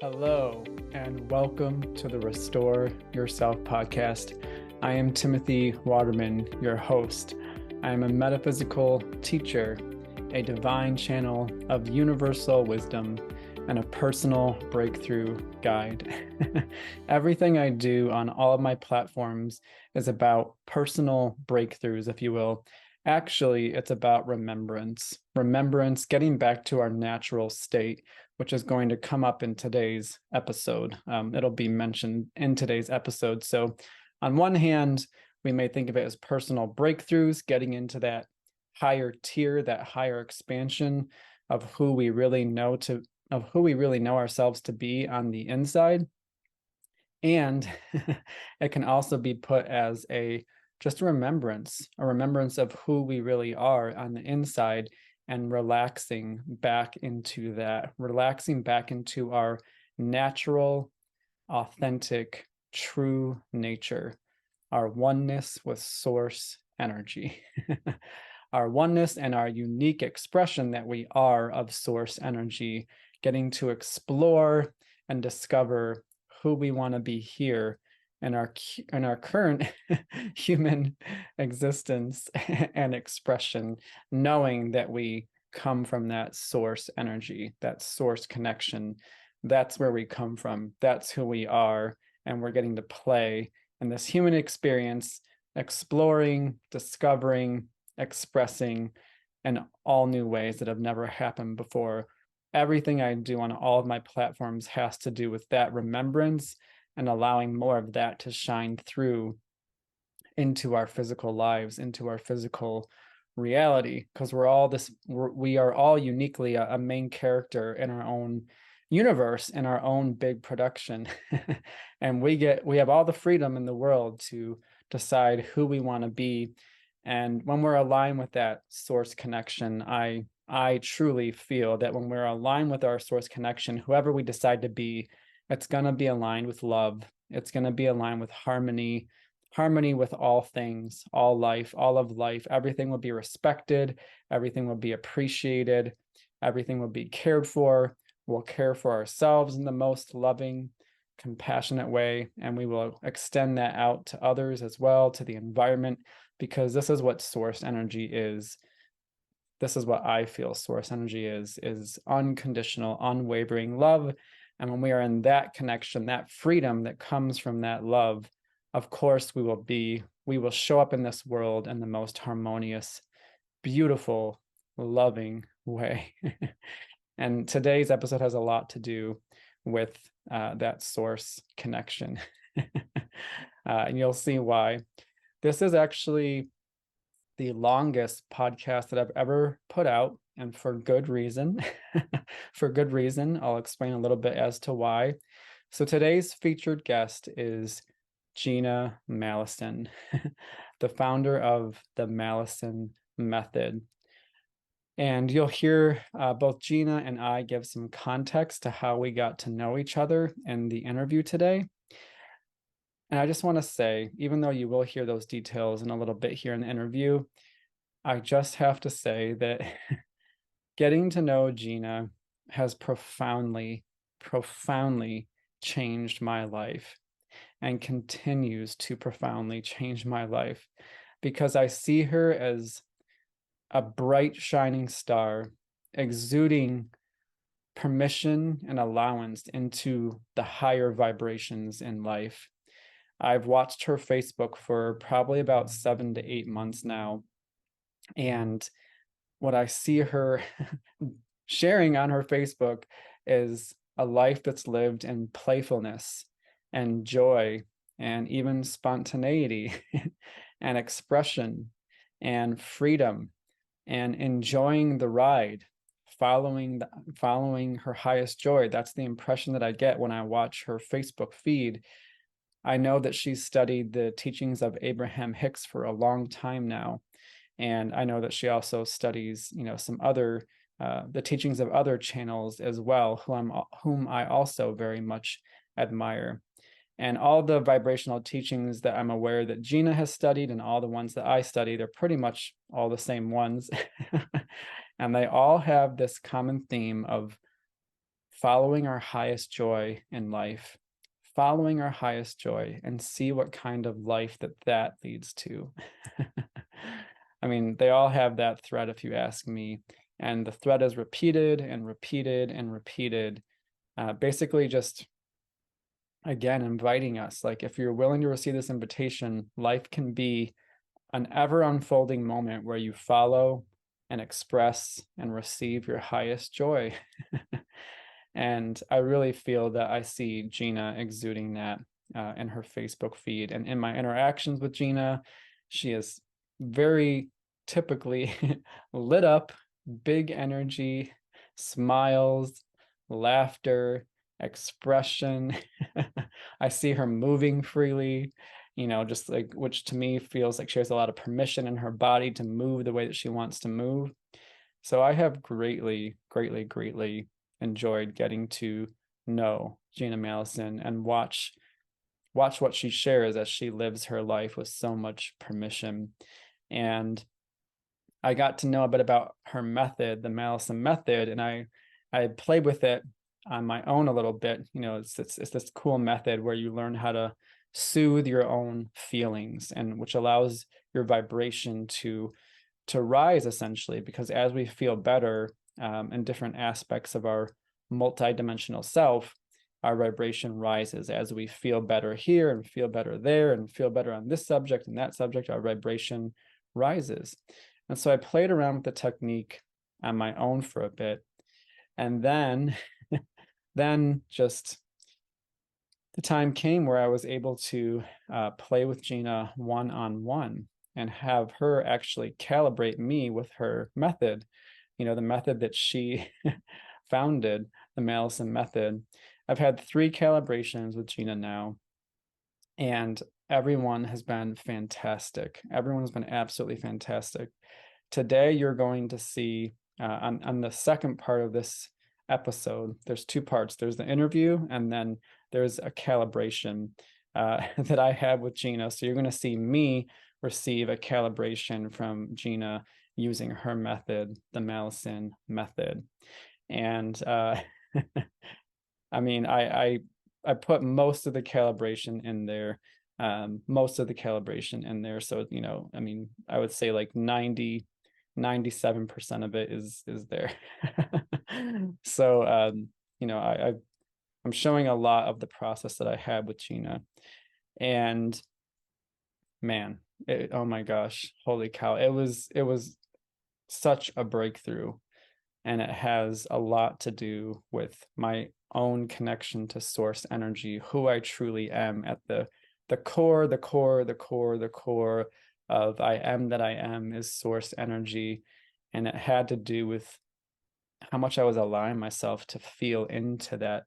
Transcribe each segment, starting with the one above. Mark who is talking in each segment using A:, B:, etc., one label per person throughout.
A: Hello, and welcome to the Restore Yourself podcast. I am Timothy Waterman, your host. I am a metaphysical teacher, a divine channel of universal wisdom, and a personal breakthrough guide. Everything I do on all of my platforms is about personal breakthroughs, if you will. Actually, it's about remembrance, getting back to our natural state, which is going to come up in today's episode. It'll be mentioned in today's episode. So on one hand, we may think of it as personal breakthroughs, getting into that higher tier, that higher expansion of who we really know ourselves to be on the inside. And it can also be put as just a remembrance of who we really are on the inside, and relaxing back into our natural, authentic, true nature, our oneness with source energy, our oneness and our unique expression that we are of source energy, getting to explore and discover who we want to be here in our current human existence and expression, knowing that we come from that source energy, that source connection. That's where we come from. That's who we are. And we're getting to play in this human experience, exploring, discovering, expressing in all new ways that have never happened before. Everything I do on all of my platforms has to do with that remembrance and allowing more of that to shine through into our physical lives, into our physical reality, because we are all uniquely a main character in our own universe, in our own big production. And we have all the freedom in the world to decide who we want to be. And when we're aligned with that source connection, I truly feel that when we're aligned with our source connection, whoever we decide to be, it's going to be aligned with love. It's going to be aligned with harmony with all things, all of life. Everything will be respected. Everything will be appreciated. Everything will be cared for. We'll care for ourselves in the most loving, compassionate way. And we will extend that out to others as well, to the environment, because this is what source energy is. This is what I feel source energy is unconditional, unwavering love. And when we are in that connection, that freedom that comes from that love, of course, we will show up in this world in the most harmonious, beautiful, loving way. And today's episode has a lot to do with that source connection. And you'll see why. This is actually the longest podcast that I've ever put out, and for good reason. For good reason. I'll explain a little bit as to why. So today's featured guest is Gina Mallison, the founder of the Mallison Method. And you'll hear both Gina and I give some context to how we got to know each other in the interview today. And I just want to say, even though you will hear those details in a little bit here in the interview, I just have to say that getting to know Gina has profoundly, profoundly changed my life, and continues to profoundly change my life, because I see her as a bright, shining star, exuding permission and allowance into the higher vibrations in life. I've watched her Facebook for probably about 7 to 8 months now. And what I see her sharing on her Facebook is a life that's lived in playfulness and joy and even spontaneity and expression and freedom and enjoying the ride, following her highest joy. That's the impression that I get when I watch her Facebook feed. I know that she's studied the teachings of Abraham Hicks for a long time now. And I know that she also studies, some other, the teachings of other channels as well, whom I also very much admire. And all the vibrational teachings that I'm aware that Gina has studied, and all the ones that I study, they're pretty much all the same ones. And they all have this common theme of following our highest joy in life, following our highest joy, and see what kind of life that leads to. I mean, they all have that thread, if you ask me. And the thread is repeated and repeated and repeated, basically just, again, inviting us. Like, if you're willing to receive this invitation, life can be an ever unfolding moment where you follow and express and receive your highest joy. And I really feel that I see Gina exuding that in her Facebook feed. And in my interactions with Gina, she is very typically lit up, big energy, smiles, laughter, expression. I see her moving freely, just like, which to me feels like she has a lot of permission in her body to move the way that she wants to move. So I have greatly, greatly, greatly enjoyed getting to know Gina Mallison and watch what she shares as she lives her life with so much permission. And I got to know a bit about her method, the Mallison Method, and I played with it on my own a little bit. It's this cool method where you learn how to soothe your own feelings, and which allows your vibration to rise, essentially, because as we feel better in different aspects of our multidimensional self, our vibration rises. As we feel better here and feel better there and feel better on this subject and that subject, our vibration rises. And so I played around with the technique on my own for a bit. And then, just the time came where I was able to play with Gina one-on-one and have her actually calibrate me with her method, the method that she founded, the Mallison Method. I've had 3 calibrations with Gina now, and everyone has been fantastic. Everyone has been absolutely fantastic. Today, you're going to see on the second part of this episode, there's 2 parts. There's the interview, and then there's a calibration that I have with Gina. So you're going to see me receive a calibration from Gina using her method, the Mallison Method. And I mean, I put most of the calibration in there, So, I mean, I would say like 97% of it is there. So, I'm showing a lot of the process that I had with Gina, and man, oh my gosh, holy cow. It was such a breakthrough. And it has a lot to do with my own connection to source energy, who I truly am at the core of I am that I am is source energy. And it had to do with how much I was allowing myself to feel into that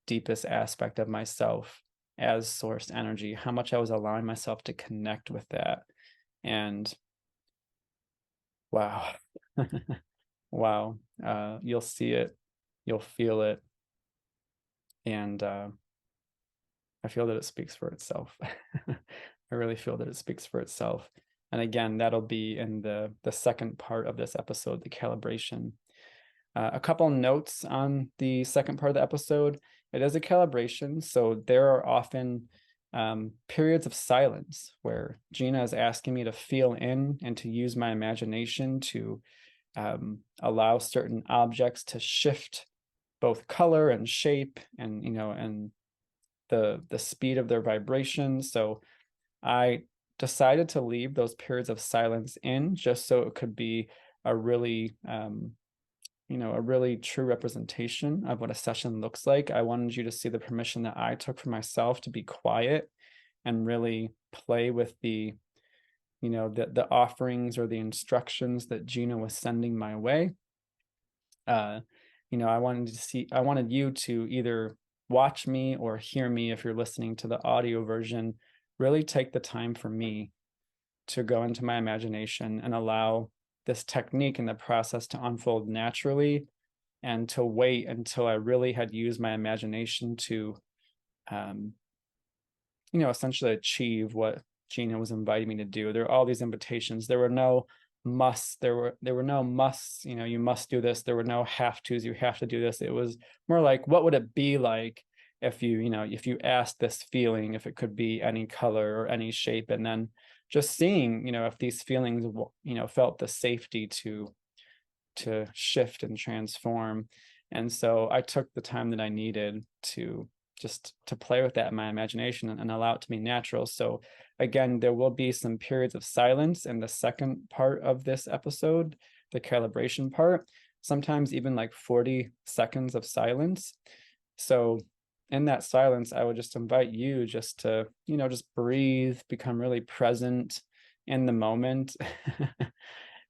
A: deepest aspect of myself as source energy, how much I was allowing myself to connect with that. And wow. Wow. You'll see it, you'll feel it, and I feel that it speaks for itself. I really feel that it speaks for itself. And again, that'll be in the second part of this episode, the calibration. A couple notes on the second part of the episode. It is a calibration, so there are often periods of silence where Gina is asking me to feel in and to use my imagination to allow certain objects to shift both color and shape and and the speed of their vibration. So I decided to leave those periods of silence in, just so it could be a really a really true representation of what a session looks like. I wanted you to see the permission that I took for myself to be quiet and really play with the the offerings or the instructions that Gina was sending my way. I wanted you to either watch me or hear me, if you're listening to the audio version, really take the time for me to go into my imagination and allow this technique and the process to unfold naturally, and to wait until I really had used my imagination to, essentially achieve what Gina was inviting me to do. There are all these invitations. There were no musts. There were no musts, you must do this. There were no have tos, you have to do this. It was more like, what would it be like if you asked this feeling if it could be any color or any shape, and then just seeing, if these feelings, felt the safety to shift and transform. And so I took the time that I needed to just to play with that in my imagination and allow it to be natural. So again, there will be some periods of silence in the second part of this episode, the calibration part, sometimes even like 40 seconds of silence. So in that silence, I would just invite you just to, just breathe, become really present in the moment.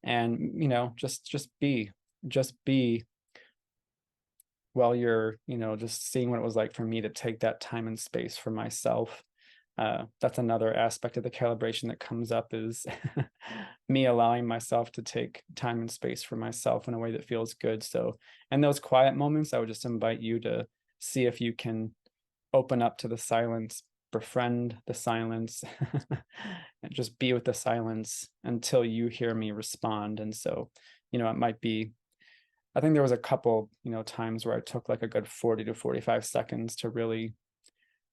A: And, just be while you're, just seeing what it was like for me to take that time and space for myself. That's another aspect of the calibration that comes up, is me allowing myself to take time and space for myself in a way that feels good. So in those quiet moments, I would just invite you to see if you can open up to the silence, befriend the silence, and just be with the silence until you hear me respond. And so, it might be, I think there was a couple, times where I took like a good 40 to 45 seconds to really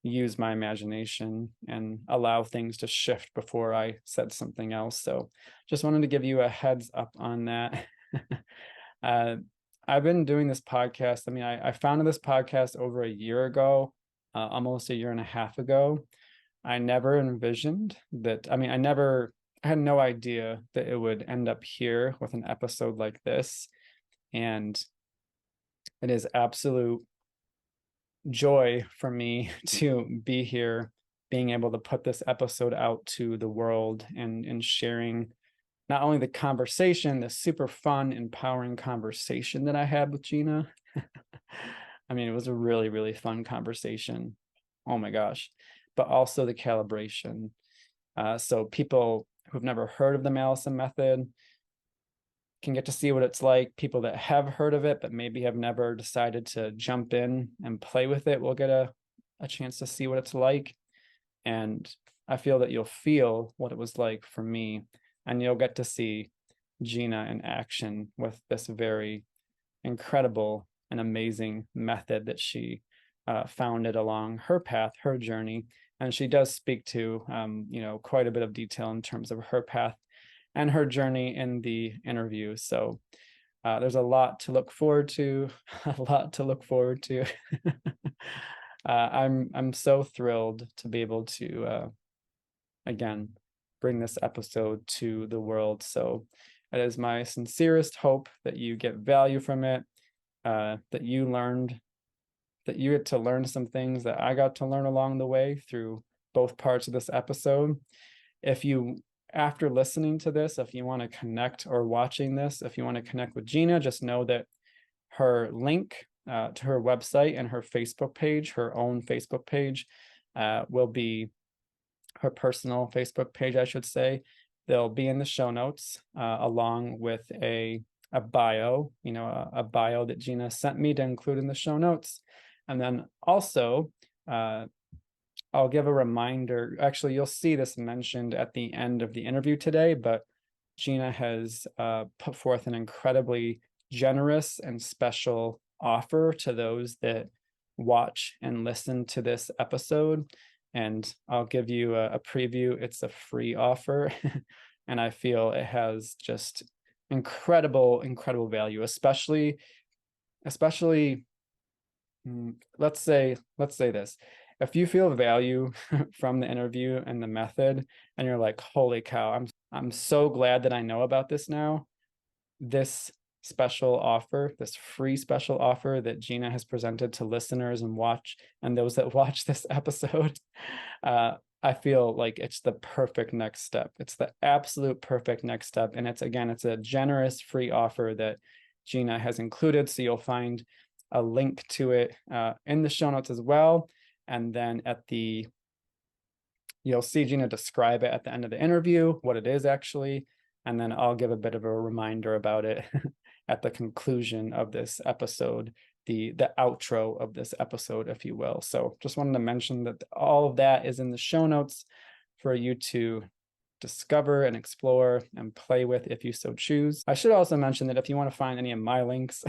A: use my imagination and allow things to shift before I said something else. So just wanted to give you a heads up on that. I've been doing this podcast. I mean, I founded this podcast over a year ago, almost a year and a half ago. I never envisioned that. I mean, I had no idea that it would end up here with an episode like this. And it is absolute joy for me to be here, being able to put this episode out to the world and sharing not only the conversation, the super fun, empowering conversation that I had with Gina. I mean, it was a really, really fun conversation. Oh my gosh. But also the calibration. So people who've never heard of the Mallison Method can get to see what it's like. People that have heard of it, but maybe have never decided to jump in and play with it, will get a chance to see what it's like. And I feel that you'll feel what it was like for me, and you'll get to see Gina in action with this very incredible and amazing method that she founded along her path, her journey. And she does speak to, quite a bit of detail in terms of her path and her journey in the interview. So there's a lot to look forward to, a lot to look forward to. I'm so thrilled to be able to, again, bring this episode to the world. So it is my sincerest hope that you get value from it, that you get to learn some things that I got to learn along the way through both parts of this episode. If you, after listening to this, if you want to connect, or watching this, if you want to connect with Gina, just know that her link to her website and her Facebook page, her own Facebook page, will be her personal Facebook page, I should say. They'll be in the show notes, along with a bio, a bio that Gina sent me to include in the show notes. And then also, I'll give a reminder. Actually, you'll see this mentioned at the end of the interview today, but Gina has put forth an incredibly generous and special offer to those that watch and listen to this episode. And I'll give you a preview. It's a free offer. And I feel it has just incredible, incredible value, especially, let's say this. If you feel value from the interview and the method, and you're like, holy cow, I'm so glad that I know about this now. This special offer, this free special offer that Gina has presented to listeners and those that watch this episode, I feel like it's the perfect next step. It's the absolute perfect next step. And it's a generous free offer that Gina has included. So you'll find a link to it in the show notes as well. And then you'll see Gina describe it at the end of the interview, what it is actually. And then I'll give a bit of a reminder about it at the conclusion of this episode, the outro of this episode, if you will. So just wanted to mention that all of that is in the show notes for you to discover and explore and play with if you so choose. I should also mention that if you want to find any of my links,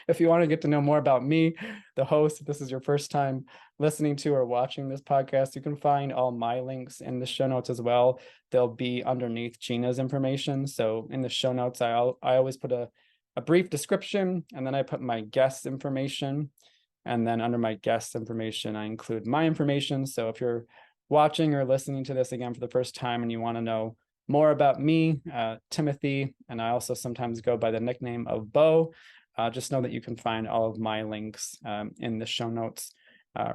A: if you want to get to know more about me, the host, if this is your first time listening to or watching this podcast, you can find all my links in the show notes as well. They'll be underneath Gina's information. So in the show notes, I always put a brief description, and then I put my guest information. And then under my guest information, I include my information. So if you're watching or listening to this again for the first time and you want to know more about me, Timothy, and I also sometimes go by the nickname of Bo, just know that you can find all of my links in the show notes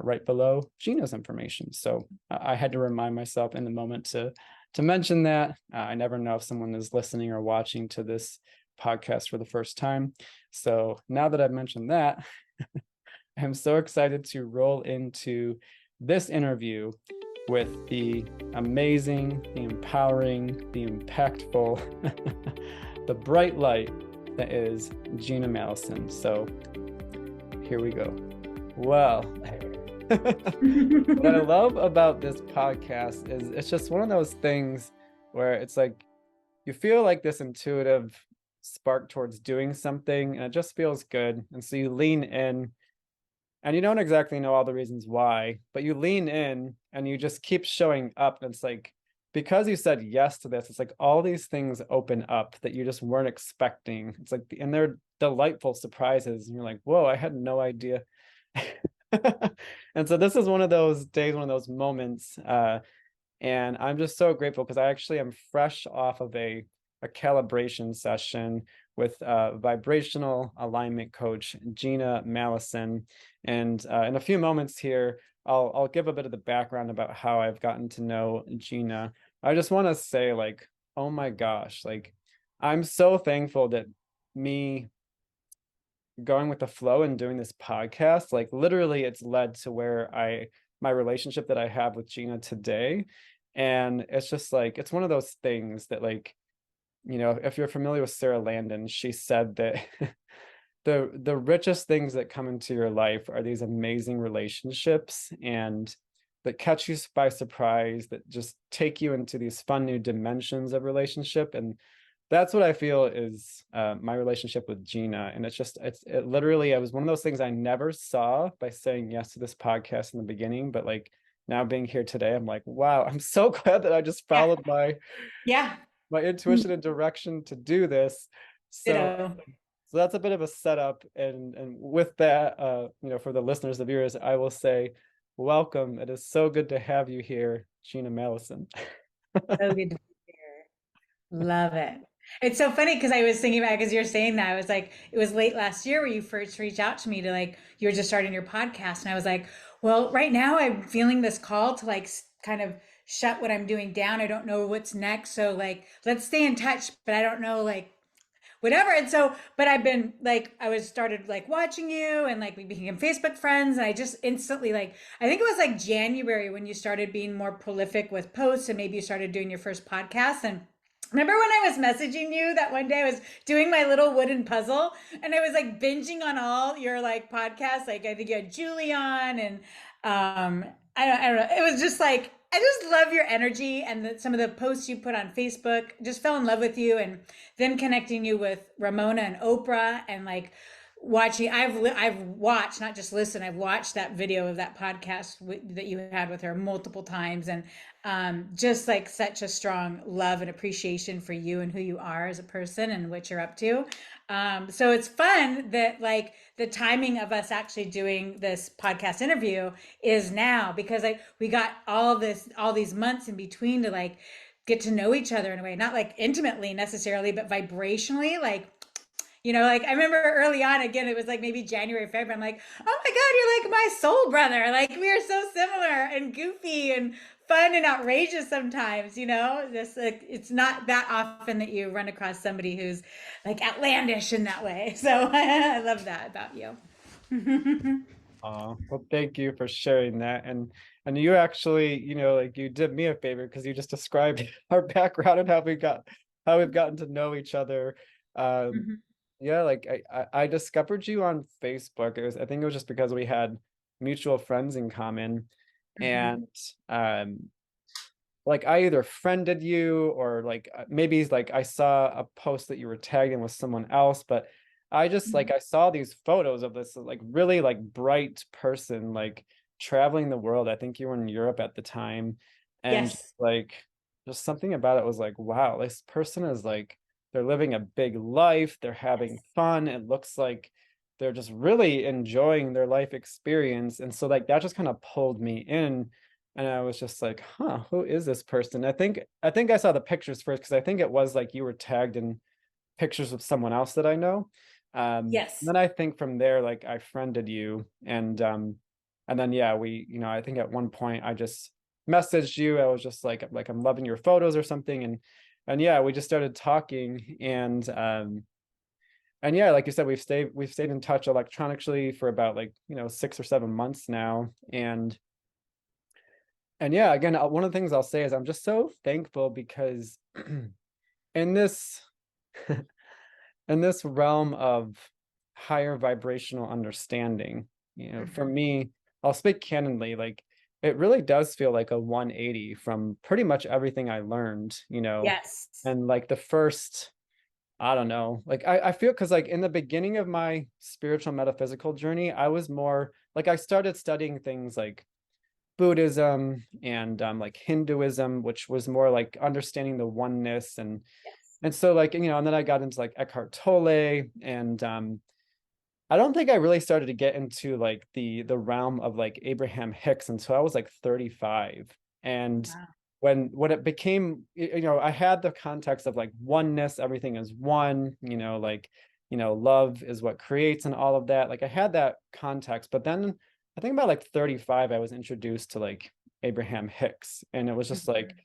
A: right below Gina's information. So I had to remind myself in the moment to mention that. I never know if someone is listening or watching to this podcast for the first time. So now that I've mentioned that, I'm so excited to roll into this interview with the amazing, the empowering, the impactful, the bright light that is Gina Mallison. So here we go. Well, what I love about this podcast is it's just one of those things where it's like you feel like this intuitive spark towards doing something and it just feels good. And so you lean in and you don't exactly know all the reasons why, but you lean in and you just keep showing up. And it's like, because you said yes to this, it's like all these things open up that you just weren't expecting. It's like, and they're delightful surprises. And you're like, whoa, I had no idea. And so this is one of those days, one of those moments. And I'm just so grateful because I actually am fresh off of a calibration session with vibrational alignment coach Gina Mallison. And in a few moments here, I'll give a bit of the background about how I've gotten to know Gina. I just want to say, like, oh my gosh, like, I'm so thankful that me going with the flow and doing this podcast, like literally it's led to where my relationship that I have with Gina today. And it's just like, it's one of those things that, like, you know, if you're familiar with Sarah Landon, she said that the richest things that come into your life are these amazing relationships and that catch you by surprise, that just take you into these fun new dimensions of relationship. And that's what I feel is my relationship with Gina. And it literally, it was one of those things I never saw by saying yes to this podcast in the beginning, but like now being here today, I'm like, wow, I'm so glad that I just followed my intuition and direction to do this. So that's a bit of a setup. And with that, you know, for the listeners, the viewers, I will say, welcome. It is so good to have you here, Gina Mallison.
B: So good to be here. Love it. It's so funny because I was thinking about it because you're saying that. I was like, it was late last year where you first reached out to me to like, you were just starting your podcast. And I was like, well, right now I'm feeling this call to like kind of shut what I'm doing down. I don't know what's next. So like, let's stay in touch, but I don't know like whatever. And so, but I've been like, I was started like watching you and like we became Facebook friends. And I just instantly like, I think it was like January when you started being more prolific with posts and maybe you started doing your first podcast. And remember when I was messaging you that one day I was doing my little wooden puzzle and I was like binging on all your like podcasts. Like I think you had Julie on and I don't know. It was just like I just love your energy and some of the posts you put on Facebook. Just fell in love with you, and then connecting you with Ramona and Oprah, and like watching. I've watched, not just listened. I've watched that video of that podcast that you had with her multiple times, and just like such a strong love and appreciation for you and who you are as a person and what you're up to. So it's fun that like the timing of us actually doing this podcast interview is now because like we got all these months in between to like get to know each other in a way, not like intimately necessarily, but vibrationally, like like I remember early on, again, it was like maybe January, February. I'm like, oh my God, you're like my soul brother. Like we are so similar and goofy and fun and outrageous sometimes, just like it's not that often that you run across somebody who's like outlandish in that way. So I love that about you.
A: Well, thank you for sharing that. And you actually, like you did me a favor because you just described our background and how we've gotten to know each other.
B: Mm-hmm.
A: Yeah, like I discovered you on Facebook. I think it was just because we had mutual friends in common.
B: Mm-hmm.
A: And like I either friended you or like maybe like I saw a post that you were tagged in with someone else, but I just like I saw these photos of this like really like bright person like traveling the world. I think you were in Europe at the time, and
B: Yes.
A: like just something about it was like, wow, this person is like they're living a big life, they're having
B: Yes.
A: fun. It looks like they're just really enjoying their life experience. And so like that just kind of pulled me in. And I was just like, huh, who is this person? I think I saw the pictures first because I think it was like you were tagged in pictures of someone else that I know.
B: Yes.
A: Then I think from there, like I friended you, and then yeah, we, I think at one point I just messaged you. I was just like I'm loving your photos or something, and yeah, we just started talking, and yeah, like you said, we've stayed in touch electronically for about like 6 or 7 months now, and yeah, again, one of the things I'll say is I'm just so thankful because in this in this realm of higher vibrational understanding, for
B: Mhm.
A: me, I'll speak candidly, like it really does feel like a 180 from pretty much everything I learned,
B: Yes.
A: and like the first, I don't know, like I feel because like in the beginning of my spiritual metaphysical journey, I was more like I started studying things like Buddhism and like Hinduism, which was more like understanding the oneness,
B: Yes.
A: and so like and then I got into like Eckhart Tolle, and I don't think I really started to get into like the realm of like Abraham Hicks until I was like 35. And
B: Wow.
A: when it became, I had the context of like oneness, everything is one, like, love is what creates and all of that. Like I had that context, but then I think about like 35, I was introduced to like Abraham Hicks. And it was just like,
B: Mhm.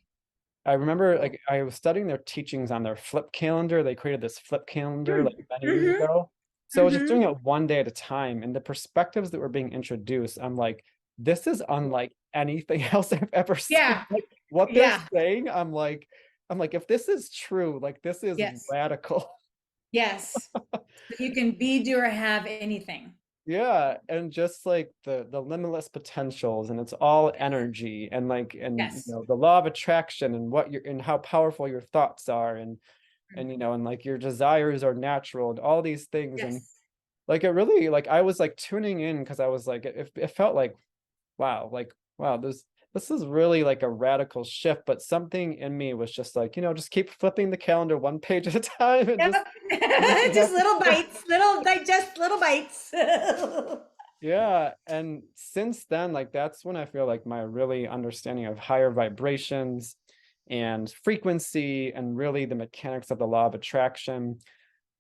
A: I remember like I was studying their teachings on their flip calendar. They created this flip calendar like many years
B: Mm-hmm.
A: ago. So I was just
B: Mm-hmm.
A: doing it one day at a time. And the perspectives that were being introduced, I'm like, this is unlike anything else I've ever seen.
B: Yeah.
A: Like what they're
B: Yeah.
A: saying, I'm like, if this is true, like this is
B: Yes.
A: radical.
B: Yes. So you can be, do, or have anything.
A: Yeah, and just like the limitless potentials, and it's all energy, and like, and
B: Yes.
A: the law of attraction, and what you're and how powerful your thoughts are, and
B: Mhm.
A: and like your desires are natural, and all these things. And
B: Yes.
A: like it really, like I was like tuning in because I was like it felt like wow, this is really like a radical shift, but something in me was just like, just keep flipping the calendar one page at a time, and just
B: Yep.
A: make it
B: Just little
A: happen.
B: bites, little digest, little bites.
A: Yeah, and since then, like that's when I feel like my really understanding of higher vibrations and frequency and really the mechanics of the law of attraction.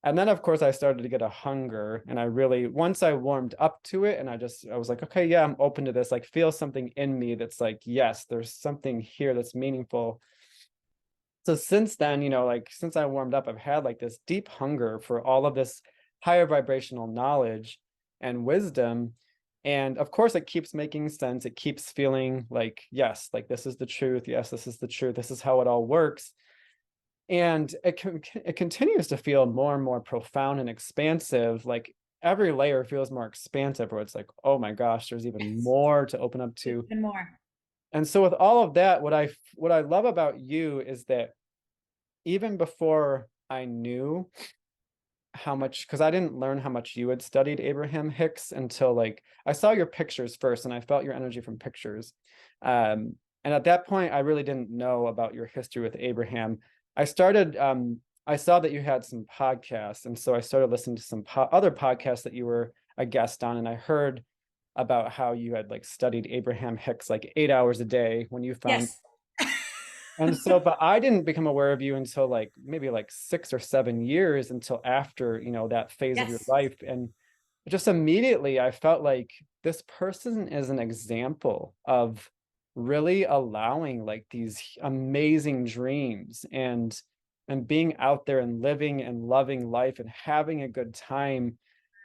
A: And then of course I started to get a hunger, and I really, once I warmed up to it, and I was like, okay, yeah, I'm open to this, like feel something in me that's like, yes, there's something here that's meaningful. So since then, like since I warmed up, I've had like this deep hunger for all of this higher vibrational knowledge and wisdom. And of course, it keeps making sense. It keeps feeling like, yes, like this is the truth. Yes, this is the truth. This is how it all works. And it continues to feel more and more profound and expansive. Like every layer feels more expansive, where it's like, oh my gosh, there's even
B: Yes.
A: more to open up to.
B: Even more.
A: And so with all of that, what I love about you is that even before I knew how much, because I didn't learn how much you had studied Abraham Hicks until like I saw your pictures first, and I felt your energy from pictures. And at that point, I really didn't know about your history with Abraham. I saw that you had some podcasts, and so I started listening to some other podcasts that you were a guest on, and I heard about how you had like studied Abraham Hicks like 8 hours a day when you found.
B: Yes.
A: And so, but I didn't become aware of you until like maybe like 6 or 7 years, until after, that phase of your
B: Yes.
A: life. And just immediately I felt like this person is an example of really allowing like these amazing dreams, and being out there and living and loving life and having a good time.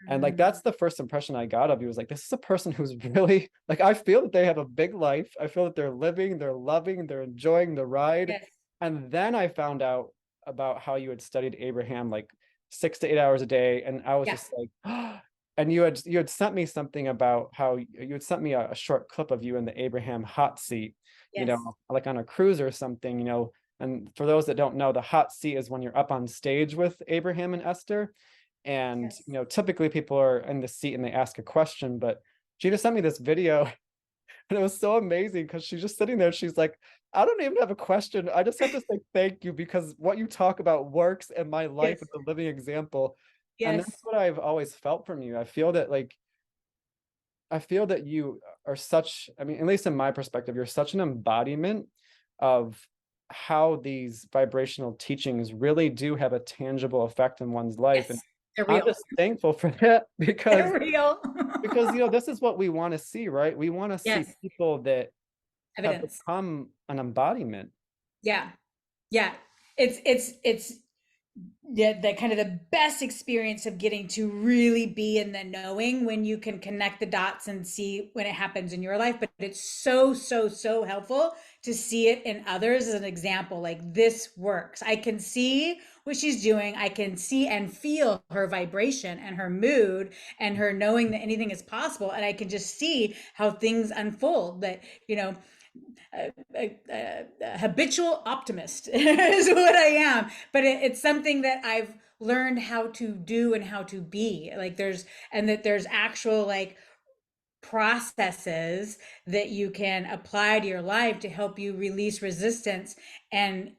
A: And like
B: Mm.
A: that's the first impression I got of you, was like, this is a person who's really like, I feel that they have a big life. I feel that they're living, they're loving, they're enjoying the ride.
B: Yes.
A: And then I found out about how you had studied Abraham like 6 to 8 hours a day. And I was
B: Yeah.
A: just like, and you had sent me something about how you had sent me a short clip of you in the Abraham hot seat,
B: Yes.
A: like on a cruise or something, and for those that don't know, the hot seat is when you're up on stage with Abraham and Esther. And
B: Yes.
A: typically people are in the seat and they ask a question, but Gina sent me this video and it was so amazing because she's just sitting there. She's like, I don't even have a question. I just have to say thank you because what you talk about works and my life is
B: Yes.
A: a living example. And that's
B: Yes.
A: what I've always felt from you. I feel that you are such, I mean, at least in my perspective, you're such an embodiment of how these vibrational teachings really do have a tangible effect in one's life. And
B: Yes. They're
A: I'm
B: real.
A: just thankful for that
B: They're real.
A: because this is what we want to see, right? We want to see
B: Yes.
A: people that have
B: Evidence.
A: become an embodiment.
B: Yeah. Yeah. It's the kind of the best experience of getting to really be in the knowing when you can connect the dots and see when it happens in your life. But it's so, so, so helpful to see it in others as an example. Like, this works. I can see what she's doing. I can see and feel her vibration and her mood and her knowing that anything is possible. And I can just see how things unfold. That, a habitual optimist is what I am. But it's something that I've learned how to do and how to be. Like, there's actual like processes that you can apply to your life to help you release resistance and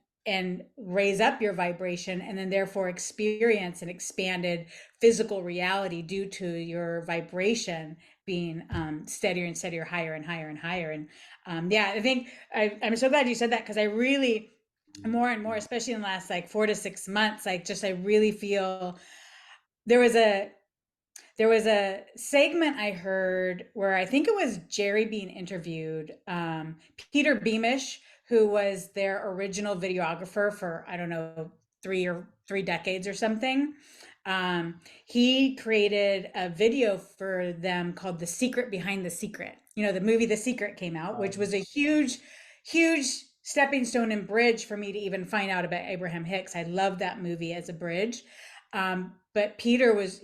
B: raise up your vibration, and then therefore experience an expanded physical reality due to your vibration being steadier and steadier, higher and higher and higher. And yeah, I think I'm so glad you said that, because I really, more and more, especially in the last like 4 to 6 months, like, just I really feel there was a segment I heard where I think it was Jerry being interviewed. Peter Beamish, who was their original videographer for, I don't know, 3 decades or something. He created a video for them called The Secret Behind the Secret. The movie The Secret came out, which was a huge, huge stepping stone and bridge for me to even find out about Abraham Hicks. I love that movie as a bridge. But Peter was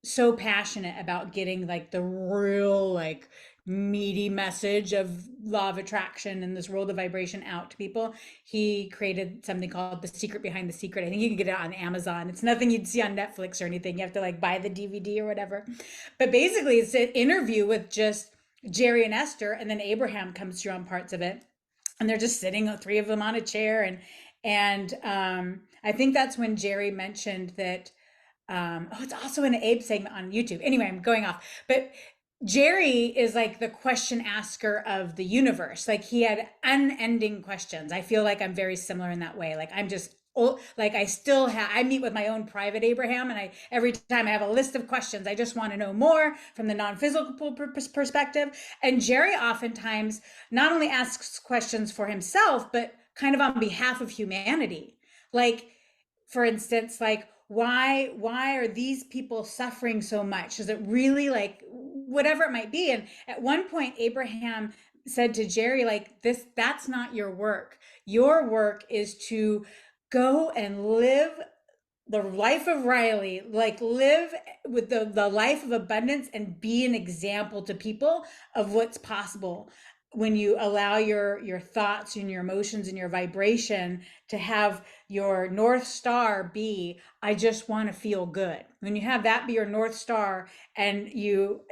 B: so passionate about getting like the real, like, meaty message of law of attraction and this world of vibration out to people. He created something called The Secret Behind the Secret. I think you can get it on Amazon. It's nothing you'd see on Netflix or anything. You have to like buy the DVD or whatever. But basically it's an interview with just Jerry and Esther, and then Abraham comes through on parts of it. And they're just sitting, three of them on a chair. And I think that's when Jerry mentioned that. It's also an Abe segment on YouTube. Anyway, I'm going off. But Jerry is like the question asker of the universe. Like, he had unending questions. I feel like I'm very similar in that way. Like, I'm just like, I meet with my own private Abraham, and every time I have a list of questions, I just want to know more from the non-physical perspective. And Jerry oftentimes not only asks questions for himself, but kind of on behalf of humanity. Like, for instance, like, why are these people suffering so much? Is it really, like, whatever it might be? And at one point Abraham said to Jerry, like, that's not your work. Your work is to go and live the life of Riley, like, live with the life of abundance and be an example to people of what's possible when you allow your thoughts and your emotions and your vibration to have your North Star be, I just want to feel good. When you have that be your North Star, and you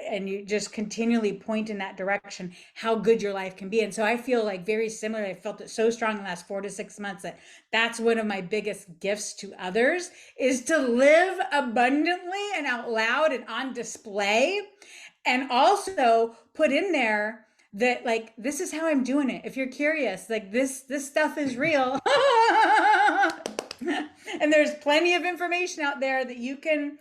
B: just continually point in that direction, how good your life can be. And so I feel like very similar. I felt it so strong in the last 4 to 6 months that that's one of my biggest gifts to others, is to live abundantly and out loud and on display, and also put in there that, like, this is how I'm doing it. If you're curious, like, this stuff is real. And there's plenty of information out there that you can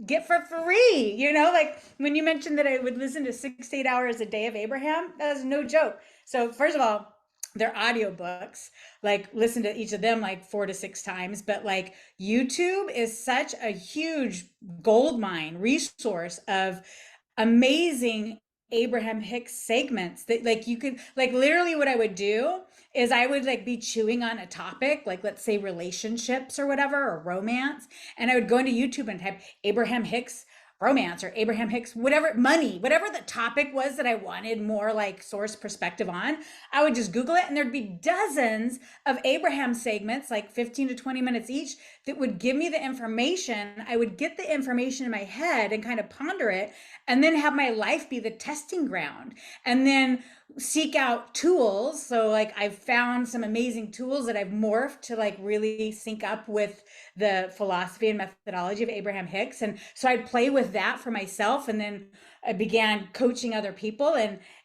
B: get for free. Like, when you mentioned that I would listen to 6 to 8 hours a day of Abraham, that is no joke. So first of all, they're audiobooks, like, listen to each of them like 4 to 6 times. But like, YouTube is such a huge gold mine resource of amazing Abraham Hicks segments that like you could like literally what I would do is I would like be chewing on a topic, like let's say relationships or whatever, or romance. And I would go into YouTube and type Abraham Hicks romance or Abraham Hicks, whatever, money, whatever the topic was that I wanted more like source perspective on. I would just Google it and there'd be dozens of Abraham segments, like 15 to 20 minutes each, that would give me the information. I would get the information in my head and kind of ponder it and then have my life be the testing ground. And then seek out tools. So like I've found some amazing tools that I've morphed to like really sync up with the philosophy and methodology of Abraham Hicks. And so I'd play with that for myself. And then I began coaching other people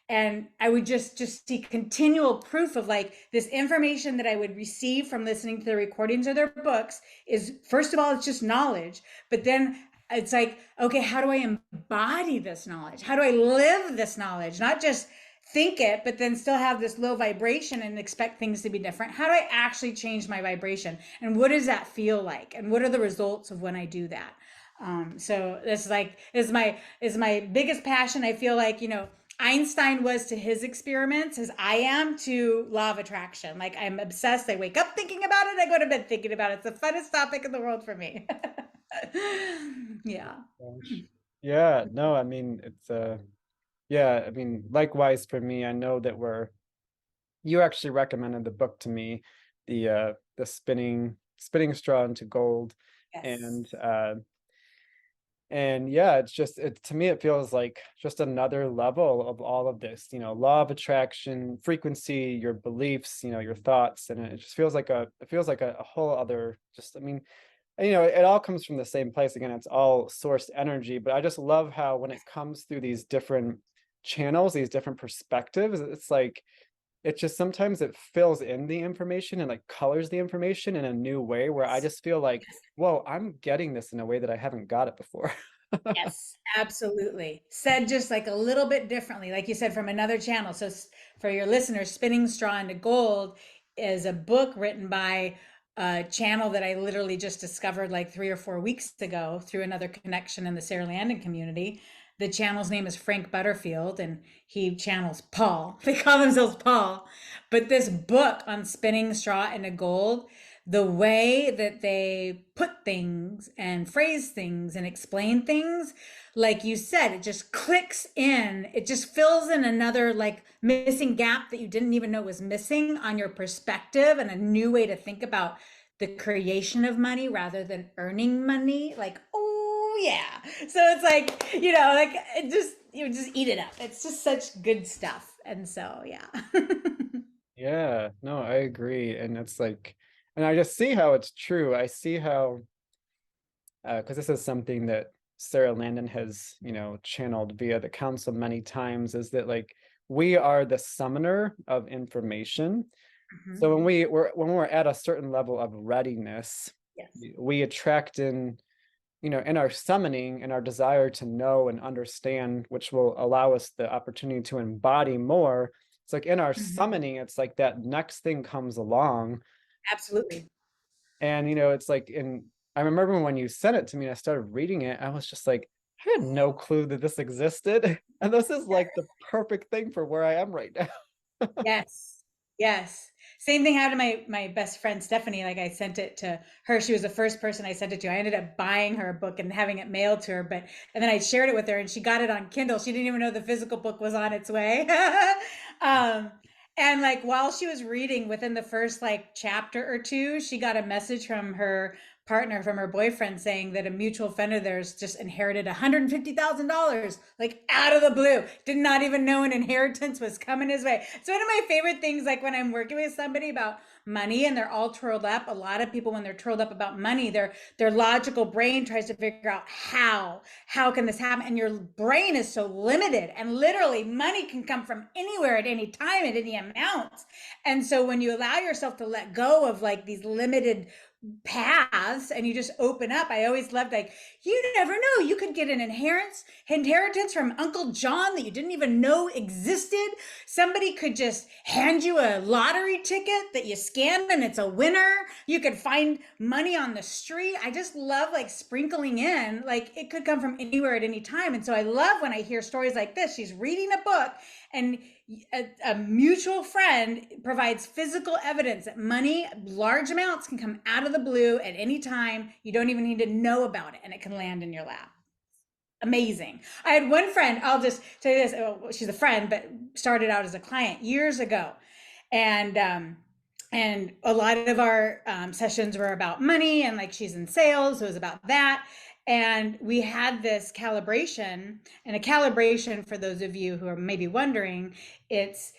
B: and I would just see continual proof of like this information that I would receive from listening to the recordings of their books is, first of all, it's just knowledge, but then it's like, okay, how do I embody this knowledge? How do I live this knowledge? Not just think it, but then still have this low vibration and expect things to be different. How do I actually change my vibration? And what does that feel like? And what are the results of when I do that? So this is like, is my biggest passion. I feel like, Einstein was to his experiments as I am to law of attraction. Like I'm obsessed. I wake up thinking about it. I go to bed thinking about it. It's the funnest topic in the world for me. Yeah.
A: Gosh. Yeah, no, I mean, yeah, I mean, likewise for me, I know that you actually recommended the book to me, the spinning straw into gold.
B: Yes.
A: And yeah, to me, it feels like just another level of all of this, law of attraction, frequency, your beliefs, your thoughts. And it just feels like a whole other, just, I mean, it all comes from the same place. Again, it's all sourced energy, but I just love how when it comes through these different channels, these different perspectives, it's like, it just sometimes it fills in the information and like colors the information in a new way where I just feel like, whoa, I'm getting this in a way that I haven't got it before.
B: Yes, absolutely. Said just like a little bit differently, like you said, from another channel. So for your listeners, Spinning Straw into Gold is a book written by a channel that I literally just discovered like 3 or 4 weeks ago through another connection in the Sarah Landon community. The channel's name is Frank Butterfield, and he channels Paul. They call themselves Paul. But this book on spinning straw into gold, the way that they put things and phrase things and explain things, like you said, it just clicks in. It just fills in another like missing gap that you didn't even know was missing on your perspective and a new way to think about the creation of money rather than earning money. Like, oh yeah. So it's like, like it just, you just eat it up. It's just such good stuff. And so, yeah.
A: Yeah, no, I agree. And it's like, and I just see how it's true. I see how, because this is something that Sarah Landon has, channeled via the council many times, is that like we are the summoner of information. So
B: Mhm.
A: when we're at a certain level of readiness,
B: Yes.
A: we attract in our summoning and our desire to know and understand, which will allow us the opportunity to embody more. It's like in our
B: Mhm.
A: summoning, it's like that next thing comes along.
B: Absolutely.
A: And it's like I remember when you sent it to me and I started reading it, I was just like, I had no clue that this existed. And this is like the perfect thing for where I am right now.
B: Yes. Yes. Same thing happened to my best friend Stephanie. Like I sent it to her. She was the first person I sent it to. I ended up buying her a book and having it mailed to her, and then I shared it with her and she got it on Kindle. She didn't even know the physical book was on its way. um and like while she was reading within the first like chapter or two, she got a message from her partner, from her boyfriend, saying that a mutual friend of theirs just inherited $150,000, like out of the blue. Did not even know an inheritance was coming his way. It's one of my favorite things, like when I'm working with somebody about money and they're all twirled up. A lot of people, when they're twirled up about money, their logical brain tries to figure out how can this happen, and your brain is so limited, and literally money can come from anywhere at any time at any amount. And so when you allow yourself to let go of like these limited paths and you just open up. I always loved, like, you never know, you could get an inheritance from Uncle John that you didn't even know existed. Somebody could just hand you a lottery ticket that you scan and it's a winner. You could find money on the street. I just love like sprinkling in, like it could come from anywhere at any time. And so I love when I hear stories like this. She's reading a book and a mutual friend provides physical evidence that money, large amounts, can come out of the blue at any time. You don't even need to know about it, and it can land in your lap. Amazing. I had one friend, I'll just tell you this, she's a friend, but started out as a client years ago. And a lot of our sessions were about money, and like she's in sales, so it was about that. And we had this calibration, and a calibration, for those of you who are maybe wondering, it's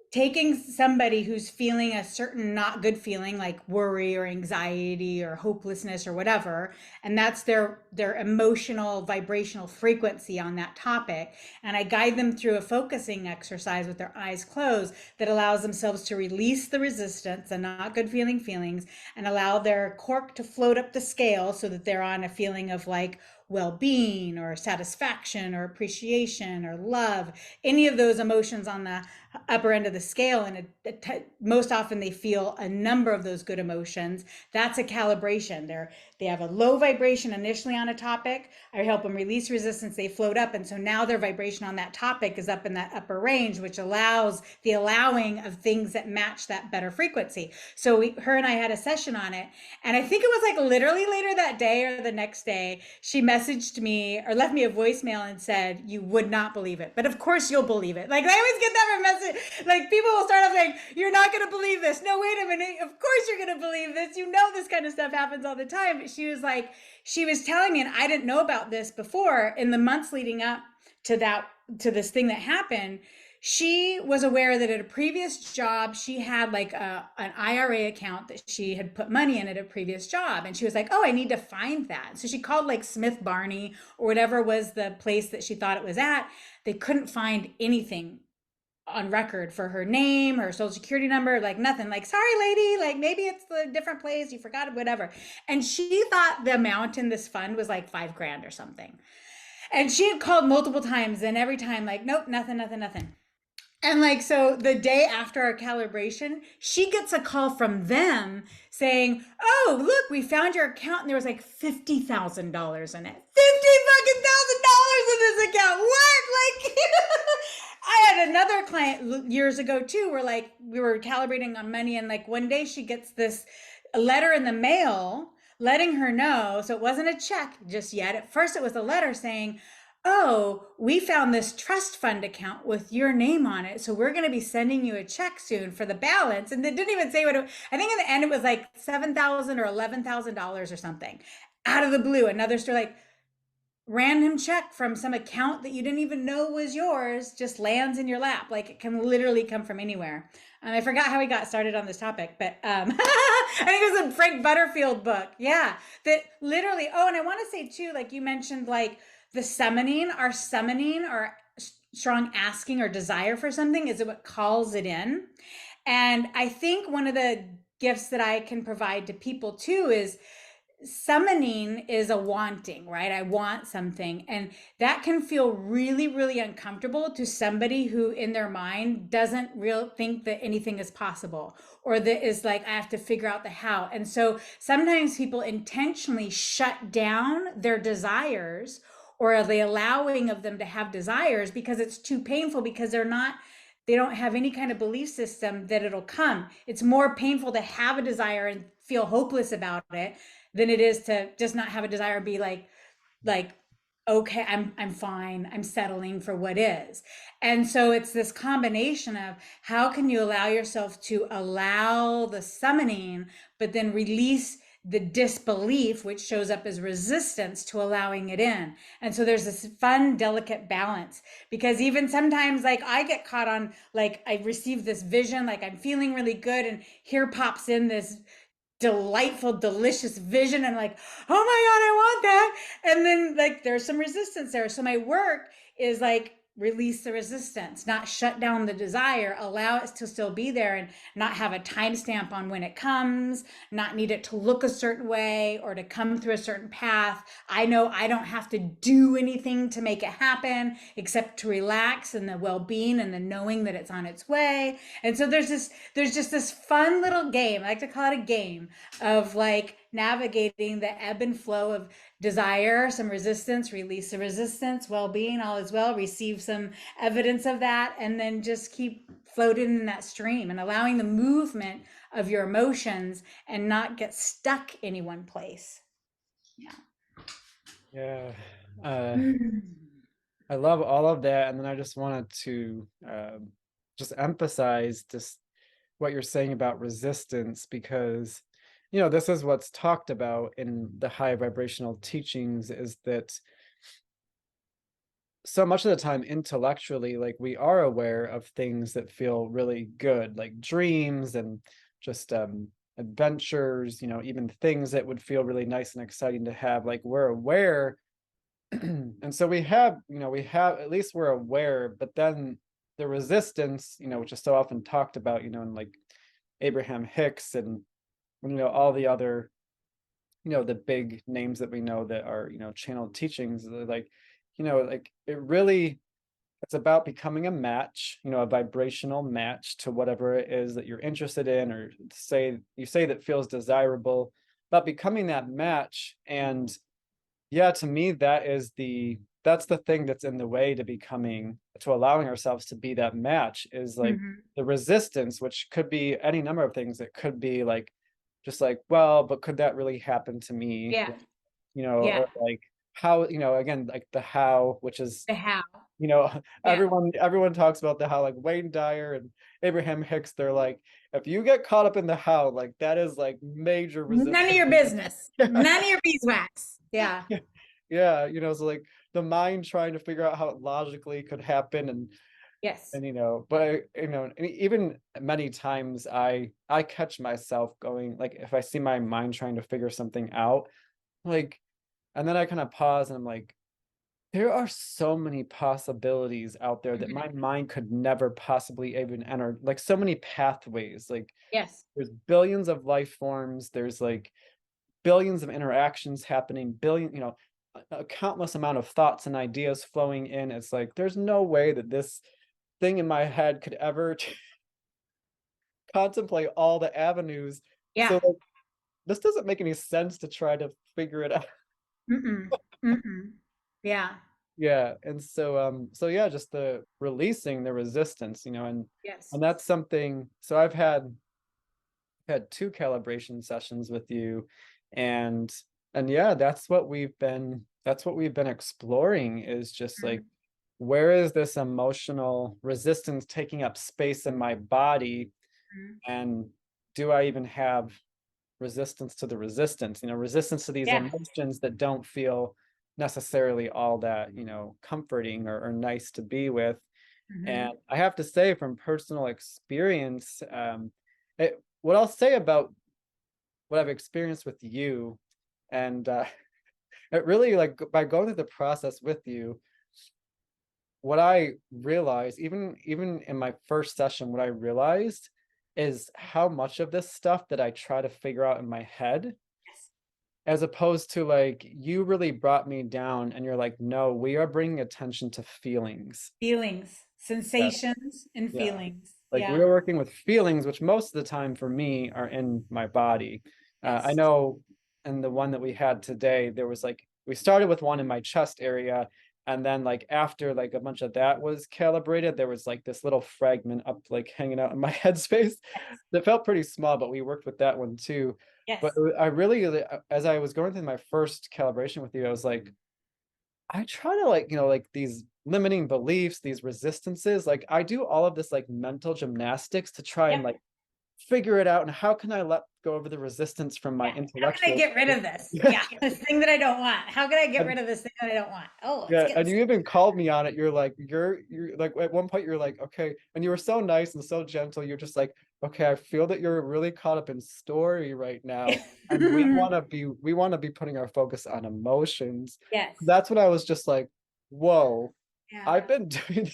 B: taking somebody who's feeling a certain not good feeling, like worry or anxiety or hopelessness or whatever, and that's their emotional vibrational frequency on that topic, and I guide them through a focusing exercise with their eyes closed that allows themselves to release the resistance and not good feelings, and allow their cork to float up the scale so that they're on a feeling of like well-being or satisfaction or appreciation or love, any of those emotions on the upper end of the scale. And most often they feel a number of those good emotions. That's a calibration. They have a low vibration initially on a topic. I help them release resistance. They float up. And so now their vibration on that topic is up in that upper range, which allows the allowing of things that match that better frequency. So her and I had a session on it. And I think it was like literally later that day or the next day, she messaged me or left me a voicemail and said, "You would not believe it, but of course you'll believe it." Like I always get that message. Like people will start off saying, "You're not going to believe this." No, wait a minute. Of course you're going to believe this. You know, this kind of stuff happens all the time. But she was like, she was telling me, and I didn't know about this before, in the months leading up to this thing that happened. She was aware that at a previous job, she had like an IRA account that she had put money in at a previous job. And she was like, "Oh, I need to find that." So she called like Smith Barney or whatever was the place that she thought it was at. They couldn't find anything on record for her name, her social security number, like nothing. Like, "Sorry, lady, like maybe it's the different place, you forgot it, whatever." And she thought the amount in this fund was like $5,000 or something. And she had called multiple times, and every time like, "Nope, nothing." And like, so the day after our calibration, she gets a call from them saying, "Oh, look, we found your account." And there was like $50,000 in it. $50,000 in this account. What? Like, I had another client years ago too, where like we were calibrating on money, and like one day she gets this letter in the mail letting her know. So it wasn't a check just yet. At first it was a letter saying, "Oh, we found this trust fund account with your name on it, so we're going to be sending you a check soon for the balance." And they didn't even say what it, I think in the end it was like $7,000 or $11,000 or something. Out of the blue, another story, like random check from some account that you didn't even know was yours just lands in your lap. Like it can literally come from anywhere. I forgot how we got started on this topic, but I think it was a Frank Butterfield book. Yeah, that literally. Oh, and I want to say too, like you mentioned, like the summoning or strong asking or desire for something is what calls it in. And I think one of the gifts that I can provide to people too is summoning is a wanting, right? I want something. And that can feel really, really uncomfortable to somebody who in their mind doesn't think that anything is possible, or that is like, I have to figure out the how. And so sometimes people intentionally shut down their desires or the allowing of them to have desires because it's too painful, because they don't have any kind of belief system that it'll come. It's more painful to have a desire and feel hopeless about it than it is to just not have a desire and be like, okay, I'm fine. I'm settling for what is. And so it's this combination of how can you allow yourself to allow the summoning, but then release the disbelief, which shows up as resistance to allowing it in. And so there's this fun, delicate balance, because even sometimes like I get caught on, like I receive this vision, like I'm feeling really good, and here pops in this delightful, delicious vision, and like, "Oh my God, I want that." And then like there's some resistance there. So my work is like release the resistance, not shut down the desire, allow it to still be there and not have a timestamp on when it comes, not need it to look a certain way or to come through a certain path. I know I don't have to do anything to make it happen except to relax and the well-being and the knowing that it's on its way. And so there's just this fun little game. I like to call it a game of like navigating the ebb and flow of desire, some resistance, release the resistance, well-being, all is well, receive some evidence of that, and then just keep floating in that stream and allowing the movement of your emotions and not get stuck in one place. Yeah.
A: Yeah. I love all of that. And then I just wanted to just emphasize just what you're saying about resistance, because, this is what's talked about in the high vibrational teachings, is that so much of the time intellectually, like, we are aware of things that feel really good, like dreams and just adventures, even things that would feel really nice and exciting to have, like, we're aware. And so we have at least we're aware, but then the resistance, which is so often talked about, in like Abraham Hicks and all the other, the big names that we know that are, channeled teachings, like, like, it's about becoming a match, a vibrational match to whatever it is that you're interested in, or say that feels desirable, about becoming that match. And yeah, to me, that's the thing that's in the way to allowing ourselves to be that match, is like
B: Mm-hmm.
A: the resistance, which could be any number of things. It could be like, just like, well, but could that really happen to me?
B: Yeah. Yeah.
A: Or like, how, again, like the how, which is,
B: The how.
A: you know,
B: Yeah.
A: everyone talks about the how, like Wayne Dyer and Abraham Hicks, they're like, if you get caught up in the how, like, that is like major
B: None of
A: resistance.
B: your business. None of your beeswax. Yeah.
A: Yeah, so like the mind trying to figure out how it logically could happen.
B: Yes.
A: And but and even many times I catch myself going, like, if I see my mind trying to figure something out, like, and then I kind of pause and I'm like, there are so many possibilities out there that
B: Mhm.
A: my mind could never possibly even enter, like so many pathways, like
B: Yes.
A: there's billions of life forms, there's like billions of interactions happening, a countless amount of thoughts and ideas flowing in. It's like, there's no way that this thing in my head could ever contemplate all the avenues. So
B: Yeah.
A: like, this doesn't make any sense to try to figure it out.
B: Mm-mm. Mm-mm. Yeah.
A: Yeah. And so yeah, just the releasing the resistance,
B: Yes.
A: and that's something. So I've had two calibration sessions with you, and yeah, that's what we've been exploring, is just like,
B: Mhm.
A: where is this emotional resistance taking up space in my body,
B: Mhm.
A: and do I even have resistance to the resistance, resistance to these
B: Yeah.
A: emotions that don't feel necessarily all that, comforting or nice to be with. And
B: Mhm.
A: I have to say, from personal experience, what I'll say about what I've experienced with you, and it really, like, by going through the process with you, what I realized, even in my first session, what I realized is how much of this stuff that I try to figure out in my head,
B: Yes.
A: as opposed to, like, you really brought me down and you're like, no, we are bringing attention to feelings.
B: Feelings,
A: Yeah.
B: sensations, and
A: Yeah.
B: feelings.
A: Like,
B: Yeah.
A: we're working with feelings, which most of the time for me are in my body. I
B: Yes.
A: know in the one that we had today, there was like, we started with one in my chest area. And then, like, after like a bunch of that was calibrated, there was like this little fragment up, like, hanging out in my headspace that felt pretty small, but we worked with that one too. But
B: Yes.
A: I really, as I was going through my first calibration with you, I was like, I try to, like, like, these limiting beliefs, these resistances, like, I do all of this like mental gymnastics to try and
B: Yep.
A: like figure it out. And how can I let go of the resistance from my
B: Yeah. How can I
A: intellectual?
B: get rid of this?
A: Yeah.
B: Yeah. This thing that I don't want. How can I get
A: And,
B: rid of this thing that I don't want? Oh, let's
A: yeah,
B: get
A: and
B: this.
A: you even called me on it. You're like, you're like, at one point you're like, okay, and you were so nice and so gentle. You're just like, okay, I feel that you're really caught up in story right now, and we want to be putting our focus on emotions.
B: Yes.
A: That's when I was just like, whoa.
B: Yeah.
A: I've been doing,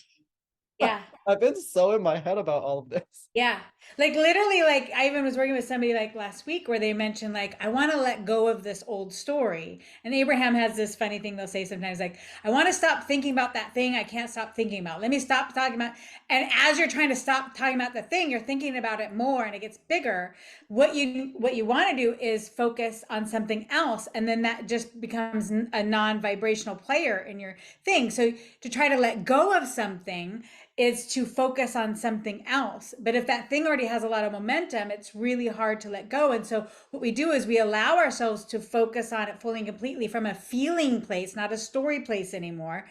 B: Yeah.
A: I've been so in my head about all of this.
B: Yeah. Like literally, like I even was working with somebody like last week where they mentioned like, I want to let go of this old story. And Abraham has this funny thing they'll say sometimes like, I want to stop thinking about that thing I can't stop thinking about. Let me stop talking about. And as you're trying to stop talking about the thing, you're thinking about it more and it gets bigger. What you want to do is focus on something else. And then that just becomes a non-vibrational player in your thing. So to try to let go of something is to focus on something else. But if that thing already has a lot of momentum, it's really hard to let go. And so what we do is we allow ourselves to focus on it fully and completely from a feeling place, not a story place anymore.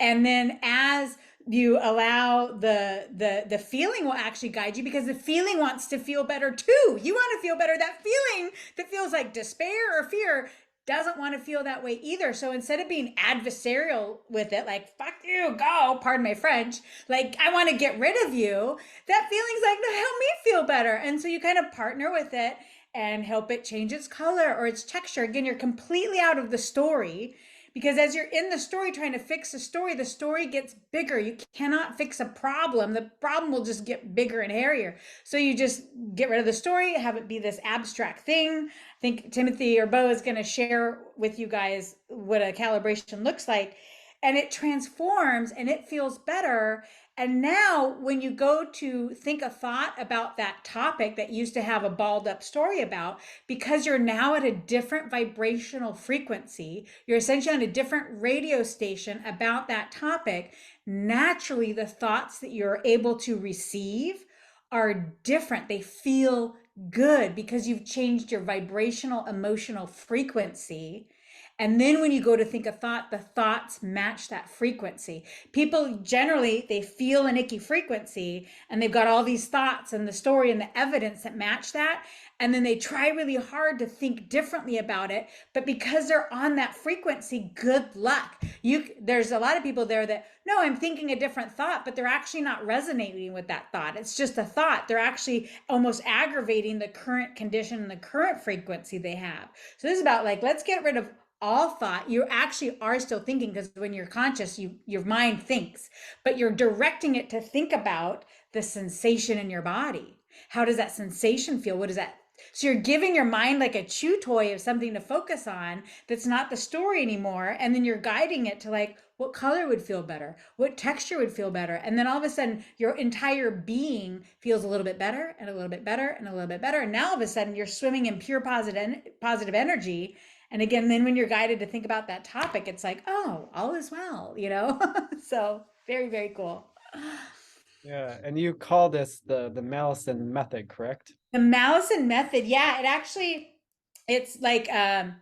B: And then as you allow the feeling will actually guide you, because the feeling wants to feel better too. You want to feel better. That feeling that feels like despair or fear doesn't want to feel that way either. So instead of being adversarial with it, like, fuck you, go, pardon my French, like, I want to get rid of you, that feeling's like, no, help me feel better. And so you kind of partner with it and help it change its color or its texture. Again, you're completely out of the story, because as you're in the story trying to fix the story gets bigger. You cannot fix a problem. The problem will just get bigger and hairier. So you just get rid of the story, have it be this abstract thing. I think Timothy or Bo is going to share with you guys what a calibration looks like. And it transforms and it feels better. And now when you go to think a thought about that topic that used to have a balled up story about, because you're now at a different vibrational frequency, you're essentially on a different radio station about that topic, naturally the thoughts that you're able to receive are different. They feel good because you've changed your vibrational emotional frequency. And then when you go to think a thought, the thoughts match that frequency. People generally, they feel an icky frequency and they've got all these thoughts and the story and the evidence that match that. And then they try really hard to think differently about it. But because they're on that frequency, good luck. There's a lot of people there that, no, I'm thinking a different thought, but they're actually not resonating with that thought. It's just a thought. They're actually almost aggravating the current condition and the current frequency they have. So this is about like, let's get rid of all thought. You actually are still thinking, because when you're conscious, your mind thinks, but you're directing it to think about the sensation in your body. How does that sensation feel? What is that? So you're giving your mind like a chew toy of something to focus on that's not the story anymore. And then you're guiding it to like, what color would feel better? What texture would feel better? And then all of a sudden your entire being feels a little bit better and a little bit better and a little bit better. And now all of a sudden you're swimming in pure positive energy. And again, then when you're guided to think about that topic, it's like, oh, all is well, you know? So very, very cool.
A: Yeah, and you call this the Mallison Method, correct?
B: The Mallison Method, yeah, it's like a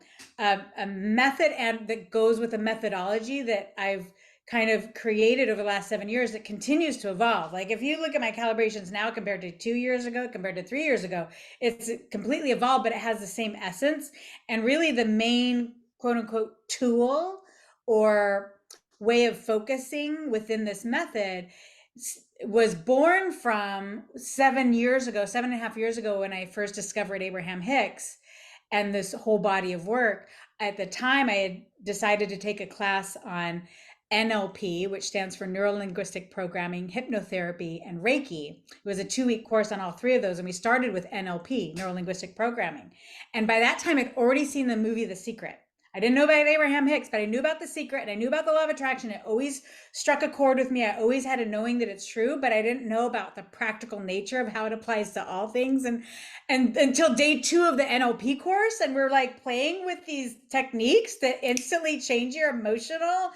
B: method and that goes with a methodology that I've kind of created over the last 7 years that continues to evolve. Like if you look at my calibrations now compared to 2 years ago, compared to 3 years ago, it's completely evolved, but it has the same essence. And really the main quote unquote tool or way of focusing within this method was born from 7 years ago, 7.5 years ago, when I first discovered Abraham Hicks and this whole body of work. At the time, I had decided to take a class on NLP, which stands for Neuro Linguistic Programming, Hypnotherapy, and Reiki. It was a 2-week course on all three of those. And we started with NLP, Neuro Linguistic Programming. And by that time, I'd already seen the movie The Secret. I didn't know about Abraham Hicks, but I knew about The Secret and I knew about the law of attraction. It always struck a chord with me. I always had a knowing that it's true, but I didn't know about the practical nature of how it applies to all things. And until day 2 of the NLP course, and we're like playing with these techniques that instantly change your emotional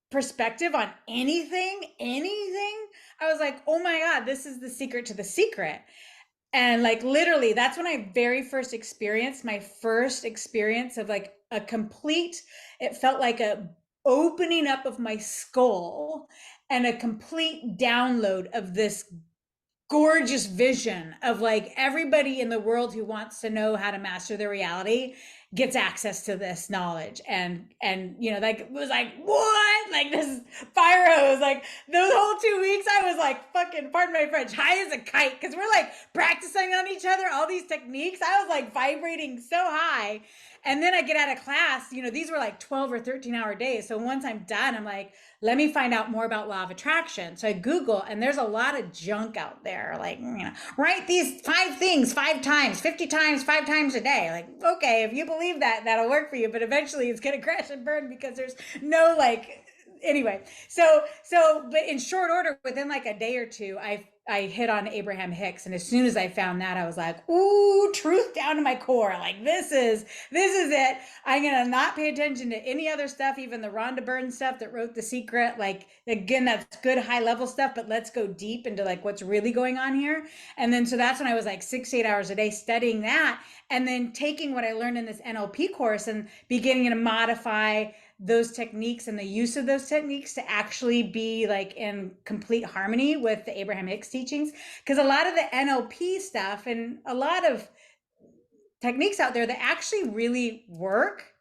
B: perspective on anything. I was like, oh my God, this is the secret to the secret. And like literally, that's when I very first experienced my first experience of like a complete, it felt like a opening up of my skull and a complete download of this gorgeous vision of like everybody in the world who wants to know how to master their reality gets access to this knowledge. And you know, like it was like, what, like this fire hose, like those whole 2 weeks I was like fucking, pardon my French, high as a kite, because we're like practicing on each other all these techniques. I was like vibrating so high. and then I get out of class, these were like 12 or 13-hour days. So once I'm done, I'm like, let me find out more about law of attraction. So I Google, and there's a lot of junk out there. Like, write these 5 things 5 times, 50 times, 5 times a day. Like, okay, if you believe that, that'll work for you. But eventually it's going to crash and burn because there's no anyway. But in short order, within like a day or two, I hit on Abraham Hicks. And as soon as I found that, I was like, ooh, truth down to my core. Like, this is it. I'm going to not pay attention to any other stuff, even the Rhonda Byrne stuff that wrote The Secret. Like, again, that's good high level stuff, but let's go deep into like what's really going on here. And then, so that's when I was like 6 to 8 hours a day studying that, and then taking what I learned in this NLP course and beginning to modify those techniques and the use of those techniques to actually be like in complete harmony with the Abraham Hicks teachings. Because a lot of the NLP stuff and a lot of techniques out there that actually really work,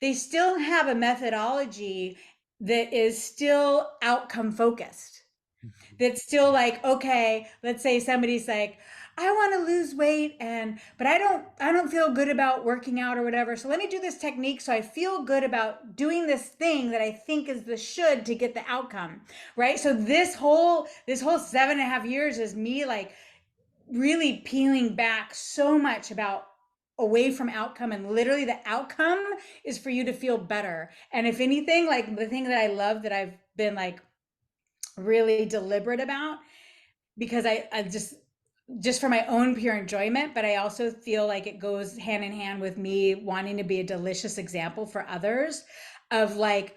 B: they still have a methodology that is still outcome focused. That's still like, okay, let's say somebody's like, I want to lose weight, but I don't feel good about working out or whatever. So let me do this technique so I feel good about doing this thing that I think is the should to get the outcome, right? So this whole 7.5 years is me like really peeling back so much about away from outcome, and literally the outcome is for you to feel better. And if anything, like the thing that I love that I've been like really deliberate about, because I just for my own pure enjoyment, but I also feel like it goes hand in hand with me wanting to be a delicious example for others of like,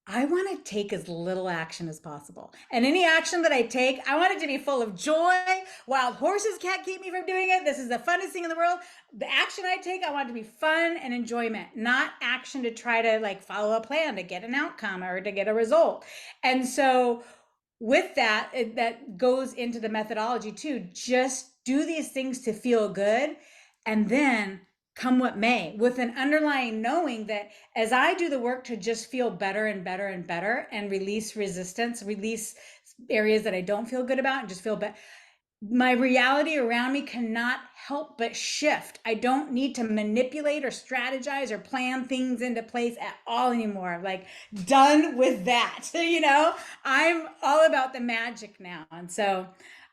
B: I want to take as little action as possible. And any action that I take, I want it to be full of joy. Wild horses can't keep me from doing it. This is the funnest thing in the world. The action I take, I want it to be fun and enjoyment, not action to try to like follow a plan to get an outcome or to get a result. And so with that, that goes into the methodology too. Just do these things to feel good, and then come what may, with an underlying knowing that as I do the work to just feel better and better and better and release resistance, release areas that I don't feel good about and just feel better, my reality around me cannot help but shift. I don't need to manipulate or strategize or plan things into place at all anymore. Like, done with that. I'm all about the magic now. And so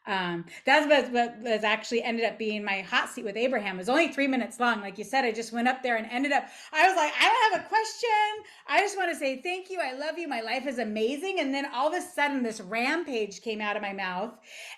B: that's what actually ended up being my hot seat with Abraham. It was only 3 minutes long. Like you said, I just went up there and ended up, I was like, I don't have a question. I just want to say thank you. I love you. My life is amazing. And then all of a sudden this rampage came out of my mouth.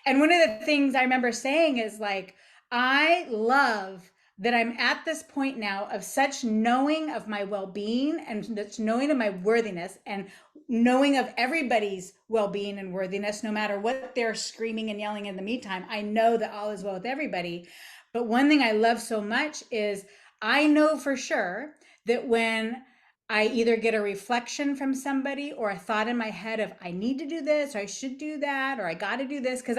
B: And one of the things I remember saying is like, I love that I'm at this point now of such knowing of my well-being and such knowing of my worthiness and knowing of everybody's well-being and worthiness, no matter what they're screaming and yelling in the meantime. I know that all is well with everybody. But one thing I love so much is I know for sure that when I either get a reflection from somebody or a thought in my head of I need to do this or I should do that or I got to do this, because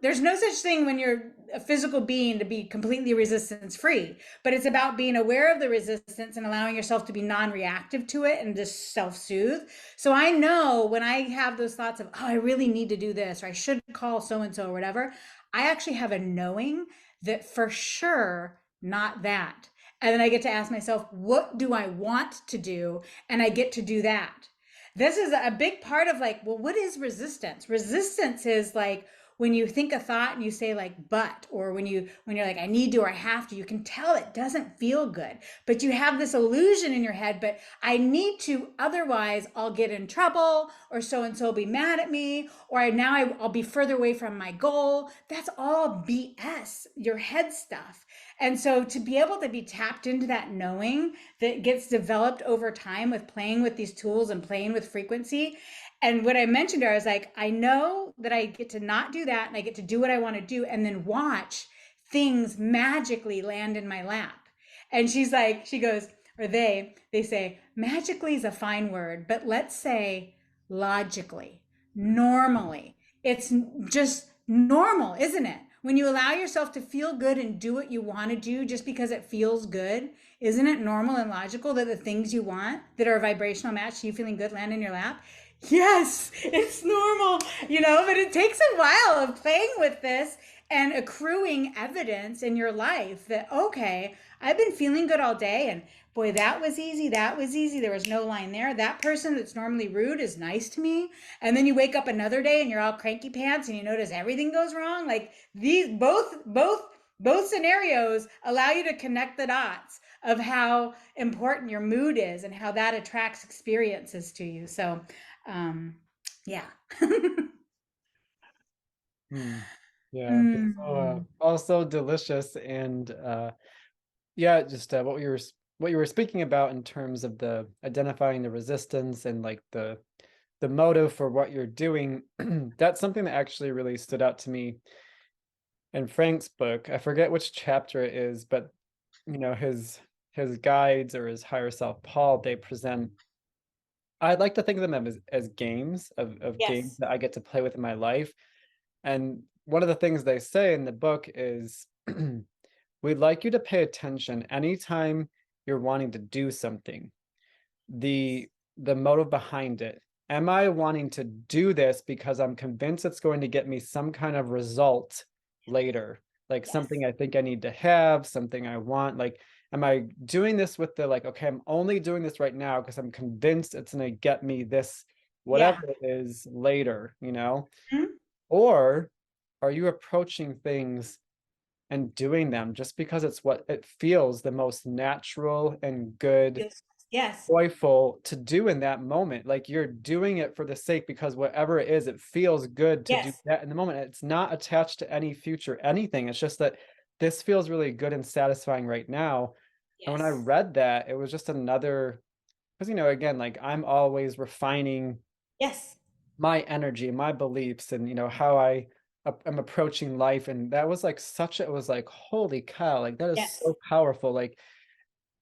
B: there's no such thing when you're a physical being to be completely resistance free, but it's about being aware of the resistance and allowing yourself to be non-reactive to it and just self-soothe. So I know when I have those thoughts of, oh, I really need to do this, or I should call so-and-so or whatever, I actually have a knowing that for sure, not that. And then I get to ask myself, what do I want to do? And I get to do that. This is a big part of like, well, what is resistance? Resistance is like, when you think a thought and you say like, but, or when you're like, I need to, or I have to, you can tell it doesn't feel good, but you have this illusion in your head, but I need to, otherwise I'll get in trouble, or so-and-so will be mad at me, or I'll be further away from my goal. That's all BS, your head stuff. And so to be able to be tapped into that knowing that gets developed over time with playing with these tools and playing with frequency. And what I mentioned to her, I was like, I know that I get to not do that and I get to do what I want to do and then watch things magically land in my lap. And she's like, she goes, or they say, magically is a fine word, but let's say logically, normally. It's just normal, isn't it? When you allow yourself to feel good and do what you want to do just because it feels good, isn't it normal and logical that the things you want that are a vibrational match to you feeling good land in your lap? Yes, it's normal, but it takes a while of playing with this and accruing evidence in your life that, okay, I've been feeling good all day, and boy, that was easy. That was easy. There was no line there. That person that's normally rude is nice to me. And then you wake up another day and you're all cranky pants and you notice everything goes wrong. Like these both scenarios allow you to connect the dots of how important your mood is and how that attracts experiences to you. So, yeah.
A: Hmm. Yeah, that's
B: Mm.
A: also delicious. And yeah, just what you were speaking about in terms of the identifying the resistance and like the motive for what you're doing. That's something that actually really stood out to me in Frank's book. I forget which chapter it is, but his guides or his higher self, Paul, they present. I'd like to think of them as games of games
B: Yes.
A: that I get to play with in my life. And one of the things they say in the book is we'd like you to pay attention anytime you're wanting to do something. The motive behind it. Am I wanting to do this because I'm convinced it's going to get me some kind of result later? Like
B: Yes.
A: something I think I need to have, something I want. Like, am I doing this with the like, okay, I'm only doing this right now because I'm convinced it's going to get me this, whatever
B: Yeah.
A: it is later, you know?
B: Mhm.
A: Or are you approaching things and doing them just because it's what it feels the most natural and good,
B: Yes. Yes.
A: joyful to do in that moment? Like you're doing it for the sake because whatever it is, it feels good to do
B: Yes.
A: that in the moment. It's not attached to any future anything. It's just that this feels really good and satisfying right now. And when I
B: Yes.
A: read that, it was just another, because again, like I'm always refining
B: Yes.
A: my energy, my beliefs, and how am approaching life. And that was like it was like, holy cow, like that is
B: Yes.
A: so powerful. Like,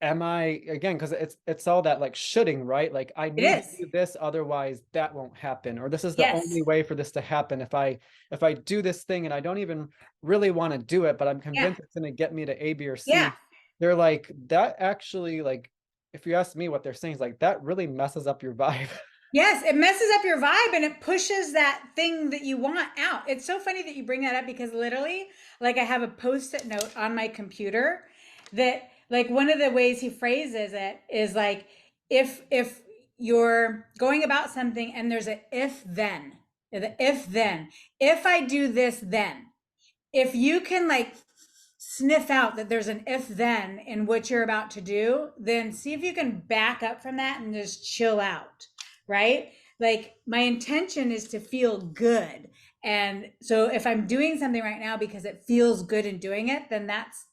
A: am I, again, because it's all that like shoulding, right? Like I
B: It
A: need to
B: is.
A: do this, otherwise that won't happen, or this is the
B: Yes.
A: only way for this to happen. If I do this thing and I don't even really want to do it, but I'm
B: Yeah.
A: convinced it's going to get me to A, B, or
B: Yeah.
A: C. They're like, that actually, like, if you ask me, what they're saying is like that really messes up your vibe.
B: Yes, it messes up your vibe and it pushes that thing that you want out. It's so funny that you bring that up because literally, like I have a post-it note on my computer that like one of the ways he phrases it is like if you're going about something and there's a if then, if I do this then. If you can like sniff out that there's an if then in what you're about to do, then see if you can back up from that and just chill out, right? Like my intention is to feel good. And so if I'm doing something right now because it feels good in doing it, then that's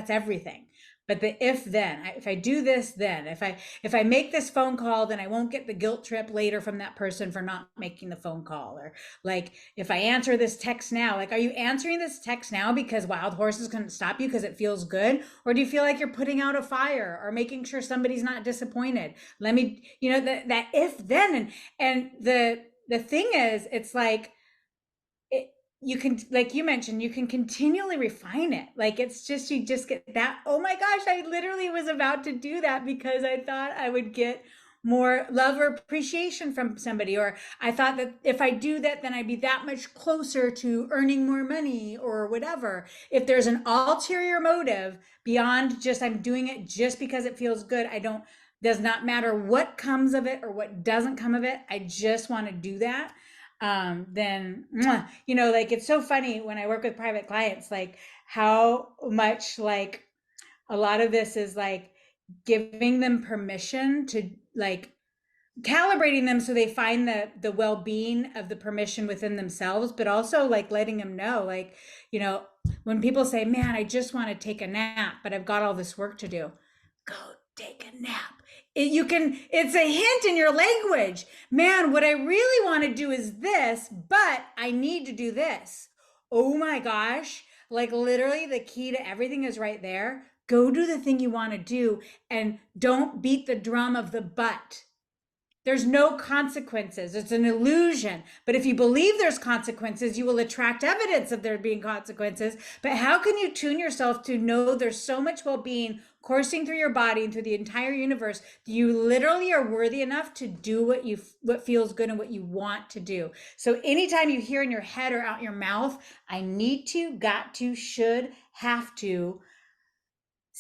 B: everything. But the if then, if I do this then, if I make this phone call, then I won't get the guilt trip later from that person for not making the phone call. Or like if I answer this text now, like are you answering this text now because wild horses couldn't stop you because it feels good? Or do you feel like you're putting out a fire or making sure somebody's not disappointed? Let me, that if then. And the thing is, it's like it, you can, like you mentioned, you can continually refine it. Like it's just, you just get that, oh my gosh, I literally was about to do that because I thought I would get more love or appreciation from somebody, or I thought that if I do that then I'd be that much closer to earning more money or whatever. If there's an ulterior motive beyond just I'm doing it just because it feels good, I don't, does not matter what comes of it or what doesn't come of it, I just want to do that. Then like it's so funny when I work with private clients, like how much like a lot of this is like giving them permission to like calibrating them so they find the well-being of the permission within themselves, but also like letting them know, like, when people say, man, I just want to take a nap but I've got all this work to do, go take a nap. It's a hint in your language, man, what I really want to do is this, but I need to do this. Oh my gosh, like literally the key to everything is right there. Go do the thing you want to do and don't beat the drum of the but. There's no consequences. It's an illusion. But if you believe there's consequences, you will attract evidence of there being consequences. But how can you tune yourself to know there's so much well-being coursing through your body and through the entire universe that you literally are worthy enough to do what feels good and what you want to do. So anytime you hear in your head or out your mouth, I need to, got to, should, have to,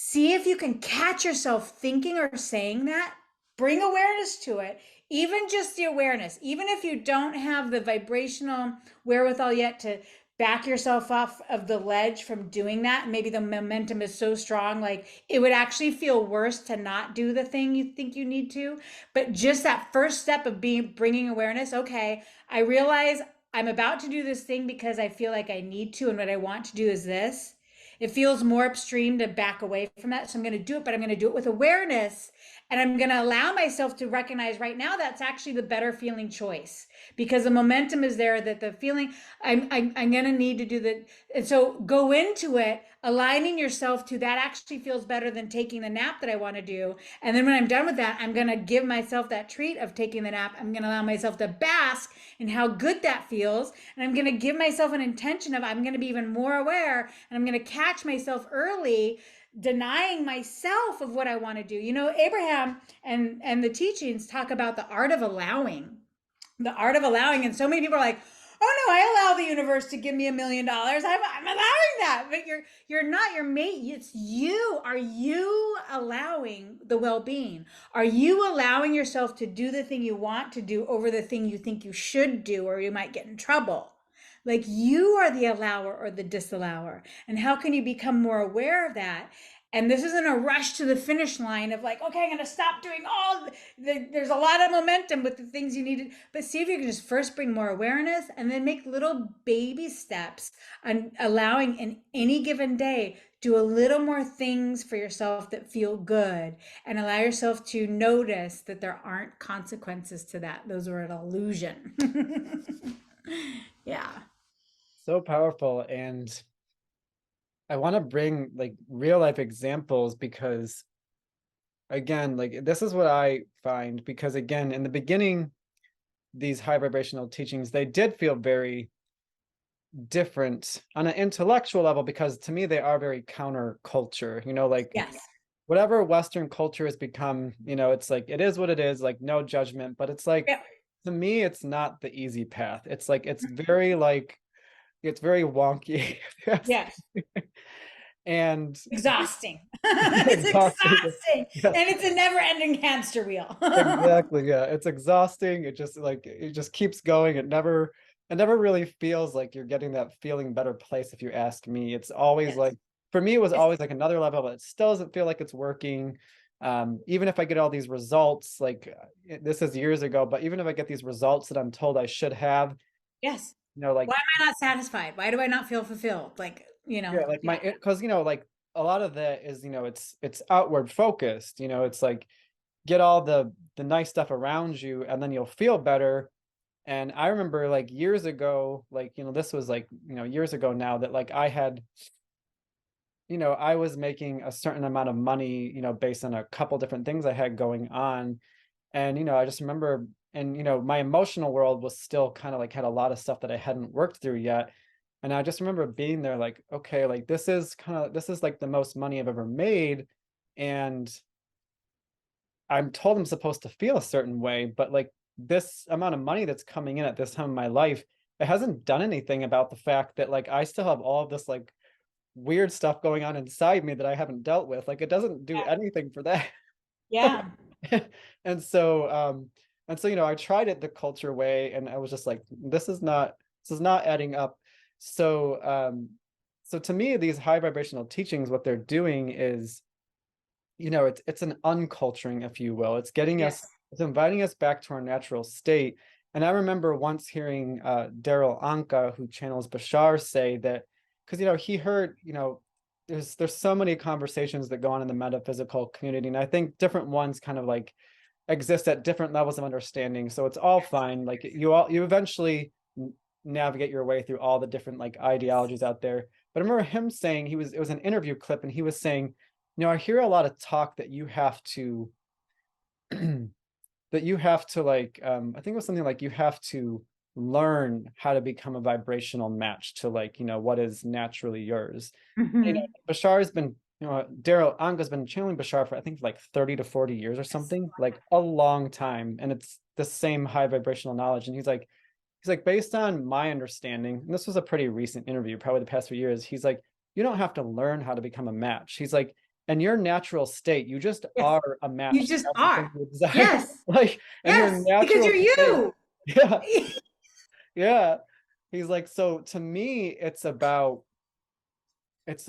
B: see if you can catch yourself thinking or saying that. Bring awareness to it, even just the awareness, even if you don't have the vibrational wherewithal yet to back yourself off of the ledge from doing that. Maybe the momentum is so strong, like it would actually feel worse to not do the thing you think you need to. But just that first step of bringing awareness. Okay, I realize I'm about to do this thing because I feel like I need to, and what I want to do is this. It feels more upstream to back away from that. So I'm going to do it, but I'm going to do it with awareness. And I'm going to allow myself to recognize right now that's actually the better feeling choice, because the momentum is there, that the feeling I'm going to need to do that. And so go into it, aligning yourself to that actually feels better than taking the nap that I want to do. And then when I'm done with that, I'm going to give myself that treat of taking the nap. I'm going to allow myself to bask in how good that feels. And I'm going to give myself an intention of I'm going to be even more aware, and I'm going to catch myself early denying myself of what I want to do. You know, Abraham and the teachings talk about the art of allowing. The art of allowing. And so many people are like, oh no, I allow the universe to give me $1,000,000. I'm allowing that. But you're not your mate. It's you. Are you allowing the well-being? Are you allowing yourself to do the thing you want to do over the thing you think you should do, or you might get in trouble? Like, you are the allower or the disallower. And how can you become more aware of that? And this isn't a rush to the finish line of like, okay, I'm going to stop doing there's a lot of momentum with the things you needed. But see if you can just first bring more awareness, and then make little baby steps on allowing in any given day, do a little more things for yourself that feel good, and allow yourself to notice that there aren't consequences to that. Those are an illusion. Yeah.
A: So powerful. And I want to bring like real life examples because, again, like this is what I find, because again, in the beginning, these high vibrational teachings, they did feel very different on an intellectual level, because to me, they are very counterculture, like
B: Yes.
A: whatever Western culture has become, it's like, it is what it is, like no judgment, but it's like,
B: Yeah.
A: to me, it's not the easy path. It's like, it's very wonky.
B: Yes.
A: And
B: Exhausting. It's
A: exhausting.
B: exhausting.
A: Yes,
B: And it's a never ending hamster wheel.
A: exactly. Yeah, it's exhausting. It just keeps going. It never really feels like you're getting that feeling better place. If you ask me, it's always
B: Yes.
A: like, for me, it was
B: Yes.
A: always like another level, but it still doesn't feel like it's working. Even if I get all these results, like this is years ago, but even if I get these results that I'm told I should have,
B: Yes.
A: like,
B: Why am I not satisfied? Why do I not feel fulfilled? Like,
A: yeah, like
B: yeah.
A: because like a lot of that is, it's outward focused. It's like, get all the nice stuff around you, and then you'll feel better. And I remember like years ago, like, this was like, years ago now, that like I had, I was making a certain amount of money, based on a couple different things I had going on. And, I just remember, and, my emotional world was still kind of like, had a lot of stuff that I hadn't worked through yet. And I just remember being there like, okay, like this is like the most money I've ever made. And I'm told I'm supposed to feel a certain way, but like this amount of money that's coming in at this time of my life, it hasn't done anything about the fact that like I still have all of this like weird stuff going on inside me that I haven't dealt with. Like it doesn't do anything for that.
B: Yeah.
A: And so I tried it the culture way, and I was just like, this is not adding up. So to me, these high vibrational teachings, what they're doing is, it's an unculturing, if you will.
B: Yes.
A: It's inviting us back to our natural state. And I remember once hearing Daryl Anka, who channels Bashar, say that, because he heard, there's so many conversations that go on in the metaphysical community, and I think different ones kind of like exist at different levels of understanding. So it's all fine. Like you eventually navigate your way through all the different like ideologies out there. But I remember him saying, it was an interview clip, and he was saying, I hear a lot of talk that you have to that you have to like, I think it was something like, you have to learn how to become a vibrational match to like, what is naturally yours.
B: Mhm.
A: Bashar has been, Daryl Anga's been channeling Bashar for I think like 30 to 40 years or
B: Yes.
A: something, like a long time. And it's the same high vibrational knowledge. And he's like, based on my understanding, and this was a pretty recent interview, probably the past few years, he's like, you don't have to learn how to become a match. He's like, and your natural state, you just
B: Yes.
A: are a
B: You
A: match to
B: just
A: everything
B: are.
A: you desire.
B: Yes.
A: Like, and your
B: Yes. Because
A: natural
B: you're
A: state,
B: you.
A: yeah, yeah. He's like, so to me, it's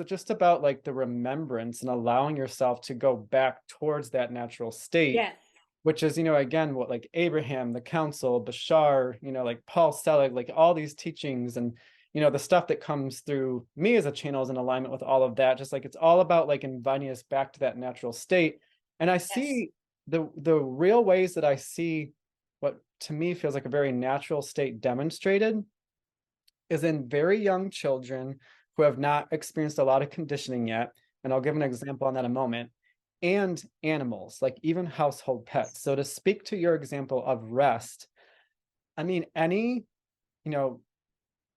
A: just about like the remembrance and allowing yourself to go back towards that natural state,
B: Yes.
A: which is, again, what like Abraham, the council, Bashar, like Paul Selig, like all these teachings and, the stuff that comes through me as a channel is in alignment with all of that. Just like it's all about like inviting us back to that natural state. And I
B: Yes.
A: see the real ways that I see what to me feels like a very natural state demonstrated is in very young children who have not experienced a lot of conditioning yet. And I'll give an example on that in a moment. And animals, like even household pets. So to speak to your example of rest, I mean, you know,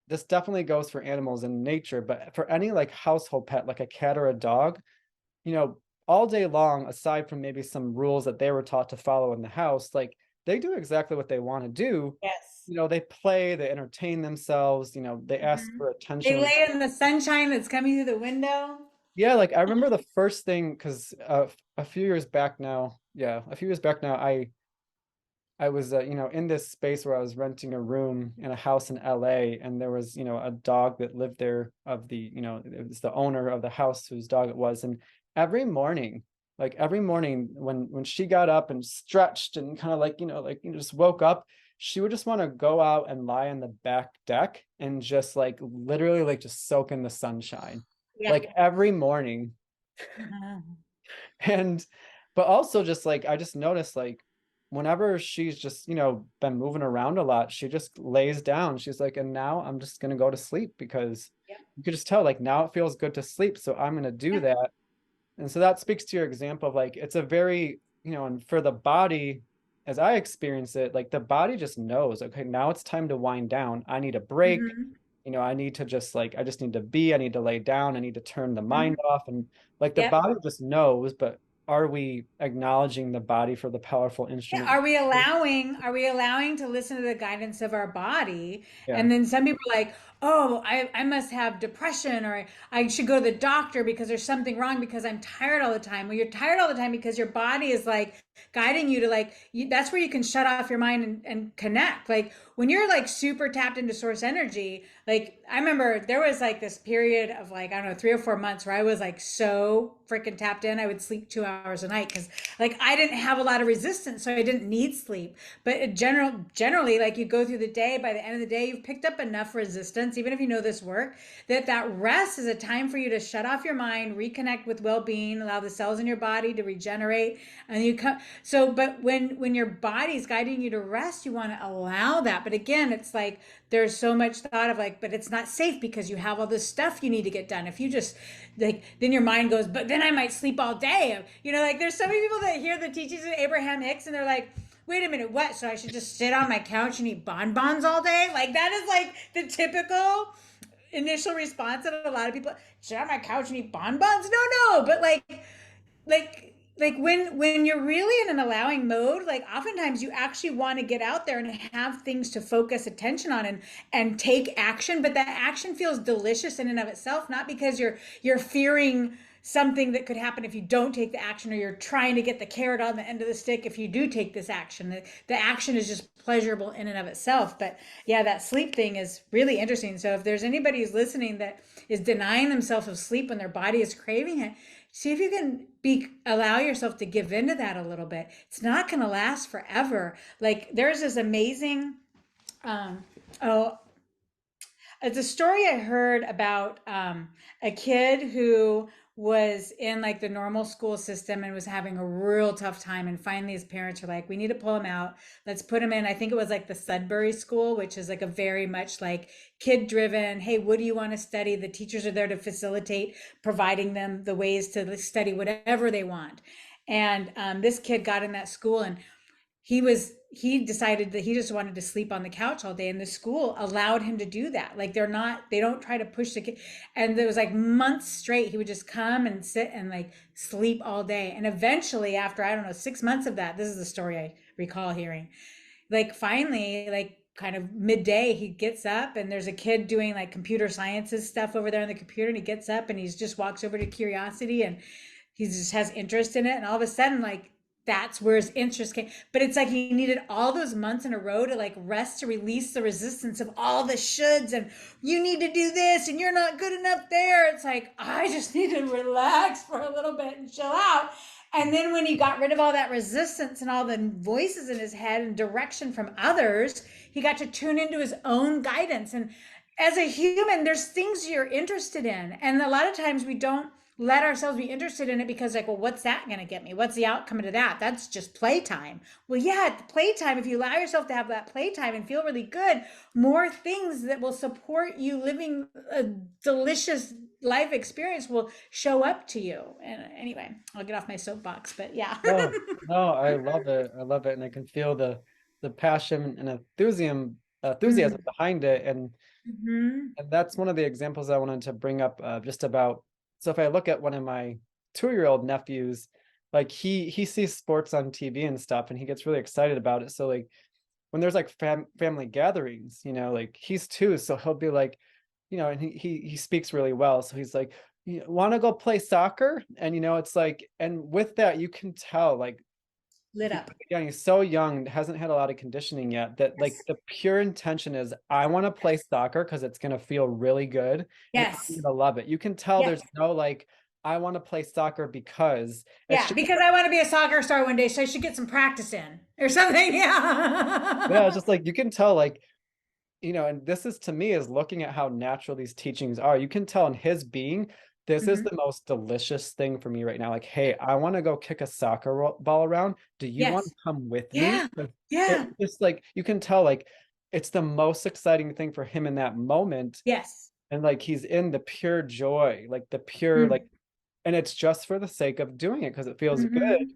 A: this definitely goes for animals in nature, but for any like household pet, like a cat or a dog, you know, all day long, aside from maybe some rules that they were taught to follow in the house, like they do exactly what they want to do.
B: Yes.
A: They play, they entertain themselves, they ask
B: Mhm.
A: for
B: They
A: attention when
B: lay in the sunshine that's coming through the window.
A: yeah, like I remember the first thing because a few years back now, yeah, a few years back now, I was in this space where I was renting a room in a house in LA, and there was a dog that lived there of the it was the owner of the house whose dog it was, and every morning when she got up and stretched and kind of like just woke up, she would just want to go out and lie on the back deck and just like literally like just soak in the sunshine
B: Yeah.
A: like every morning.
B: Mhm.
A: And but also just like I just noticed like whenever she's just been moving around a lot, she just lays down. She's like, and now I'm just gonna go to sleep because
B: Yeah.
A: you could just tell like now it feels good to sleep, so I'm gonna do
B: Yeah.
A: that. And so that speaks to your example of like it's a very and for the body, as I experience it, like the body just knows, okay, now it's time to wind down. I need a break.
B: Mhm.
A: I need to just like I just need to be, I need to lay down, I need to turn the mind
B: Mhm.
A: off. And like the
B: Yep.
A: body just knows, but are we acknowledging the body for the powerful
B: Yeah,
A: instrument?
B: are we allowing to listen to the guidance of our body?
A: Yeah.
B: And then some people are like, oh, I must have depression, or I should go to the doctor because there's something wrong because I'm tired all the time. Well, you're tired all the time because your body is like guiding you to like that's where you can shut off your mind and connect. Like when you're like super tapped into source energy, like I remember there was like this period of like, I don't know, 3 or 4 months where I was like so freaking tapped in. I would sleep 2 hours a night because like I didn't have a lot of resistance, so I didn't need sleep. But generally, like you go through the day, by the end of the day, you've picked up enough resistance, even if you know this work, that rest is a time for you to shut off your mind, reconnect with well-being, allow the cells in your body to regenerate, and you come. So, but when your body's guiding you to rest, you want to allow that. But again, it's like there's so much thought of like, but it's not safe because you have all this stuff you need to get done. If you just like, then your mind goes, but then I might sleep all day. Like there's so many people that hear the teachings of Abraham Hicks and they're like, wait a minute, what? So I should just sit on my couch and eat bonbons all day? Like that is like the typical initial response that a lot of people sit on my couch and eat bonbons. No, but like when you're really in an allowing mode, like oftentimes you actually want to get out there and have things to focus attention on and take action, but that action feels delicious in and of itself, not because you're fearing something that could happen if you don't take the action, or you're trying to get the carrot on the end of the stick if you do take this action. The action is just pleasurable in and of itself. But yeah, that sleep thing is really interesting. So if there's anybody who's listening that is denying themselves of sleep when their body is craving it, see if you can allow yourself to give into that a little bit. It's not going to last forever. Like there's this amazing um oh it's a story I heard about a kid who was in like the normal school system and was having a real tough time. And finally, his parents were like, we need to pull him out. Let's put him in. I think it was like the Sudbury School, which is like a very much like kid driven. Hey, what do you want to study? The teachers are there to facilitate providing them the ways to study whatever they want. And this kid got in that school, and he decided that he just wanted to sleep on the couch all day, and the school allowed him to do that. Like they don't try to push the kid. And there was like months straight he would just come and sit and like sleep all day. And eventually, after I don't know 6 months of that, this is the story I recall hearing, like finally, like kind of midday, he gets up and there's a kid doing like computer sciences stuff over there on the computer, and he gets up and he just walks over to Curiosity and he just has interest in it, and all of a sudden, like, that's where his interest came. But it's like he needed all those months in a row to like rest, to release the resistance of all the shoulds and you need to do this and you're not good enough there. It's like, I just need to relax for a little bit and chill out. And then when he got rid of all that resistance and all the voices in his head and direction from others, he got to tune into his own guidance. And as a human, there's things you're interested in. And a lot of times we don't let ourselves be interested in it because, like, well, what's that going to get me? What's the outcome of that? That's just playtime. Well, yeah, at the playtime, if you allow yourself to have that playtime and feel really good, more things that will support you living a delicious life experience will show up to you. And anyway, I'll get off my soapbox, but yeah.
A: No, no, I love it. I love it. And I can feel the passion and enthusiasm behind it.
B: Mm-hmm.
A: And that's one of the examples I wanted to bring up, just about. So if I look at one of my 2-year-old nephews, like he sees sports on TV and stuff, and he gets really excited about it. So like when there's like family gatherings, like he's 2, so he'll be like, and he speaks really well. So he's like, you want to go play soccer? And it's like, and with that, you can tell, like,
B: Lit up.
A: yeah, he's so young, hasn't had a lot of conditioning yet, that like
B: Yes.
A: the pure intention is, I want to play soccer because it's going to feel really good and I'm
B: Yes.
A: going to love it. You can tell
B: Yes.
A: there's no like, I want to play soccer because it's
B: Yeah,
A: just,
B: because I want to be a soccer star one day, so I should get some practice in or something.
A: yeah,
B: Yeah.
A: it's just like, you can tell, like, and this is, to me, is looking at how natural these teachings are. You can tell in his being, this is
B: Mhm.
A: the most delicious thing for me right now. Like, hey, I want to go kick a soccer ball around. Do you want to
B: Yes.
A: come with me?
B: Yeah.
A: It
B: Yeah.
A: just, like, you can tell, like, it's the most exciting thing for him in that moment.
B: Yes.
A: And like, he's in the pure joy, like the pure, like,
B: Mm.
A: and it's just for the sake of doing it because it feels good.
B: Mhm.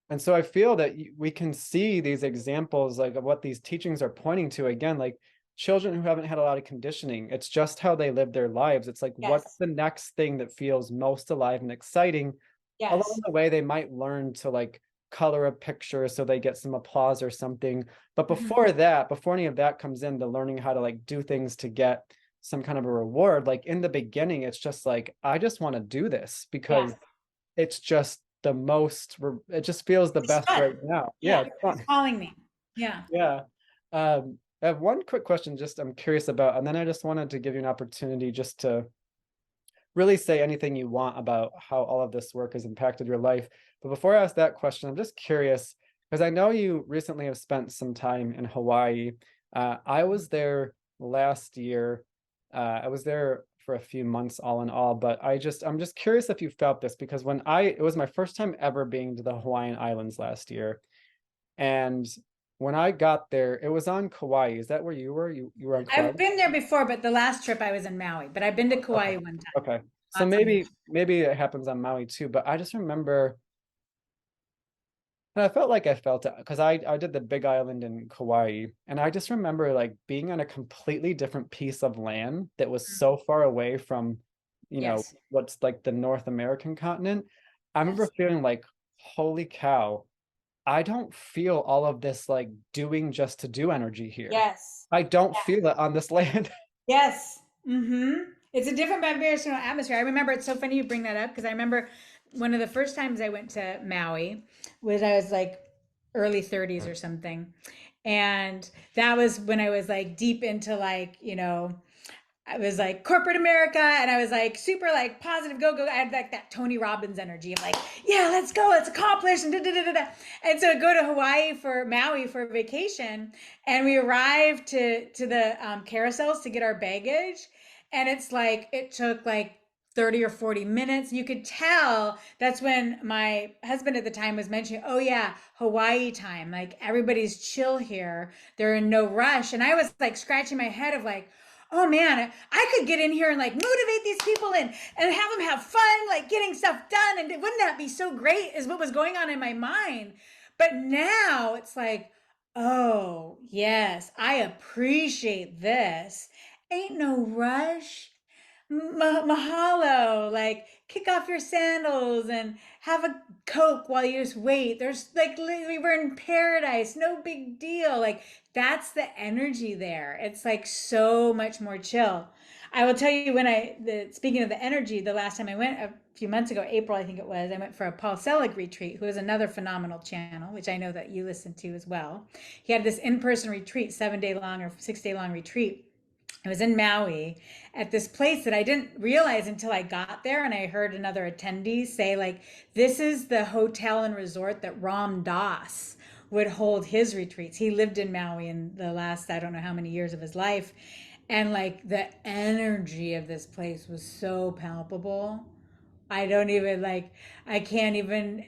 A: And so I feel that we can see these examples, like, of what these teachings are pointing to. Again, like, children who haven't had a lot of conditioning, it's just how they live their lives. It's like, what's
B: Yes.
A: the next thing that feels most alive and exciting? Along
B: Yes.
A: the way, they might learn to like color a picture so they get some applause or something. But
B: Mhm.
A: before any of that comes in, the learning how to like do things to get some kind of a reward. Like in the beginning, it's just like, I just want to do this
B: Yeah.
A: because it's just it just feels the
B: It's
A: best right
B: fun.
A: now. Yeah,
B: Yeah.
A: it's
B: It's
A: fun.
B: calling me. Yeah.
A: Yeah. I have one quick question, just I'm curious about, and then I just wanted to give you an opportunity just to really say anything you want about how all of this work has impacted your life. But before I ask that question, I'm just curious, because I know you recently have spent some time in Hawaii. I was there last year. I was there for a few months all in all, but I'm just curious if you felt this, because it was my first time ever being to the Hawaiian Islands last year. And when I got there, it was on Kauai. Is that where you were? You were on Kauai?
B: I've been there before, but the last trip I was in Maui, but I've been to
A: Okay.
B: Kauai one time.
A: Okay. So
B: Lots on the
A: maybe it happens on Maui too, but I just remember, and I felt like I felt it because I did the Big Island in Kauai, and I just remember like being on a completely different piece of land that was so far away from,
B: Yes.
A: what's like the North American continent. I remember
B: Yes.
A: feeling like, holy cow, I don't feel all of this like doing just to do energy here.
B: Yes.
A: I don't feel it on this land.
B: Yes. Mm-hmm. It's a different vibrational atmosphere. I remember, it's so funny you bring that up because I remember one of the first times I went to Maui was I was like early 30s or something. And that was when I was like deep into like, I was like corporate America and I was like super like positive, go. I had like that Tony Robbins energy of like, yeah, let's go, let's accomplish and da da da da. And so I go to Hawaii for Maui for vacation, and we arrived to the carousels to get our baggage, and it's like it took like 30 or 40 minutes. You could tell that's when my husband at the time was mentioning, oh yeah, Hawaii time. Like everybody's chill here. They're in no rush. And I was like scratching my head of like, oh man, I could get in here and like motivate these people and have them have fun, like getting stuff done. And wouldn't that be so great? Is what was going on in my mind. But now it's like, oh, yes, I appreciate this. Ain't no rush. Mahalo, like kick off your sandals and have a Coke while you just wait. There's like, we were in paradise, no big deal. Like, that's the energy there. It's like so much more chill. I will tell you speaking of the energy, the last time I went a few months ago, April, I think it was, I went for a Paul Selig retreat, who is another phenomenal channel, which I know that you listen to as well. He had this in-person retreat, 7 day long or 6 day long retreat. It was in Maui at this place that I didn't realize until I got there. And I heard another attendee say, like, this is the hotel and resort that Ram Dass would hold his retreats. He lived in Maui in the last, I don't know how many years of his life. And like the energy of this place was so palpable. I don't even like, I can't even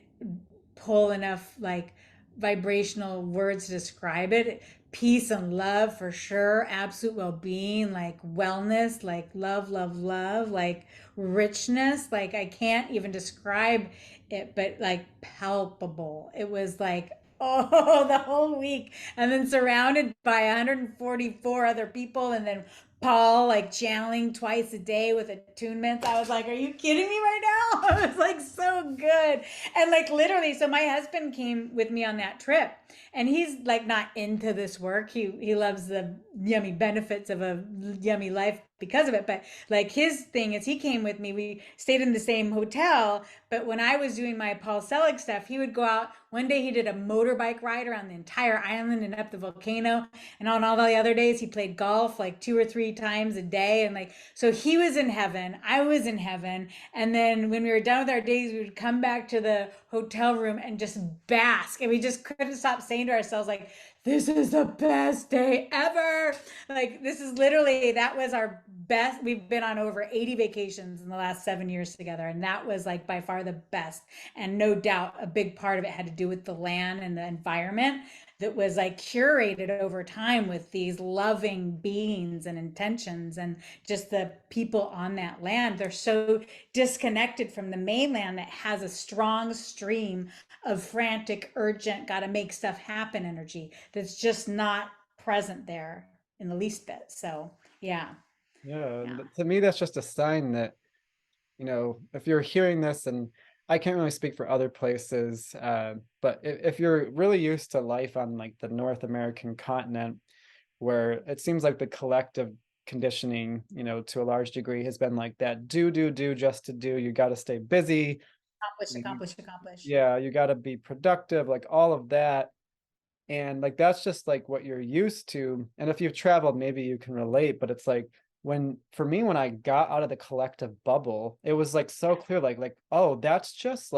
B: pull enough like vibrational words to describe it. Peace and love for sure, absolute well-being, like wellness, like love, love, love, like richness. Like I can't even describe it, but like palpable. It was like, oh, the whole week, and then surrounded by 144 other people, and then Paul like channeling twice a day with attunements. I was like, are you kidding me right now? It was like so good. And like literally, so my husband came with me on that trip, and he's like not into this work. He loves the yummy benefits of a yummy life because of it. But like his thing is he came with me. We stayed in the same hotel, but when I was doing my Paul Selig stuff, he would go out. One day he did a motorbike ride around the entire island and up the volcano. And on all the other days, he played golf like 2 or 3 times a day. And like, so he was in heaven. I was in heaven. And then when we were done with our days, we would come back to the hotel room and just bask. And we just couldn't stop saying to ourselves, like, this is the best day ever. Like, this is literally, that was our best. We've been on over 80 vacations in the last 7 years together. And that was like by far the best. And no doubt a big part of it had to do with the land and the environment that was like curated over time with these loving beings and intentions, and just the people on that land. They're so disconnected from the mainland that has a strong stream of frantic, urgent, got to make stuff happen energy that's just not present there in the least bit. So, yeah.
A: Yeah,
B: Yeah.
A: to me, that's just a sign that, if you're hearing this, and I can't really speak for other places, but if you're really used to life on like the North American continent, where it seems like the collective conditioning, to a large degree has been like that, do just to do, you got to stay busy.
B: Accomplish,
A: you-
B: accomplish, accomplish.
A: yeah, you got to be productive, like all of that. And like that's just like what you're used to. And if you've traveled, maybe you can relate, but it's like, for me, when I got out of the collective bubble, it was like so clear, like, oh, that's just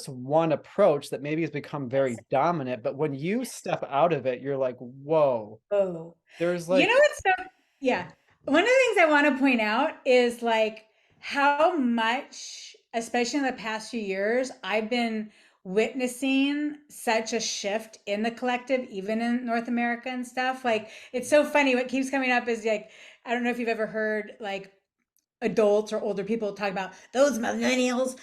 A: one approach that maybe has become very dominant. But when you step out of it, you're like, whoa,
B: Oh,
A: there's
B: you know
A: like,
B: what's so, yeah. One of the things I want to point out is like how much, especially in the past few years, I've been witnessing such a shift in the collective, even in North America and stuff. Like, it's so funny. What keeps coming up is like, I don't know if you've ever heard like adults or older people talk about those millennials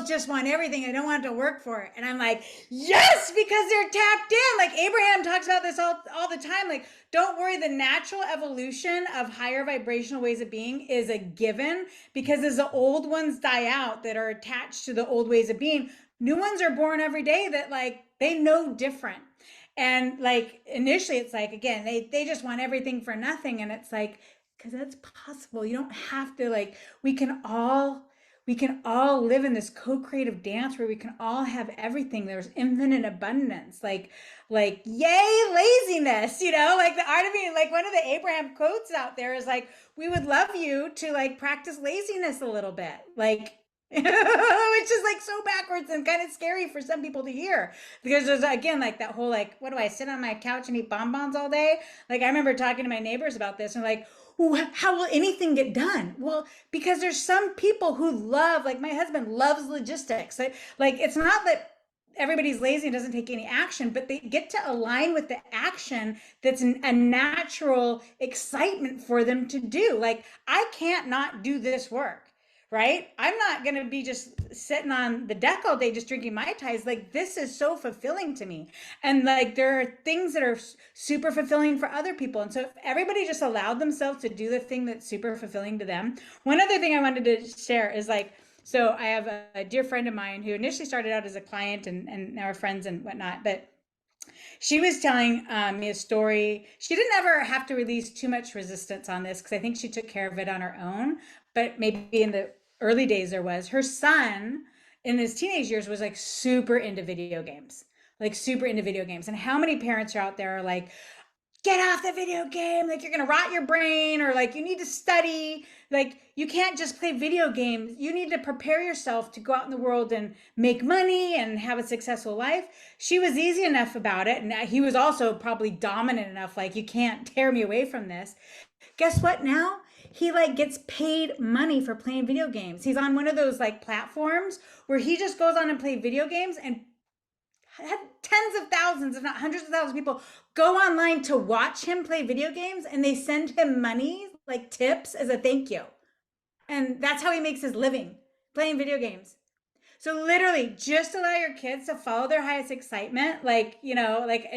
B: just want everything. They don't want to work for it. And I'm like, yes, because they're tapped in. Like Abraham talks about this all the time. Like, don't worry, the natural evolution of higher vibrational ways of being is a given, because as the old ones die out that are attached to the old ways of being, new ones are born every day that like they know different. And like initially it's like, again, they just want everything for nothing. And it's like, because that's possible. You don't have to, like, we can all live in this co-creative dance where we can all have everything. There's infinite abundance. Like yay laziness, like the art of being, like one of the Abraham quotes out there is like, we would love you to like practice laziness a little bit, like which is like so backwards and kind of scary for some people to hear, because there's again like that whole like, what do I sit on my couch and eat bonbons all day? Like I remember talking to my neighbors about this and like, well, how will anything get done? Well, because there's some people who love, like my husband loves logistics. Like it's not that everybody's lazy and doesn't take any action, but they get to align with the action that's a natural excitement for them to do. Like I can't not do this work, right? I'm not going to be just sitting on the deck all day just drinking Mai Tais. Like this is so fulfilling to me. And like there are things that are super fulfilling for other people. And so if everybody just allowed themselves to do the thing that's super fulfilling to them. One other thing I wanted to share is like, so I have a dear friend of mine who initially started out as a client and now we're friends and whatnot, but She was telling me a story. She didn't ever have to release too much resistance on this because I think she took care of it on her own. But maybe in the early days, there was her son in his teenage years was like super into video games, like super into video games. And how many parents are out there are like, get off the video game, like you're gonna rot your brain, or like you need to study, like you can't just play video games, you need to prepare yourself to go out in the world and make money and have a successful life. She was easy enough about it, and he was also probably dominant enough, like you can't tear me away from this. Guess what now? He like gets paid money for playing video games. He's on one of those like platforms where he just goes on and play video games, and had tens of thousands, if not hundreds of thousands of people go online to watch him play video games, and they send him money, like tips, as a thank you. And that's how he makes his living, playing video games. So literally, just allow your kids to follow their highest excitement. Like, like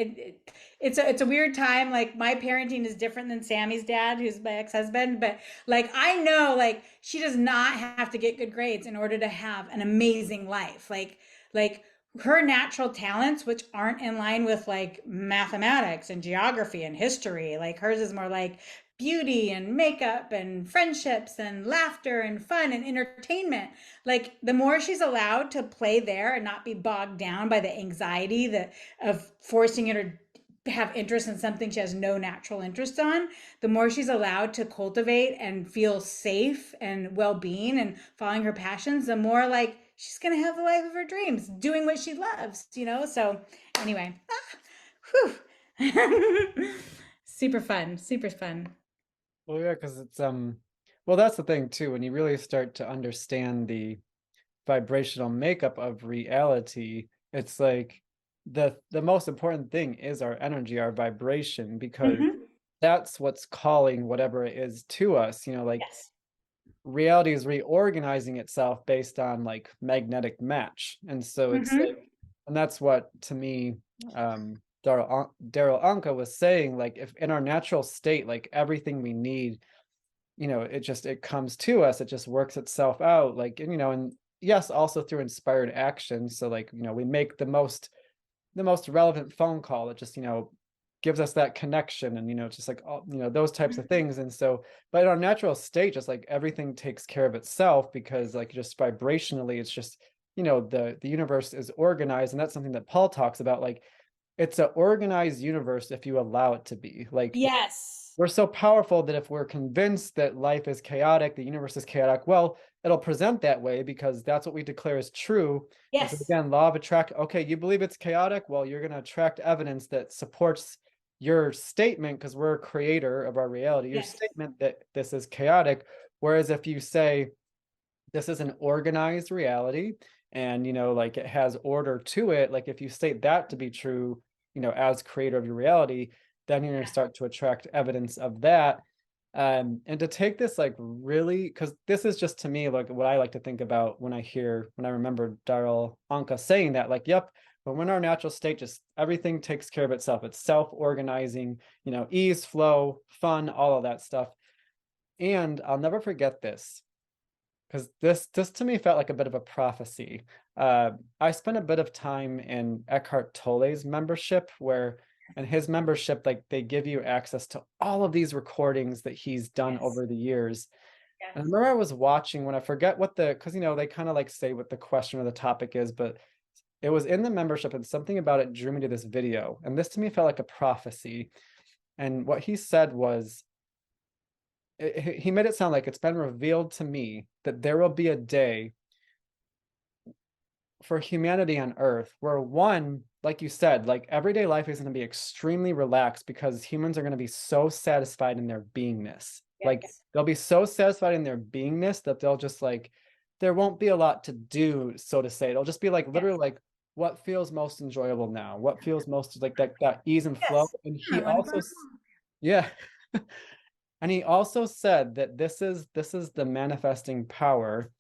B: it's a weird time. Like my parenting is different than Sammy's dad, who's my ex-husband. But like I know, like she does not have to get good grades in order to have an amazing life. Like her natural talents, which aren't in line with like mathematics and geography and history, like hers is more like beauty and makeup and friendships and laughter and fun and entertainment. Like the more she's allowed to play there and not be bogged down by the anxiety that of forcing her to have interest in something she has no natural interest on, the more she's allowed to cultivate and feel safe and well-being and following her passions, the more like she's gonna have the life of her dreams doing what she loves. So anyway, super fun, super fun.
A: Well, yeah, because it's well, that's the thing too. When you really start to understand the vibrational makeup of reality, it's like the most important thing is our energy, our vibration, because
B: Mm-hmm.
A: that's what's calling whatever it is to us. Like
B: Yes.
A: reality is reorganizing itself based on like magnetic match, and so it's like,
B: Mm-hmm.
A: and that's what to me, Daryl Anka was saying, like if in our natural state, like everything we need, it comes to us, it just works itself out, like, and yes, also through inspired action. So like, we make the most relevant phone call, it just, gives us that connection, and just like all, those types of things. And so, but in our natural state, just like everything takes care of itself, because like just vibrationally, it's just, the universe is organized. And that's something that Paul talks about, like it's an organized universe if you allow it to be. Like
B: Yes.
A: we're so powerful that if we're convinced that life is chaotic, the universe is chaotic, well, it'll present that way because that's what we declare as true. And so
B: Yes.
A: again, law of attraction. Okay, you believe it's chaotic? Well, you're going to attract evidence that supports your statement, because we're a creator of our reality, your
B: Yes.
A: statement that this is chaotic. Whereas if you say this is an organized reality, and like it has order to it, like if you state that to be true, as creator of your reality, then you're going to start to attract evidence of that. And to take this like really, because this is just to me like what I like to think about when I remember Daryl Anka saying that, like, yep, when we're in our natural state, just everything takes care of itself, it's self-organizing, ease, flow, fun, all of that stuff. And I'll never forget this, because this to me felt like a bit of a prophecy. I spent a bit of time in Eckhart Tolle's membership, where in his membership, like they give you access to all of these recordings that he's done
B: Yes.
A: over the years. And I
B: Yes.
A: remember I was watching, when I forget what because they kind of like say what the question or the topic is, but it was in the membership, and something about it drew me to this video. And this to me felt like a prophecy. And what he said was, he made it sound like it's been revealed to me that there will be a day for humanity on Earth where, one, like you said, like everyday life is going to be extremely relaxed because humans are going to be so satisfied in their beingness. Like
B: Yes.
A: they'll be so satisfied in their beingness that they'll just like, there won't be a lot to do, so to say. It'll just be like literally
B: Yes.
A: like what feels most enjoyable now, what feels most like that ease and flow.
B: Yes.
A: And
B: I
A: he
B: want to
A: also,
B: go.
A: yeah. And he also said that this is the manifesting power.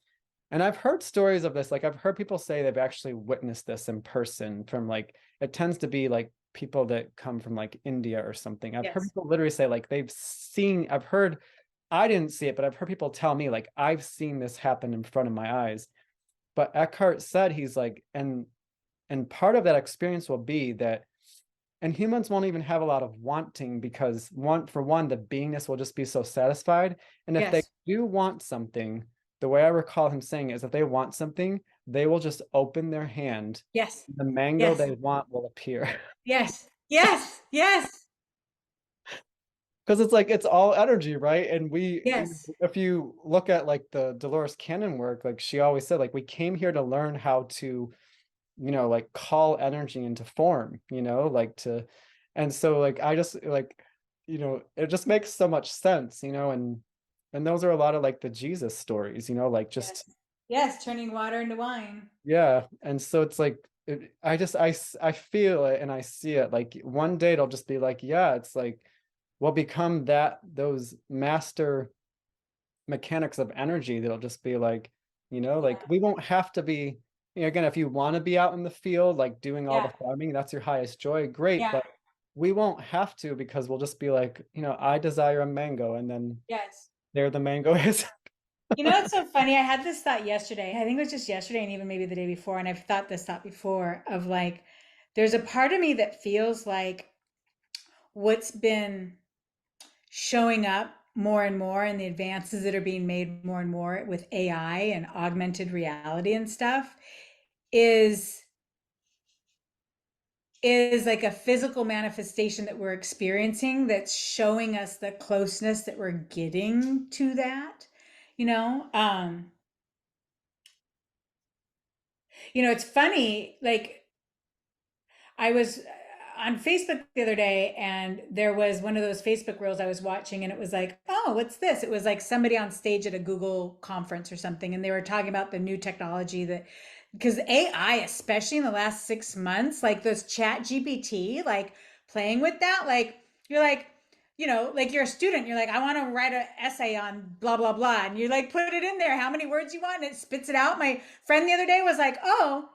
A: And I've heard stories of this. Like I've heard people say they've actually witnessed this in person, from like, it tends to be like people that come from like India or something. I've heard
B: Yes.
A: people literally say like I've heard, I didn't see it, but I've heard people tell me like I've seen this happen in front of my eyes. But Eckhart said, he's like, and part of that experience will be that and humans won't even have a lot of wanting, because for one, the beingness will just be so satisfied. And if they
B: Yes.
A: do want something, the way I recall him saying is, if they want something, they will just open their hand.
B: Yes.
A: The mango
B: Yes.
A: they want will appear.
B: Yes. Yes. Yes.
A: Because it's like, it's all energy, right? And
B: Yes.
A: if you look at like the Dolores Cannon work, like she always said, like we came here to learn how to, like call energy into form, like to, and so like I just like, it just makes so much sense, and those are a lot of like the Jesus stories, like
B: Yes.
A: just,
B: Yes. Turning water into wine.
A: yeah. And so it's like, I feel it and I see it, like one day it'll just be like, yeah, it's like we'll become those master mechanics of energy that'll just be like, like
B: Yeah.
A: we won't have to be, again, if you want to be out in the field, like doing all the
B: Yeah.
A: farming, that's your highest joy, great,
B: Yeah.
A: but we won't have to, because we'll just be like, I desire a mango, and then
B: Yes.
A: there the mango is.
B: You know, it's so funny. I had this thought yesterday. I think it was just yesterday and even maybe the day before. And I've thought this thought before of like, there's a part of me that feels like what's been showing up more and more and the advances that are being made more and more with AI and augmented reality and stuff is is like a physical manifestation that we're experiencing that's showing us the closeness that we're getting to that, you know? It's funny, like I was on Facebook the other day and there was one of those Facebook reels I was watching and it was like, oh, what's this? It was like somebody on stage at a Google conference or something and they were talking about the new technology that because AI, especially in the last 6 months, like those chat GPT, like playing with that, like you're like, like you're a student, you're like, I want to write an essay on blah, blah, blah. And you like put it in there, how many words you want, and it spits it out. My friend the other day was like, oh,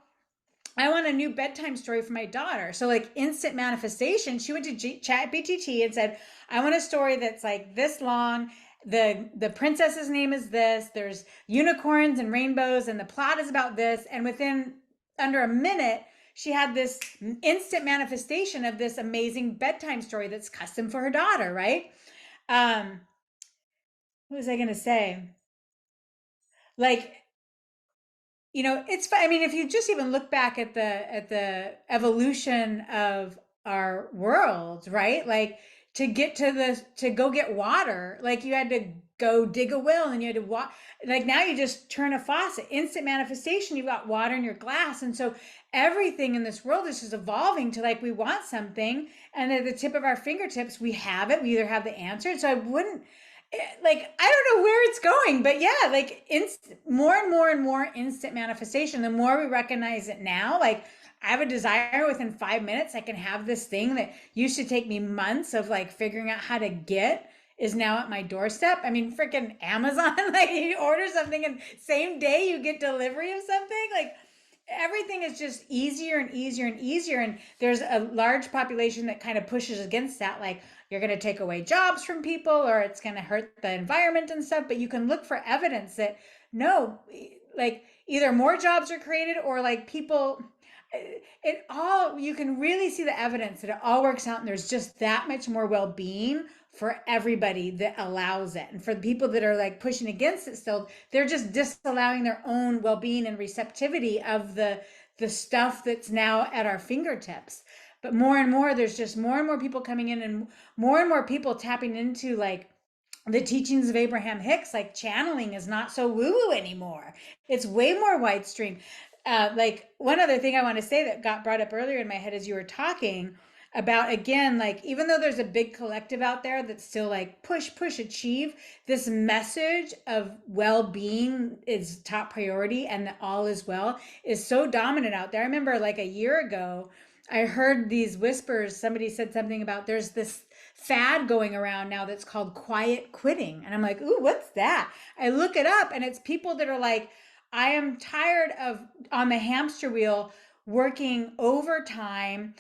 B: I want a new bedtime story for my daughter. So like instant manifestation, she went to Chat BTT and said, I want a story that's like this long. The princess's name is this. There's unicorns and rainbows and the plot is about this. And within under a minute, she had this instant manifestation of this amazing bedtime story that's custom for her daughter, right? Um, what was I going to say? Like it's I mean, if you just even look back at the evolution of our world, right? Like to go get water, like you had to go dig a well and you had to walk. Like now you just turn a faucet, instant manifestation. You've got water in your glass, and so everything in this world is just evolving to like we want something, and at the tip of our fingertips, we have it. We either have the answer. So I wouldn't like I don't know where it's going, but yeah, like more and more and more instant manifestation. The more we recognize it now, like I have a desire within 5 minutes, I can have this thing that used to take me months of like figuring out how to get is now at my doorstep. I mean, freaking Amazon, like you order something and same day you get delivery of something. Like everything is just easier and easier and easier. And there's a large population that kind of pushes against that. Like you're going to take away jobs from people or it's going to hurt the environment and stuff. But you can look for evidence that no, like either more jobs are created or like people, it all, you can really see the evidence that it all works out and there's just that much more well-being for everybody that allows it. And for the people that are like pushing against it still, they're just disallowing their own well-being and receptivity of the stuff that's now at our fingertips. But more and more, there's just more and more people coming in and more people tapping into like the teachings of Abraham Hicks, like channeling is not so woo-woo anymore. It's way more widestream. Like one other thing I want to say that got brought up earlier in my head as you were talking about again, like even though there's a big collective out there that's still like push, achieve, this message of well-being is top priority and that all is well is so dominant out there. I remember like a year ago, I heard these whispers. Somebody said something about there's this fad going around now that's called quiet quitting. And I'm like, ooh, what's that? I look it up and it's people that are like, I am tired of on the hamster wheel working overtime,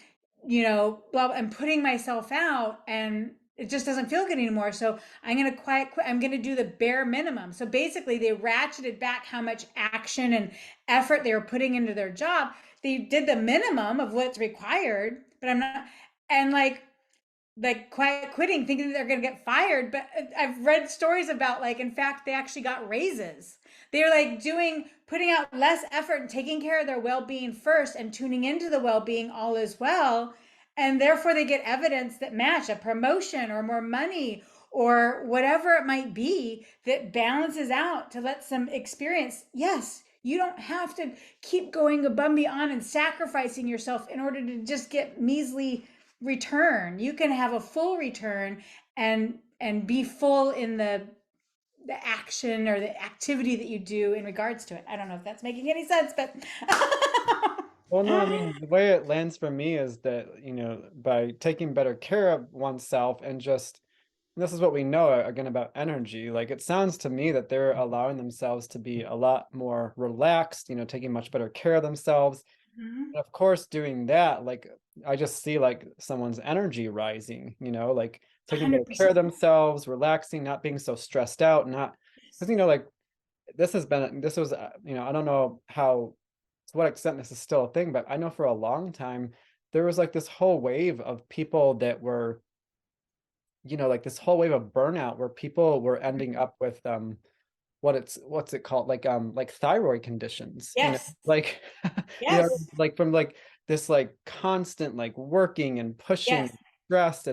B: blah, and putting myself out and it just doesn't feel good anymore. So I'm going to quiet quit. I'm going to do the bare minimum. So basically they ratcheted back how much action and effort they were putting into their job. They did the minimum of what's required, but I'm not, and quitting, thinking that they're going to get fired. But I've read stories about, like, in fact, they actually got raises. They're like putting out less effort and taking care of their well-being first and tuning into the well-being all as well. And therefore they get evidence that match a promotion or more money or whatever it might be that balances out to let some experience. Yes, you don't have to keep going above and beyond and sacrificing yourself in order to just get measly return. You can have a full return and be full in the action or the activity that you do in regards to it. I don't know if that's making any sense, but
A: Well, no, I mean, the way it lands for me is that, by taking better care of oneself and just, and this is what we know again about energy. Like it sounds to me that they're allowing themselves to be a lot more relaxed, taking much better care of themselves.
B: Mhm.
A: And of course, doing that, like I just see like someone's energy rising, like taking better care of
B: 100%.
A: themselves, relaxing, not being so stressed out, not because, like this was, I don't know how, to what extent this is still a thing, but I know for a long time, there was like this whole wave of people that were, like this whole wave of burnout where people were ending up with, what's it called? Like thyroid conditions,
B: Yes.
A: like,
B: Yes.
A: like from like this like constant like working and pushing,
B: Yes.
A: stress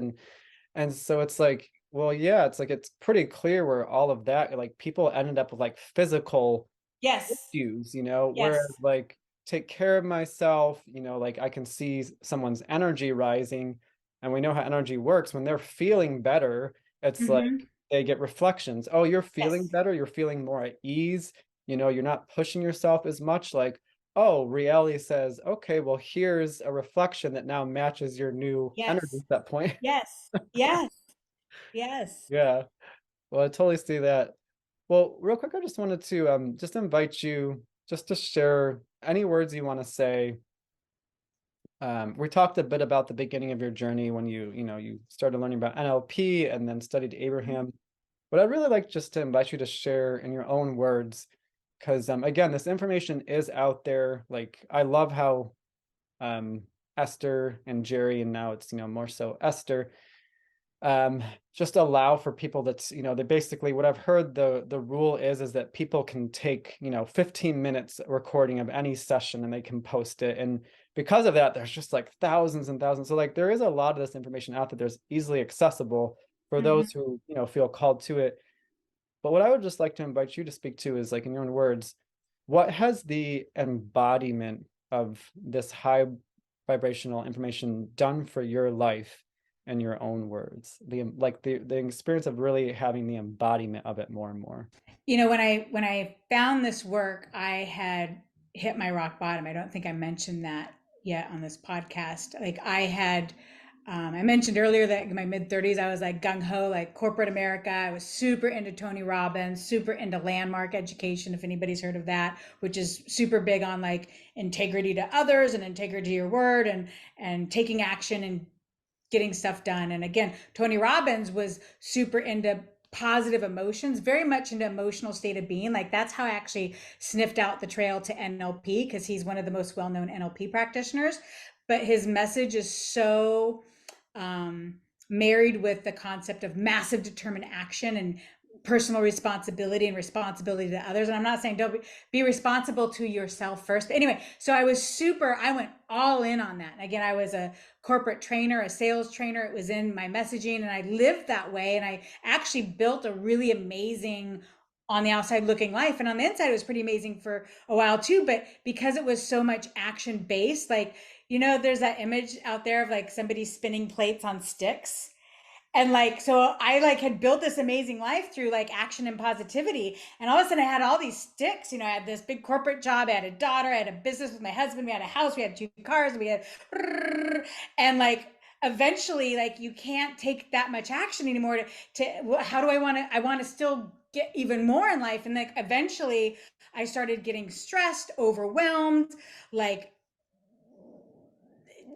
A: and so it's like, well, yeah, it's like it's pretty clear where all of that, like people ended up with like physical
B: Yes.
A: issues, where
B: Yes.
A: like take care of myself, like I can see someone's energy rising, and we know how energy works. When they're feeling better, it's like
B: Mm-hmm.
A: they get reflections. Oh, you're feeling
B: Yes.
A: better, you're feeling more at ease, you're not pushing yourself as much. Like, oh, reality says, okay, well, here's a reflection that now matches your new energy
B: Yes.
A: at that point.
B: Yes. Yes. Yes.
A: Yeah. Well, I totally see that. Well, real quick, I just wanted to just invite you just to share any words you want to say. We talked a bit about the beginning of your journey when you started learning about NLP and then studied Abraham. But I'd really like just to invite you to share in your own words, because again, this information is out there. Like I love how Esther and Jerry, and now it's more so Esther, um just allow for people that's they basically, what I've heard, the rule is that people can take 15 minutes recording of any session and they can post it, and because of that there's just like thousands and thousands, so like there is a lot of this information out there there's easily accessible for
B: Mm-hmm.
A: those who feel called to it. But what I would just like to invite you to speak to is, like, in your own words, what has the embodiment of this high vibrational information done for your life in your own words? The experience of really having the embodiment of it more and more.
B: When I found this work, I had hit my rock bottom. I don't think I mentioned that yet on this podcast. Like I mentioned earlier that in my mid 30s, I was like gung ho, like corporate America. I was super into Tony Robbins, super into landmark education, if anybody's heard of that, which is super big on like integrity to others and integrity to your word and taking action and getting stuff done. And again, Tony Robbins was super into positive emotions, very much into emotional state of being. Like that's how I actually sniffed out the trail to NLP, because he's one of the most well-known NLP practitioners. But his message is so married with the concept of massive determined action and personal responsibility and responsibility to others. And I'm not saying don't be responsible to yourself first. But anyway, so I went all in on that. Again, I was a corporate trainer, a sales trainer. It was in my messaging and I lived that way. And I actually built a really amazing on the outside looking life. And on the inside, it was pretty amazing for a while too. But because it was so much action based, like, there's that image out there of like somebody spinning plates on sticks. And like, so I like had built this amazing life through like action and positivity. And all of a sudden I had all these sticks, I had this big corporate job. I had a daughter, I had a business with my husband. We had a house, we had 2 cars, we had, and like, eventually, like you can't take that much action anymore how do I want to still get even more in life. And like, eventually I started getting stressed, overwhelmed, like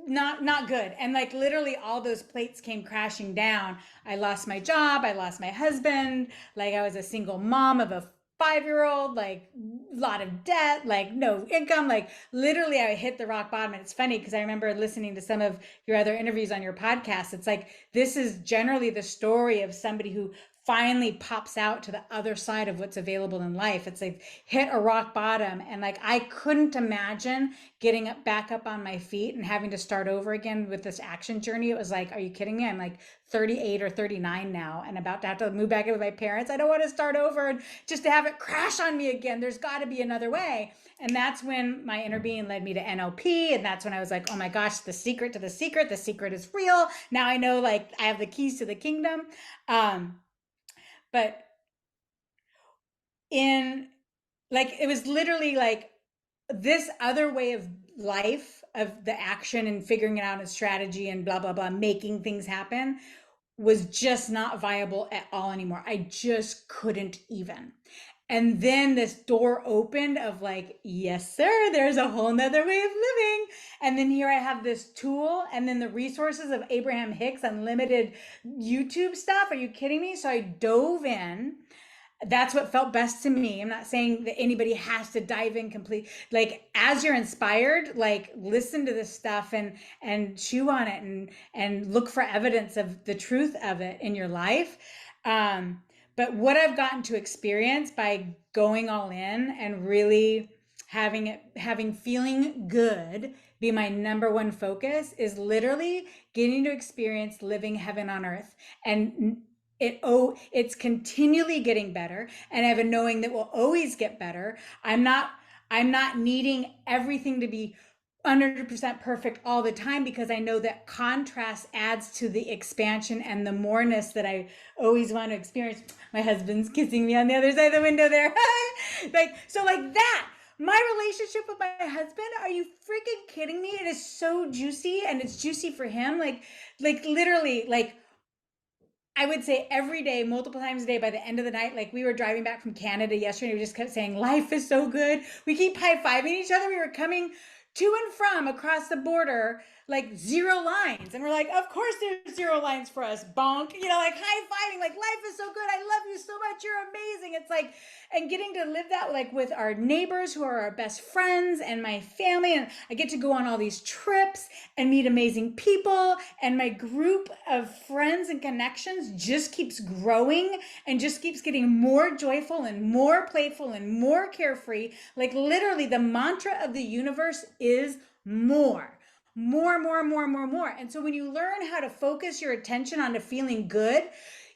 B: not good. And like literally all those plates came crashing down. I lost my job, I lost my husband, like I was a single mom of a 5-year-old, like a lot of debt, like no income, like literally I hit the rock bottom. And it's funny because I remember listening to some of your other interviews on your podcast. It's like, this is generally the story of somebody who finally pops out to the other side of what's available in life. It's like hit a rock bottom, and like I couldn't imagine getting back up on my feet and having to start over again with this action journey. It was like, are you kidding me? I'm like 38 or 39 now and about to have to move back in with my parents. I don't want to start over and just to have it crash on me again. There's got to be another way. And that's when my inner being led me to NLP. And that's when I was like, oh my gosh, the secret to the secret. The secret is real. Now I know, like, I have the keys to the kingdom. But in like, it was literally like this other way of life, of the action and figuring it out and strategy and blah, blah, blah, making things happen was just not viable at all anymore. I just couldn't even. And then this door opened of like, yes, sir, there's a whole nother way of living. And then here I have this tool and then the resources of Abraham Hicks, unlimited YouTube stuff. Are you kidding me? So I dove in. That's what felt best to me. I'm not saying that anybody has to dive in complete. Like, as you're inspired, like, listen to this stuff and chew on it and look for evidence of the truth of it in your life. But what I've gotten to experience by going all in and really having feeling good be my number one focus is literally getting to experience living heaven on earth. And it's continually getting better, and I have a knowing that will always get better. I'm not needing everything to be 100% perfect all the time, because I know that contrast adds to the expansion and the moreness that I always want to experience. My husband's kissing me on the other side of the window there. Like that. My relationship with my husband, are you freaking kidding me? It is so juicy, and it's juicy for him. Like literally, like, I would say every day, multiple times a day, by the end of the night, like, we were driving back from Canada yesterday, we just kept saying, life is so good. We keep high-fiving each other. We were coming to and from across the border, like, 0 lines. And we're like, of course there's 0 lines for us, bonk. You know, like, high-fiving, like, life is so good. I love you so much. You're amazing. It's like, and getting to live that, like, with our neighbors who are our best friends and my family. And I get to go on all these trips and meet amazing people. And my group of friends and connections just keeps growing and just keeps getting more joyful and more playful and more carefree. Like, literally, the mantra of the universe is more. More. And so when you learn how to focus your attention onto feeling good,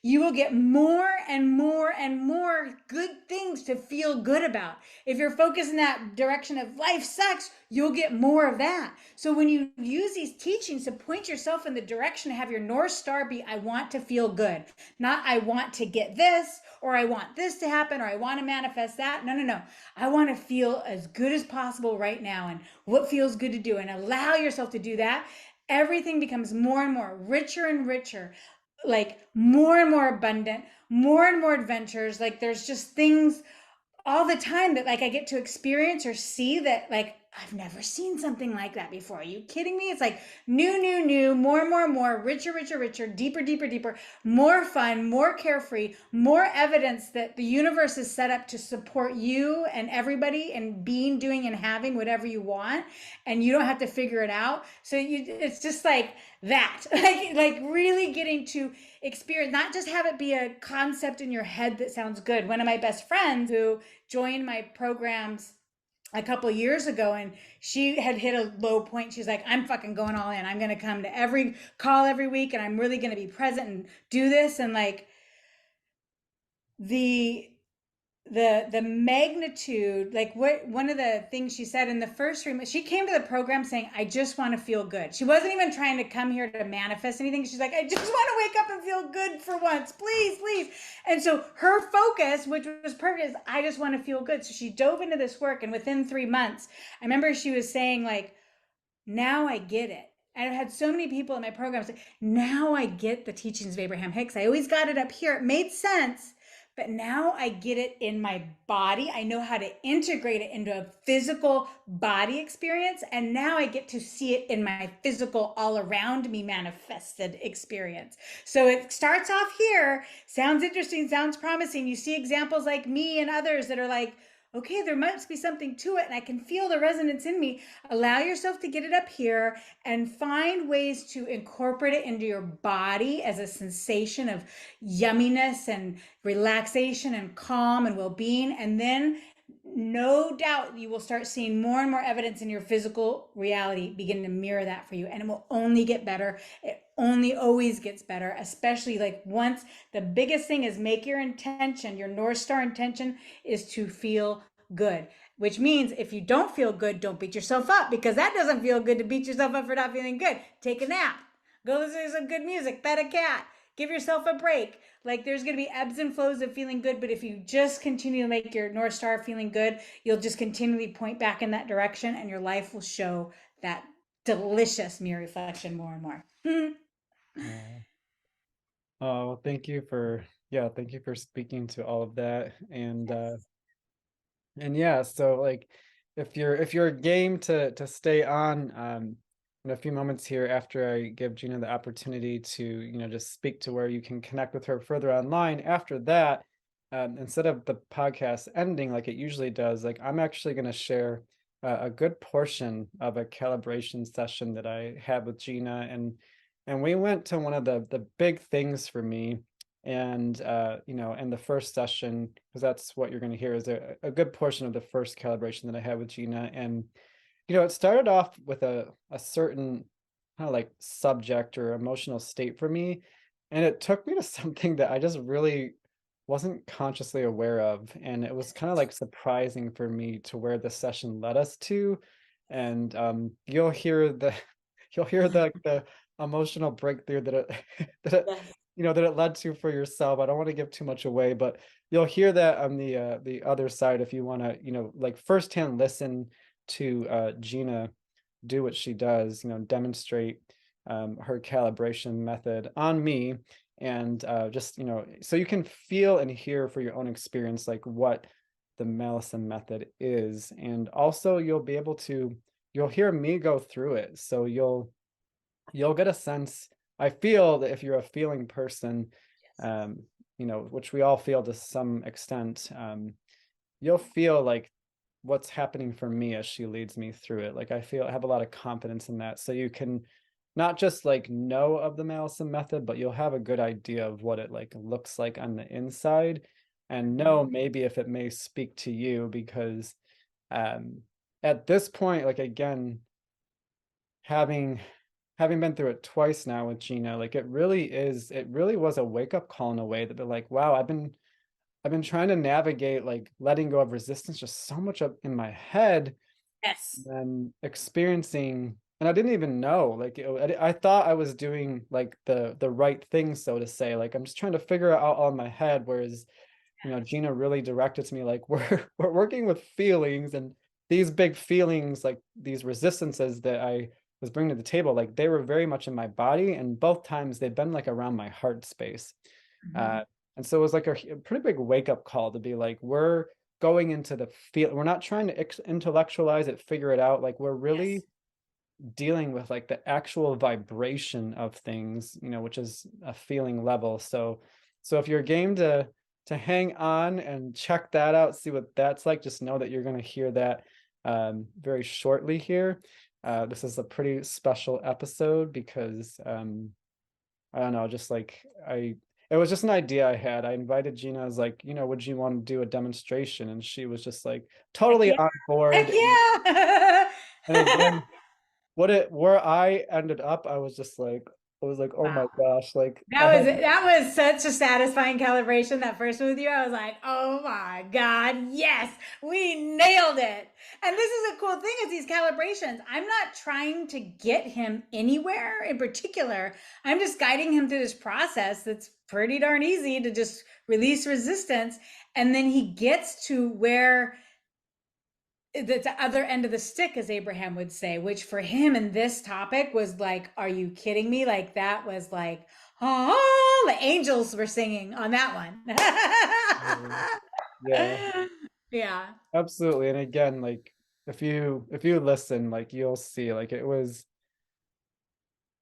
B: you will get more and more and more good things to feel good about. If you're focused in that direction of life sucks, you'll get more of that. So when you use these teachings to point yourself in the direction to have your North Star be, I want to feel good, not I want to get this, or I want this to happen, or I want to manifest that. No. I want to feel as good as possible right now, and what feels good to do, and allow yourself to do that. Everything becomes more and more richer and richer, like more and more abundant, more and more adventures. Like, there's just things all the time that, like, I get to experience or see that, like, I've never seen something like that before. Are you kidding me? It's like new, more, richer, deeper, more fun, more carefree, more evidence that the universe is set up to support you and everybody and being, doing, and having whatever you want. And you don't have to figure it out. So it's just like that, like really getting to experience, not just have it be a concept in your head that sounds good. One of my best friends who joined my programs a couple of years ago, and she had hit a low point. She's like, I'm fucking going all in. I'm going to come to every call every week, and I'm really going to be present and do this. And like the magnitude, like one of the things she said in the first room, she came to the program saying, I just want to feel good. She wasn't even trying to come here to manifest anything. She's like, I just want to wake up and feel good for once, please. And so her focus, which was perfect, is I just want to feel good. So she dove into this work, and within 3 months, I remember she was saying, like, now I get it. And I've had so many people in my program say, now I get the teachings of Abraham Hicks. I always got it up here. It made sense, but now I get it in my body. I know how to integrate it into a physical body experience. And now I get to see it in my physical, all around me manifested experience. So it starts off here, sounds interesting, sounds promising. You see examples like me and others that are like, okay, there must be something to it, and I can feel the resonance in me. Allow yourself to get it up here and find ways to incorporate it into your body as a sensation of yumminess and relaxation and calm and well-being. And then no doubt you will start seeing more and more evidence in your physical reality begin to mirror that for you, and it will only get better. It only always gets better, especially like once the biggest thing is make your intention, your North Star intention is to feel good, which means if you don't feel good, don't beat yourself up, because that doesn't feel good to beat yourself up for not feeling good. Take a nap, go listen to some good music, pet a cat, give yourself a break. Like there's going to be ebbs and flows of feeling good, but if you just continue to make your North Star feeling good, you'll just continually point back in that direction, and your life will show that delicious mirror reflection more and more.
A: Oh, thank you for speaking to all of that. And yeah, so like if you're game to stay on in a few moments here after I give Gina the opportunity to, just speak to where you can connect with her further online. After that, instead of the podcast ending like it usually does, like I'm actually going to share a good portion of a calibration session that I had with Gina, and we went to one of the big things for me. And in the first session, because that's what you're going to hear, is a good portion of the first calibration that I had with Gina. And it started off with a certain kind of like subject or emotional state for me, and it took me to something that I just really wasn't consciously aware of, and it was kind of like surprising for me to where the session led us to. And you'll hear the you'll hear the emotional breakthrough that it that it
B: Yes.
A: that it led to for yourself. I don't want to give too much away, but you'll hear that on the other side if you want to, like firsthand listen to Gina do what she does, demonstrate her calibration method on me. And just, so you can feel and hear for your own experience, like what the Mallison method is. And also you'll hear me go through it. So you'll get a sense. I feel that if you're a feeling person, um, which we all feel to some extent, you'll feel like what's happening for me as she leads me through it. Like I have a lot of confidence in that. So you can not just like know of the Mallison method, but you'll have a good idea of what it like looks like on the inside, and know maybe if it may speak to you, because at this point, like again, having been through it twice now with Gina, like it really was a wake-up call in a way that they're like, wow, I've been trying to navigate like letting go of resistance just so much up in my head,
B: Yes.
A: and experiencing, and I didn't even know, like I thought I was doing like the right thing, so to say, like I'm just trying to figure it out all in my head, whereas Gina really directed to me like we're working with feelings, and these big feelings, like these resistances that I was bringing to the table, like they were very much in my body, and both times they've been like around my heart space.
B: Mhm.
A: And so it was like a pretty big wake up call to be like, we're going into the feel. We're not trying to intellectualize it, figure it out. Like we're really
B: Yes.
A: dealing with like the actual vibration of things, which is a feeling level. So if you're game to hang on and check that out, see what that's like, just know that you're going to hear that very shortly here. This is a pretty special episode because I don't know, just like it was just an idea I had. I invited Gina. I was like, would you want to do a demonstration? And she was just like
B: Heck
A: totally
B: yeah.
A: on
B: Heck
A: board.
B: yeah.
A: And again, where I ended up, I was like, oh
B: Wow.
A: my gosh, like I had
B: That was such a satisfying calibration. That first one with you, I was like, "Oh my God, yes, we nailed it!" And this is a cool thing: is these calibrations. I'm not trying to get him anywhere in particular. I'm just guiding him through this process that's pretty darn easy to just release resistance, and then he gets to where the other end of the stick, as Abraham would say, which for him in this topic was like, are you kidding me? Like that was like, oh, the angels were singing on that one.
A: Yeah,
B: Yeah.
A: absolutely. And again, like if you listen, like you'll see, like it was,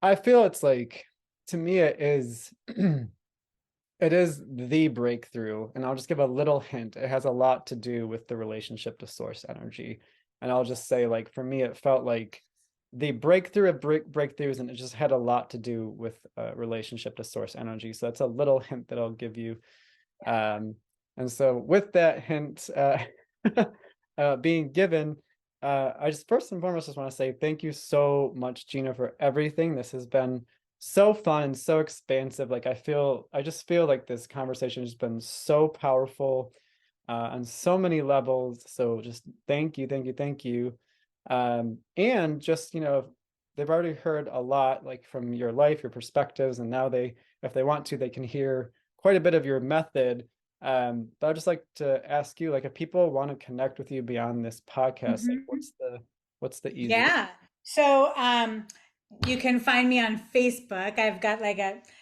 A: I feel it's like, to me it is it is the breakthrough. And I'll just give a little hint. It has a lot to do with the relationship to source energy. And I'll just say, like, for me, it felt like the breakthrough of breakthroughs, and it just had a lot to do with relationship to source energy. So that's a little hint that I'll give you. Um, and so, with that hint being given, I just first and foremost just want to say thank you so much, Gina, for everything. This has been so fun and so expansive. Like I just feel like this conversation has been so powerful on so many levels. So just thank you, thank you, thank you. And just, they've already heard a lot, like from your life, your perspectives, and now if they want to, they can hear quite a bit of your method. But I'd just like to ask you, like, if people want to connect with you beyond this podcast, like,
B: Mhm.
A: what's the easiest?
B: Yeah. So you can find me on Facebook. I've got like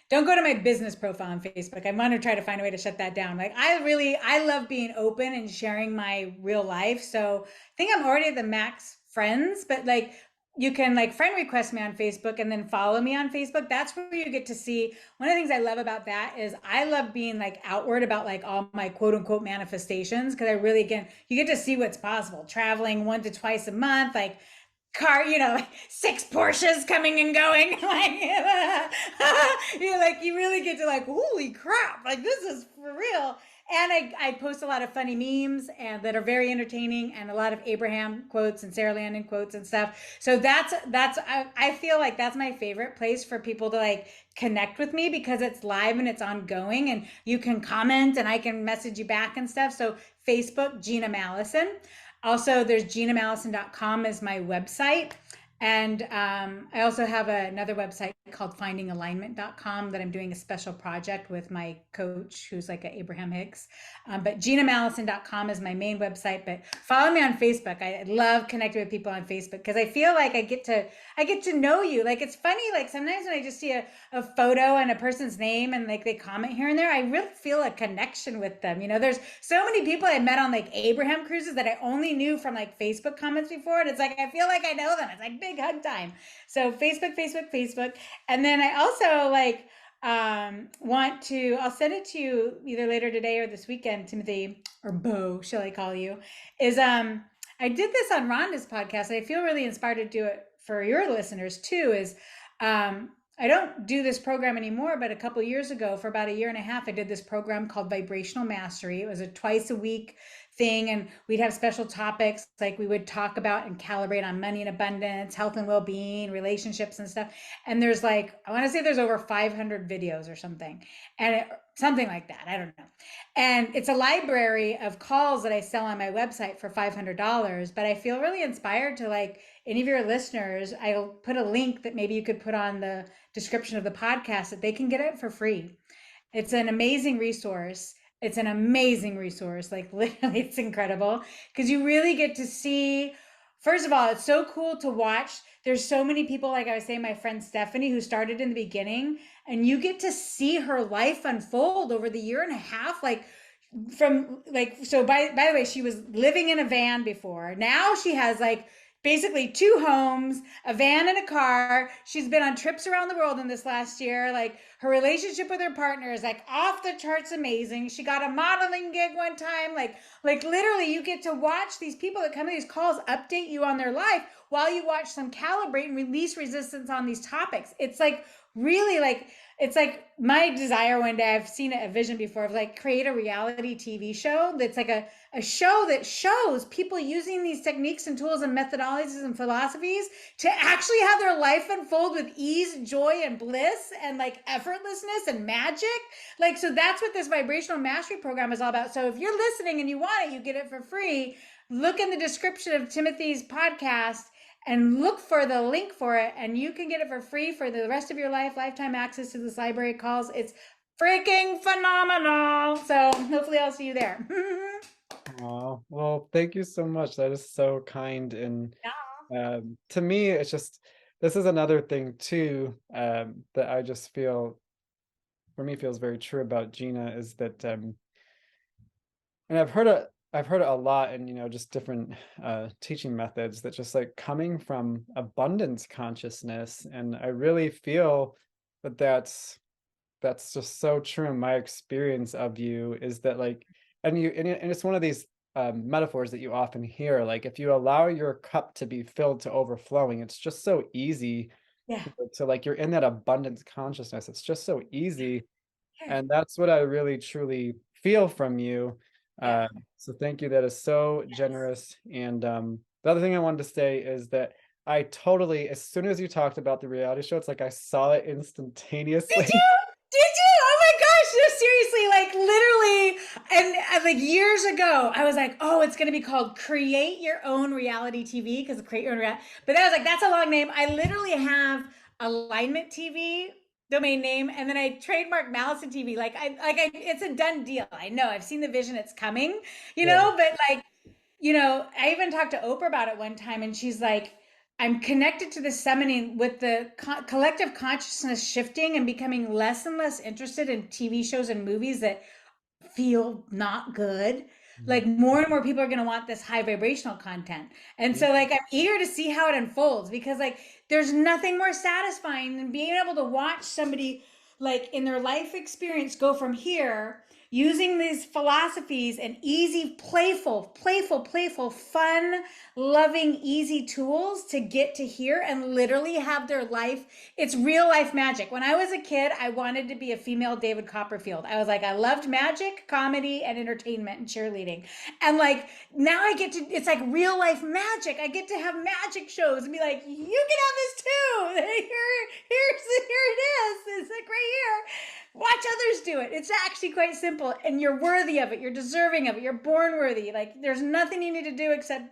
B: don't go to my business profile on Facebook. I want to try to find a way to shut that down. Like I love being open and sharing my real life. So I think I'm already at the max friends, but like you can like friend request me on Facebook and then follow me on Facebook. That's where you get to see. One of the things I love about that is I love being like outward about like all my quote unquote manifestations, because I really, again, you get to see what's possible. Traveling 1 to twice a month, like car, 6 Porsches coming and going. Like, like you really get to like, holy crap, like this is for real. And I post a lot of funny memes and that are very entertaining, and a lot of Abraham quotes and Sarah Landon quotes and stuff. So I feel like that's my favorite place for people to like connect with me, because it's live and it's ongoing, and you can comment and I can message you back and stuff. So Facebook, Gina Mallison. Also, there's ginamallison.com is my website. And I also have another website called findingalignment.com that I'm doing a special project with my coach, who's like an Abraham Hicks. But ginamallison.com is my main website. But follow me on Facebook. I love connecting with people on Facebook because I feel like I get to know you. Like it's funny, like sometimes when I just see a photo and a person's name and like they comment here and there, I really feel a connection with them. There's so many people I met on like Abraham cruises that I only knew from like Facebook comments before. And it's like, I feel like I know them. It's like big hug time. So Facebook, Facebook, Facebook. And then I also like, I'll send it to you either later today or this weekend, Timothy, or Bo, shall I call you, is, I did this on Rhonda's podcast. And I feel really inspired to do it for your listeners too, is, I don't do this program anymore, but a couple of years ago, for about a year and a half, I did this program called Vibrational Mastery. It was a twice a week thing, and we'd have special topics, like we would talk about and calibrate on money and abundance, health and well-being, relationships and stuff. And there's like, I want to say there's over 500 videos or something, and something like that. I don't know. And it's a library of calls that I sell on my website for $500. But I feel really inspired to, like, any of your listeners, I'll put a link that maybe you could put on the description of the podcast, that they can get it for free. It's an amazing resource. It's an amazing resource. Like literally, it's incredible because you really get to see. First of all, it's so cool to watch. There's so many people, like I was saying, my friend Stephanie, who started in the beginning, and you get to see her life unfold over the year and a half. Like from like, so by the way, she was living in a van before. Now she has like basically 2 homes, a van and a car. She's been on trips around the world in this last year. Like her relationship with her partner is like off the charts amazing. She got a modeling gig one time. Like literally you get to watch these people that come to these calls update you on their life while you watch them calibrate and release resistance on these topics. It's like really like, it's like my desire one day, I've seen a vision before, of like create a reality TV show that's like a show that shows people using these techniques and tools and methodologies and philosophies to actually have their life unfold with ease, joy, and bliss, and like effortlessness and magic. Like, so that's what this vibrational mastery program is all about. So if you're listening and you want it, you get it for free. Look in the description of Timothy's podcast and look for the link for it, and you can get it for free for the rest of your life, lifetime access to this library of calls. It's freaking phenomenal. So hopefully I'll see you there.
A: Oh, well, thank you so much. That is so kind. And to me, it's just, this is another thing too, that I just feel, for me, feels very true about Gina, is that and I've heard it a lot in, just different teaching methods, that just like coming from abundance consciousness. And I really feel that that's just so true in my experience of you, is that like, and it's one of these metaphors that you often hear, like if you allow your cup to be filled to overflowing, it's just so easy
B: Yeah.
A: to like, you're in that abundance consciousness, it's just so easy.
B: Yeah.
A: And that's what I really truly feel from you.
B: Yeah.
A: uh, so thank you, that is so generous. And the other thing I wanted to say is that I totally, as soon as you talked about the reality show, it's like I saw it
B: Did
A: instantaneously.
B: you? Did you? Oh my gosh, no, seriously, like literally, and like years ago, I was like, oh, it's gonna be called Create Your Own Reality TV, because Create Your Own Reality. But then I was like, that's a long name. I literally have Alignment TV domain name, and then I trademarked Mallison TV. It's a done deal. I know, I've seen the vision, it's coming,
A: Yeah.
B: but like, I even talked to Oprah about it one time, and she's like, I'm connected to the summoning with the collective consciousness shifting and becoming less and less interested in TV shows and movies that feel not good.
A: Mhm.
B: Like more and more people are going to want this high vibrational content. And
A: Yeah.
B: so like I'm eager to see how it unfolds, because like there's nothing more satisfying than being able to watch somebody like in their life experience go from here using these philosophies and easy, playful, fun, loving, easy tools to get to here and literally have their life. It's real life magic. When I was a kid, I wanted to be a female David Copperfield. I was like, I loved magic, comedy, and entertainment and cheerleading. And like now I get to, it's like real life magic. I get to have magic shows and be like, you can have this too. Here it is. It's like right here. Watch others do it. It's actually quite simple, and you're worthy of it. You're deserving of it. You're born worthy. Like there's nothing you need to do except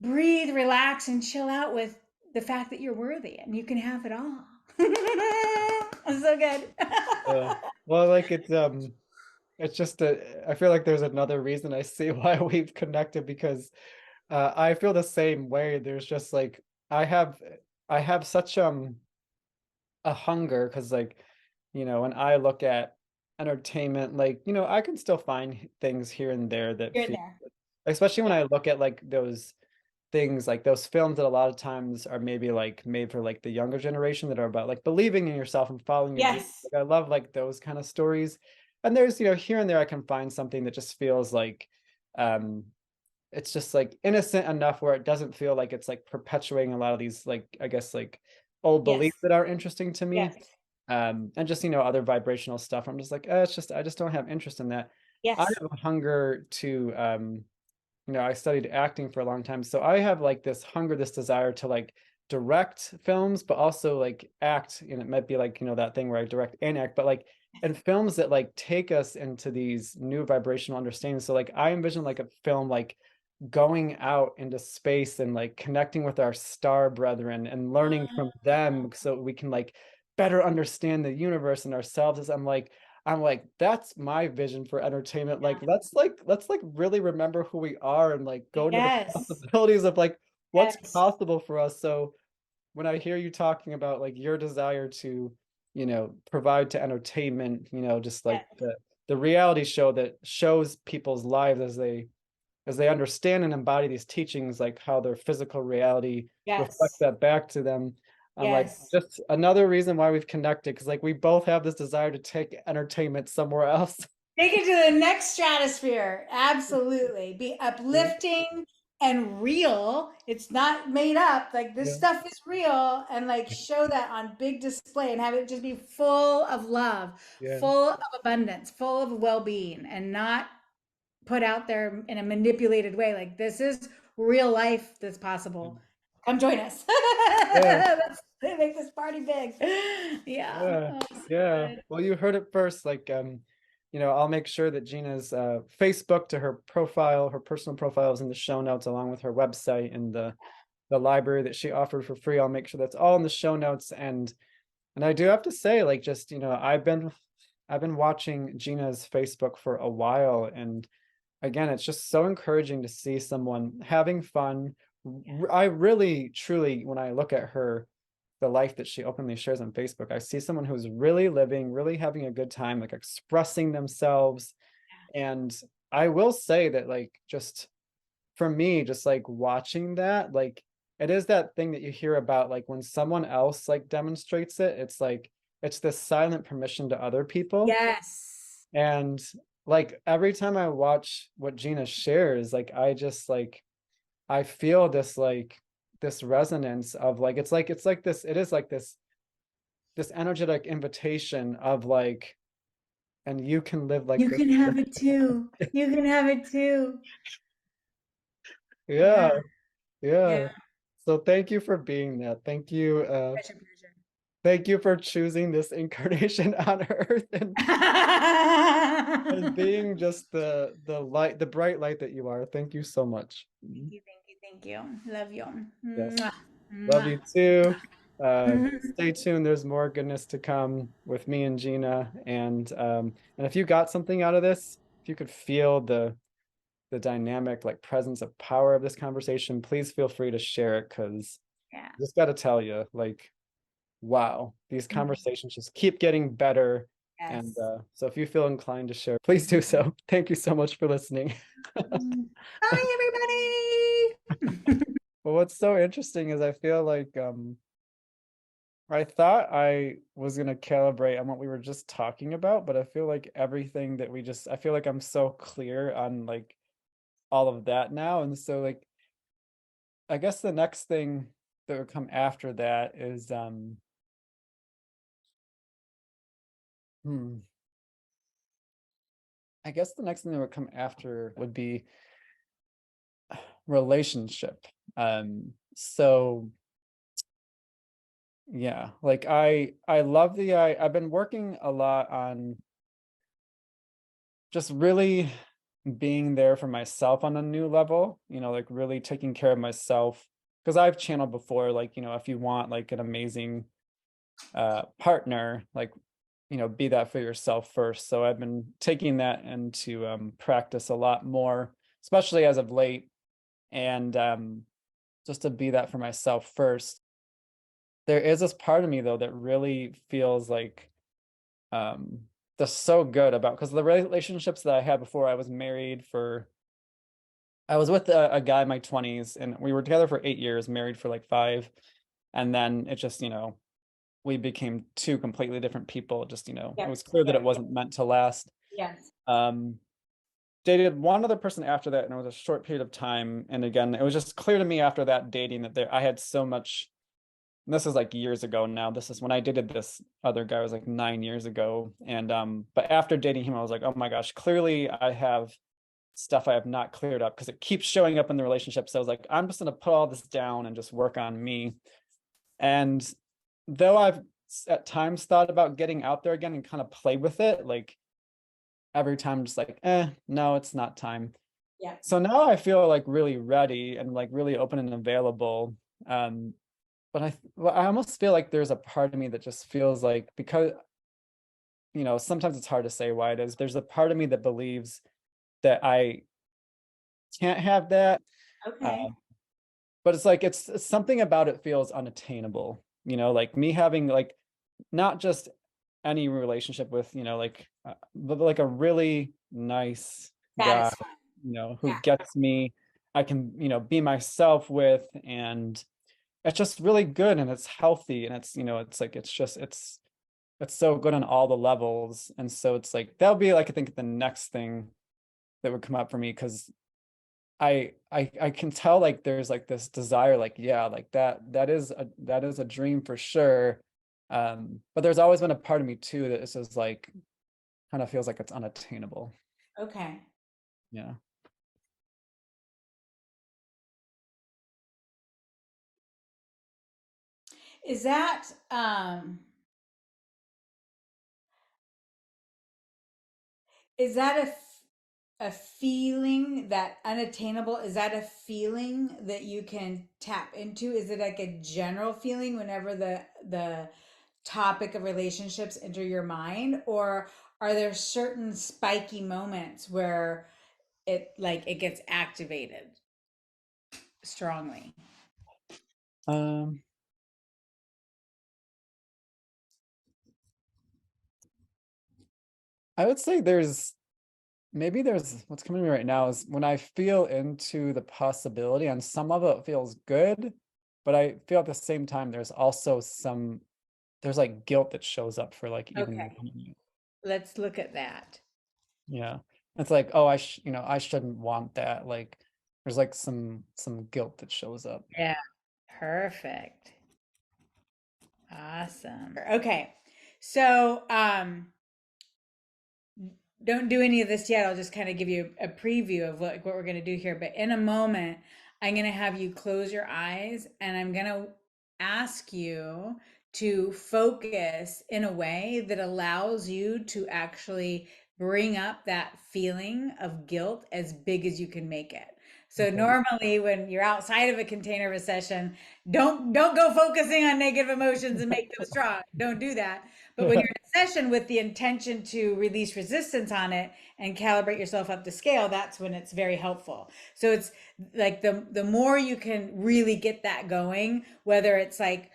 B: breathe, relax, and chill out with the fact that you're worthy and you can have it all. It's so good.
A: uh, well, like it's just I feel like there's another reason I see why we've connected, because I feel the same way. There's just like, I have I have such a hunger, because like, when I look at entertainment, like, I can still find things here and there that
B: You're
A: feel,
B: there.
A: especially when
B: Yeah.
A: I look at like those things, like those films that a lot of times are maybe like made for like the younger generation, that are about like believing in yourself and following your dreams.
B: Yes.
A: Like I love like those kind of stories. And there's, here and there I can find something that just feels like um it's just like innocent enough where it doesn't feel like it's like perpetuating a lot of these, like, I guess, like old
B: Yes.
A: beliefs that are interesting to me.
B: Yes.
A: And just, other vibrational stuff, I'm just like, it's just, I just don't have interest in that. I
B: Yes.
A: have a hunger to I studied acting for a long time, so I have like this hunger, this desire to like direct films, but also like act. And it might be like, that thing where I direct and act, but like in films that like take us into these new vibrational understandings. So like I envision like a film like going out into space and like connecting with our star brethren and learning from them, so we can like better understand the universe and ourselves. As I'm like, that's my vision for entertainment. Like let's like really remember who we are, and like go into the
B: Yes.
A: possibilities of like what's
B: Yes.
A: possible for us. So when I hear you talking about like your desire to, provide to entertainment, just like
B: Yes.
A: the reality show that shows people's lives as they understand and embody these teachings, like how their physical reality reflects
B: Yes.
A: that back to them. I'm like,
B: Yes.
A: just another reason why we've connected, because like we both have this desire to take entertainment somewhere else.
B: Take it to the next stratosphere. Absolutely. Be
A: Yeah,
B: uplifting and real. It's not made up. Like this
A: yeah,
B: stuff is real, and like show that on big display and have it just be full of love,
A: yeah.
B: full of abundance, full of well-being, and not put out there in a manipulated way. Like this is real life that's possible. Come join us.
A: Yeah.
B: Let's make this party big. Yeah.
A: Yeah,
B: Oh, so
A: yeah.
B: good.
A: Well, you heard it first. Like, I'll make sure that Gina's Facebook to her profile, her personal profile, is in the show notes, along with her website and the library that she offered for free. I'll make sure that's all in the show notes. And I do have to say, like, just, I've been watching Gina's Facebook for a while, and again, it's just so encouraging to see someone having fun. I really, truly, when I look at her, the life that she openly shares on Facebook, I see someone who's really living, really having a good time, like expressing themselves. And I will say that like just for me, just like watching that, like it is that thing that you hear about like when someone else like demonstrates it, it's like it's this silent permission to other people.
B: Yes.
A: And like every time I watch what Gina shares, like I just like I feel this resonance of like it's like this it is like this energetic invitation of like and you can live like
B: You
A: this.
B: can have it too. You can have it too.
A: Yeah,
B: Yeah. Yeah.
A: yeah. So thank you for being that.
B: Pleasure, pleasure.
A: Thank you for choosing this incarnation on Earth and being just the light, the bright light that you are. Thank you so much.
B: Thank you, thank you, thank you. Love you.
A: Yes.
B: Mwah,
A: Love
B: mwah.
A: you too. Stay tuned. There's more goodness to come with me and Gina. And if you got something out of this, if you could feel the dynamic like presence of power of this conversation, please feel free to share it because
B: Yeah.
A: I just got to tell you, like, wow, these conversations just keep getting better. And
B: Yes.
A: so if you feel inclined to share, please do so. Thank you so much for listening.
B: Bye, everybody.
A: Well, what's so interesting is I feel like I thought I was gonna calibrate on what we were just talking about, but I feel like everything that we just I feel like I'm so clear on like all of that now. And so like I guess the next thing that would come after that is hmm, I guess the next thing that would come after would be relationship. So yeah, like I love I've been working a lot on just really being there for myself on a new level, like really taking care of myself. Because I've channeled before, like, if you want like an amazing partner, like, be that for yourself first. So I've been taking that into practice a lot more, especially as of late. And just to be that for myself first. There is this part of me though that really feels like um that's so good about because the relationships that I had before I was with a guy in my 20s and we were together for 8 years, married for like 5. And then it just, we became two completely different people. Just, it
B: Yep.
A: was clear that
B: Yep.
A: it wasn't meant to last.
B: Yes.
A: Um, Dated one other person after that, and it was a short period of time. And again, it was just clear to me after that dating that I had so much. And this is like years ago now. This is when I dated this other guy, was like 9 years ago. And but after dating him, I was like, oh my gosh, clearly I have stuff I have not cleared up because it keeps showing up in the relationship. So I was like, I'm just gonna put all this down and just work on me. And though I've at times thought about getting out there again and kind of play with it, like every time I'm just like, no, it's not time.
B: Yeah.
A: So now I feel like really ready and like really open and available. Um, but I almost feel like there's a part of me that just feels like because sometimes it's hard to say why it is. There's a part of me that believes that I can't have that.
B: Okay.
A: Uh, but it's like it's something about it feels unattainable. Like me having like not just any relationship with like but like a really nice guy,
B: Satisfying.
A: who
B: Yeah.
A: gets me. I can be myself with, and it's just really good and it's healthy and it's it's like it's so good on all the levels. And so it's like that'll be like I think the next thing that would come up for me because I can tell like there's like this desire, like yeah, like that is a dream for sure. But there's always been a part of me too that is just like kind of feels like it's unattainable.
B: Okay.
A: Yeah.
B: Is that is that a feeling that unattainable? Is that a feeling that you can tap into? Is it like a general feeling whenever the topic of relationships enter your mind, or are there certain spiky moments where it gets activated strongly?
A: Um, I would say maybe there's what's coming to me right now is when I feel into the possibility, and some of it feels good, but I feel at the same time there's also there's like guilt that shows up for like even
B: Okay,
A: wanting it.
B: let's look at that.
A: Yeah. It's like, oh, I shouldn't want that. Like there's like some guilt that shows up.
B: Yeah, perfect. Awesome. Okay. So, don't do any of this yet. I'll just kind of give you a preview of what we're going to do here. But in a moment, I'm going to have you close your eyes and I'm going to ask you to focus in a way that allows you to actually bring up that feeling of guilt as big as you can make it. So
A: Okay.
B: normally when you're outside of a container of a session, don't go focusing on negative emotions and make them strong. Don't do that. But when you're in a session with the intention to release resistance on it and calibrate yourself up to scale, that's when it's very helpful. So it's like the more you can really get that going, whether it's like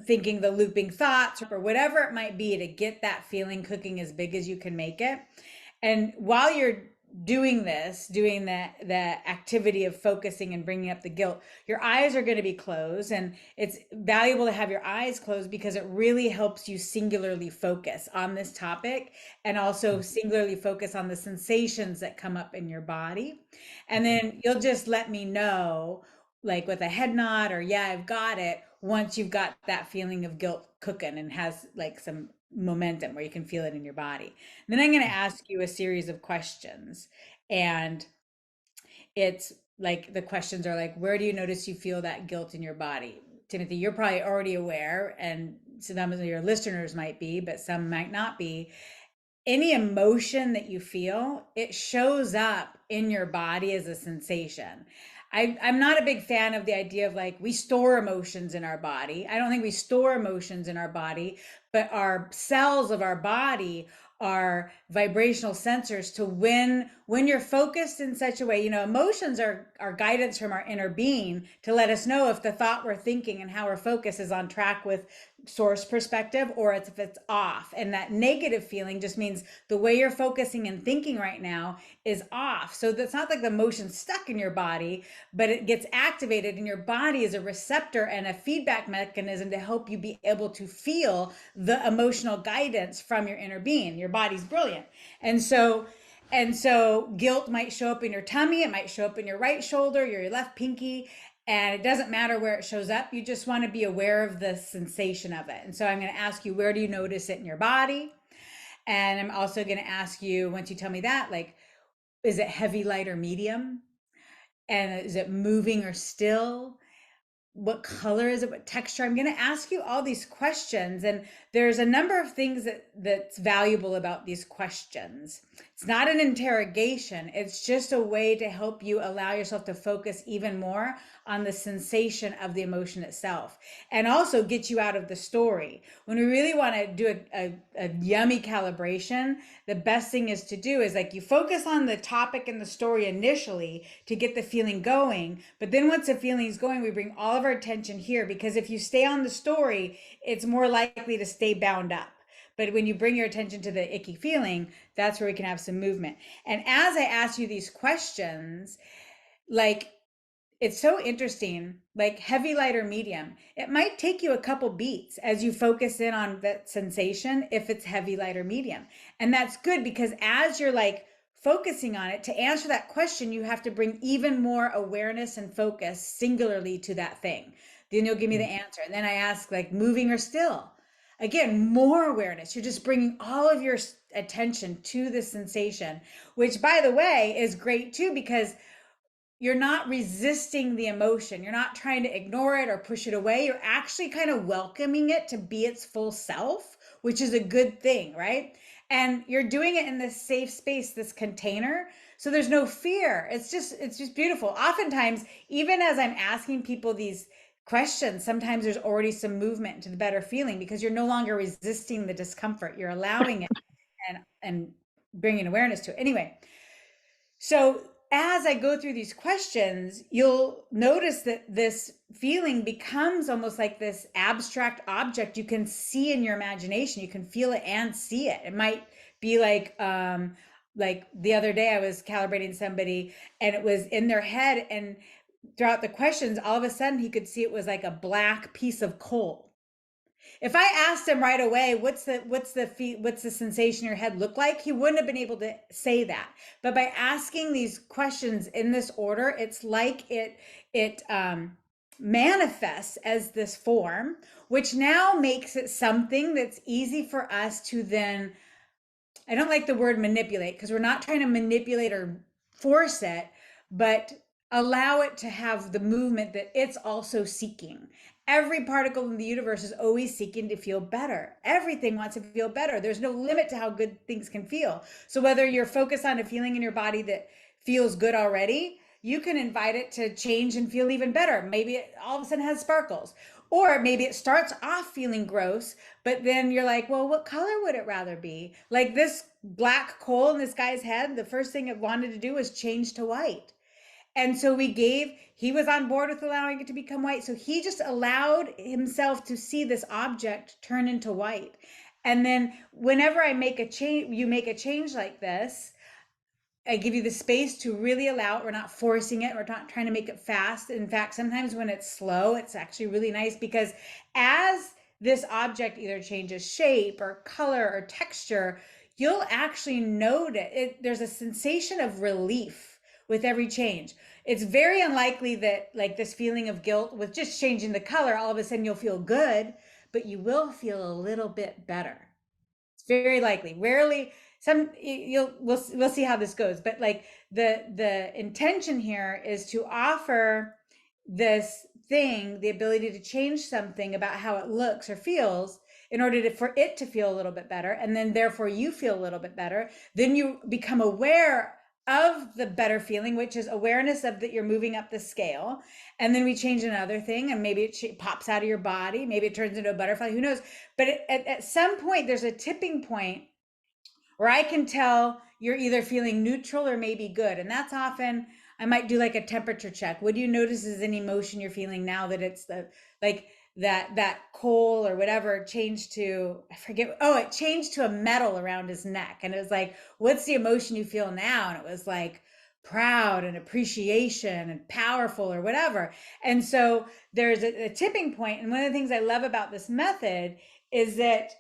B: thinking the looping thoughts or whatever it might be, to get that feeling cooking as big as you can make it. And while you're doing this, doing the activity of focusing and bringing up the guilt, your eyes are going to be closed, and it's valuable to have your eyes closed because it really helps you singularly focus on this topic and also singularly focus on the sensations that come up in your body. And then you'll just let me know, like with a head nod or yeah, I've got it, once you've got that feeling of guilt cooking and has like some momentum where you can feel it in your body. Then I'm going to ask you a series of questions. And it's like the questions are like, where do you notice you feel that guilt in your body? Timothy, you're probably already aware, and some of your listeners might be, but some might not be. Any emotion that you feel, it shows up in your body as a sensation. I'm not a big fan of the idea of like we store emotions in our body. I don't think we store emotions in our body, but our cells of our body are vibrational sensors to when you're focused in such a way, emotions are guidance from our inner being to let us know if the thought we're thinking and how we're focused is on track with source perspective or if it's off. And that negative feeling just means the way you're focusing and thinking right now is off. So that's not like the emotion's stuck in your body, but it gets activated in your body as a receptor and a feedback mechanism to help you be able to feel the emotional guidance from your inner being. Your body's brilliant. And so guilt might show up in your tummy, it might show up in your right shoulder, your left pinky, and it doesn't matter where it shows up. You just want to be aware of the sensation of it. And so I'm going to ask you, where do you notice it in your body? And I'm also going to ask you, once you tell me that, like, is it heavy, light, or medium? And is it moving or still? What color is it? What texture? I'm going to ask you all these questions, and there's a number of things that's valuable about these questions. It's not an interrogation. It's just a way to help you allow yourself to focus even more on the sensation of the emotion itself, and also get you out of the story. When we really want to do a yummy calibration, the best thing is to do is like you focus on the topic and the story initially to get the feeling going. But then once the feeling is going, we bring all of our attention here, because if you stay on the story, it's more likely to stay bound up. But when you bring your attention to the icky feeling, that's where we can have some movement. And as I ask you these questions, like, it's so interesting, like heavy, light, or medium. It might take you a couple beats as you focus in on that sensation if it's heavy, light, or medium. And that's good, because as you're like focusing on it, to answer that question, you have to bring even more awareness and focus singularly to that thing. Then you'll give me the answer. And then I ask, like, moving or still. Again, more awareness. You're just bringing all of your attention to the sensation, which, by the way, is great too, because you're not resisting the emotion. You're not trying to ignore it or push it away. You're actually kind of welcoming it to be its full self, which is a good thing, right? And you're doing it in this safe space, this container. So there's no fear. It's just beautiful. Oftentimes, even as I'm asking people these questions, sometimes there's already some movement to the better feeling, because you're no longer resisting the discomfort. You're allowing it and bringing awareness to it. Anyway, so as I go through these questions, you'll notice that this feeling becomes almost like this abstract object you can see in your imagination. You can feel it and see it. It might be like like the other day I was calibrating somebody and it was in their head, and throughout the questions, all of a sudden he could see it was like a black piece of coal. If I asked him right away, what's the sensation in your head look like? He wouldn't have been able to say that. But by asking these questions in this order, it's like it manifests as this form, which now makes it something that's easy for us to then, I don't like the word manipulate because we're not trying to manipulate or force it, but allow it to have the movement that it's also seeking. Every particle in the universe is always seeking to feel better. Everything wants to feel better. There's no limit to how good things can feel. So whether you're focused on a feeling in your body that feels good already, you can invite it to change and feel even better. Maybe it all of a sudden has sparkles. Or maybe it starts off feeling gross, but then you're like, well, what color would it rather be? Like this black coal in this guy's head, the first thing it wanted to do was change to white. And so he was on board with allowing it to become white. So he just allowed himself to see this object turn into white. And then whenever I make a change, you make a change like this, I give you the space to really allow it. We're not forcing it. We're not trying to make it fast. In fact, sometimes when it's slow, it's actually really nice because as this object either changes shape or color or texture, you'll actually notice it. There's a sensation of relief with every change. It's very unlikely that like this feeling of guilt with just changing the color, all of a sudden you'll feel good, but you will feel a little bit better. It's very likely. Rarely, we'll see how this goes, but like the intention here is to offer this thing the ability to change something about how it looks or feels in order for it to feel a little bit better, and then therefore you feel a little bit better. Then you become aware of the better feeling, which is awareness of that you're moving up the scale. And then we change another thing, and maybe it pops out of your body, maybe it turns into a butterfly, who knows. But at some point there's a tipping point where I can tell you're either feeling neutral or maybe good. And that's often, I might do like a temperature check. What do you notice is an emotion you're feeling now that it's the, like that coal or whatever changed to, I forget. Oh, it changed to a metal around his neck. And it was like, what's the emotion you feel now? And it was like proud and appreciation and powerful or whatever. And so there's a tipping point. And one of the things I love about this method is that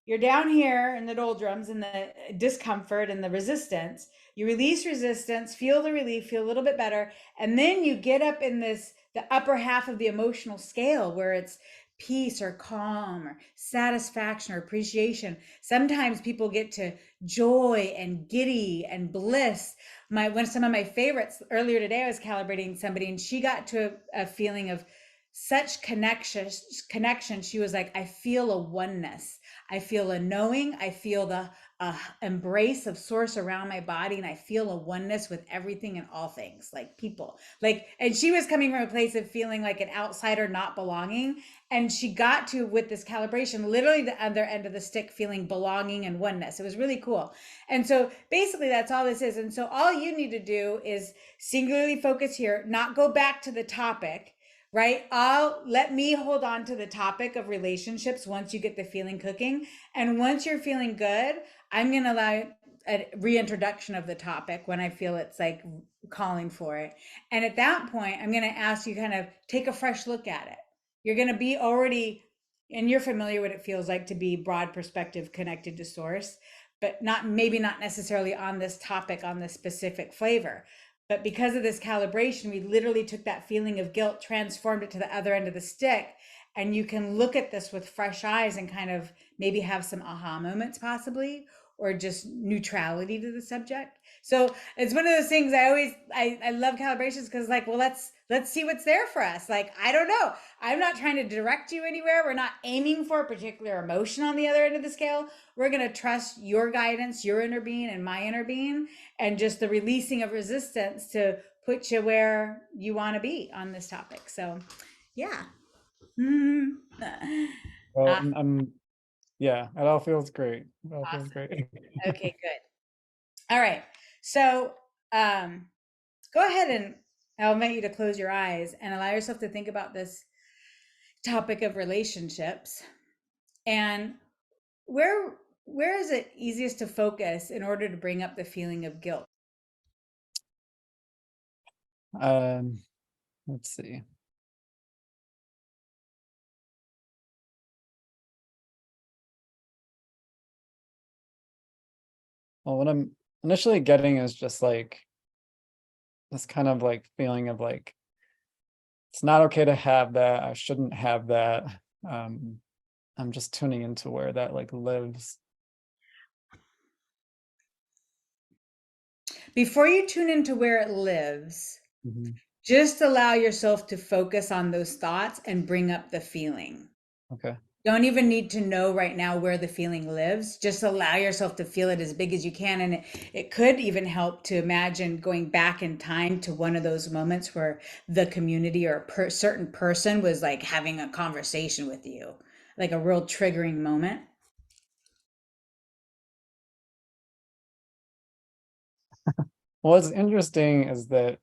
B: you're down here in the doldrums and the discomfort and the resistance. You release resistance, feel the relief, feel a little bit better. And then you get up in the upper half of the emotional scale where it's peace or calm or satisfaction or appreciation. Sometimes people get to joy and giddy and bliss. Some of my favorites earlier today, I was calibrating somebody and she got to a feeling of such connection. She was like, I feel a oneness. I feel a knowing. I feel the embrace of source around my body. And I feel a oneness with everything and all things, like people. And she was coming from a place of feeling like an outsider, not belonging. And she got to, with this calibration, literally the other end of the stick, feeling belonging and oneness. It was really cool. And so basically that's all this is. And so all you need to do is singularly focus here, not go back to the topic, right? Let me hold on to the topic of relationships once you get the feeling cooking. And once you're feeling good, I'm going to allow a reintroduction of the topic when I feel it's like calling for it. And at that point, I'm going to ask you kind of take a fresh look at it. You're going to be already, and you're familiar what it feels like to be broad perspective connected to source, but maybe not necessarily on this topic, on this specific flavor. But because of this calibration, we literally took that feeling of guilt, transformed it to the other end of the stick. And you can look at this with fresh eyes and kind of maybe have some aha moments possibly, or just neutrality to the subject. So it's one of those things I love calibrations because like, well, let's see what's there for us. Like, I don't know. I'm not trying to direct you anywhere. We're not aiming for a particular emotion on the other end of the scale. We're going to trust your guidance, your inner being and my inner being, and just the releasing of resistance to put you where you want to be on this topic. So yeah.
A: Well, yeah, it all feels great. It all
B: Awesome.
A: feels great.
B: Okay, good. All right. So go ahead and I'll invite you to close your eyes and allow yourself to think about this topic of relationships and where where is it easiest to focus in order to bring up the feeling of guilt?
A: Um, let's see. Well, what I'm initially getting is just like this kind of like feeling of like it's not okay to have that. I shouldn't have that. Um, I'm just tuning into where that like lives.
B: Before you tune into where it lives,
A: Mhm.
B: just allow yourself to focus on those thoughts and bring up the feeling.
A: Okay.
B: Don't even need to know right now where the feeling lives. Just allow yourself to feel it as big as you can. And it could even help to imagine going back in time to one of those moments where the community or a certain person was like having a conversation with you, like a real triggering moment.
A: What's interesting is that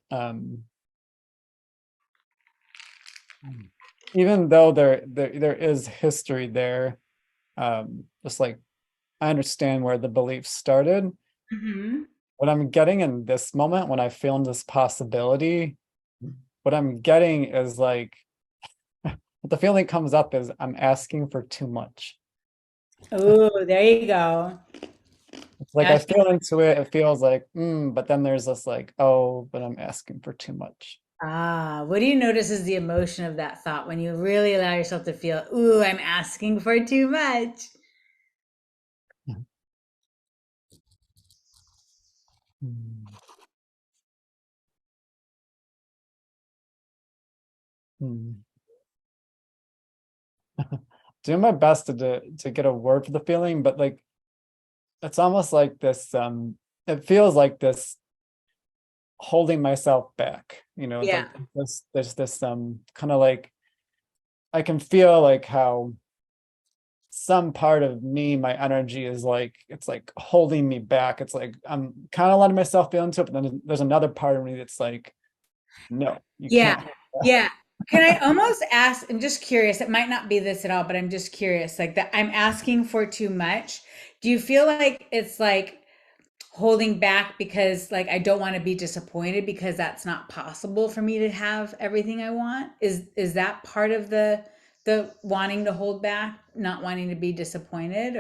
A: even though there is history there, just like I understand where the belief started.
B: Mm-hmm.
A: What I'm getting in this moment when I feel this possibility, what I'm getting is like the feeling comes up is I'm asking for too much.
B: Oh, there you go.
A: It's like I feel into it, it feels like, but then there's this like, oh, but I'm asking for too much.
B: What do you notice is the emotion of that thought when you really allow yourself to feel, ooh, I'm asking for too much?
A: Mm, mm. Doing my best to get a word for the feeling, but like it's almost like this, it feels like this holding myself back,
B: Yeah.
A: like this there's this kind of like I can feel like how some part of me, my energy is like it's like holding me back. It's like I'm kind of letting myself feel into it, but then there's another part of me that's like, no, you
B: Yeah.
A: can't.
B: Yeah. Can I almost ask, I'm just curious, it might not be this at all, but I'm just curious, like that I'm asking for too much. Do you feel like it's like holding back because like I don't want to be disappointed because that's not possible for me to have everything I want? Is that part of the wanting to hold back, not wanting to be disappointed,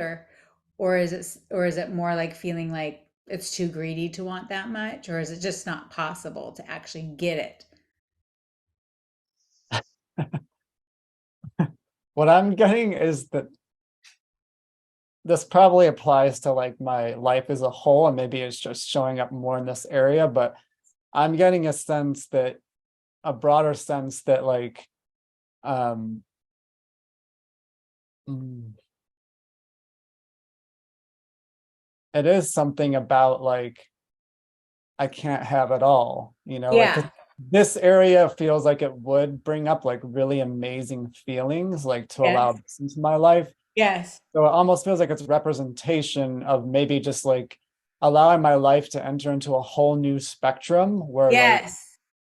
B: or is it more like feeling like it's too greedy to want that much, or is it just not possible to actually get it?
A: What I'm getting is that this probably applies to like my life as a whole, and maybe it's just showing up more in this area, but I'm getting a sense that a broader sense that like um mm, it is something about like I can't have it all, like 'cause
B: Yeah.
A: this area feels like it would bring up like really amazing feelings, like to allow
B: Yes.
A: this into my life.
B: Yes.
A: So it almost feels like it's representation of maybe just like allowing my life to enter into a whole new spectrum where like
B: Yes.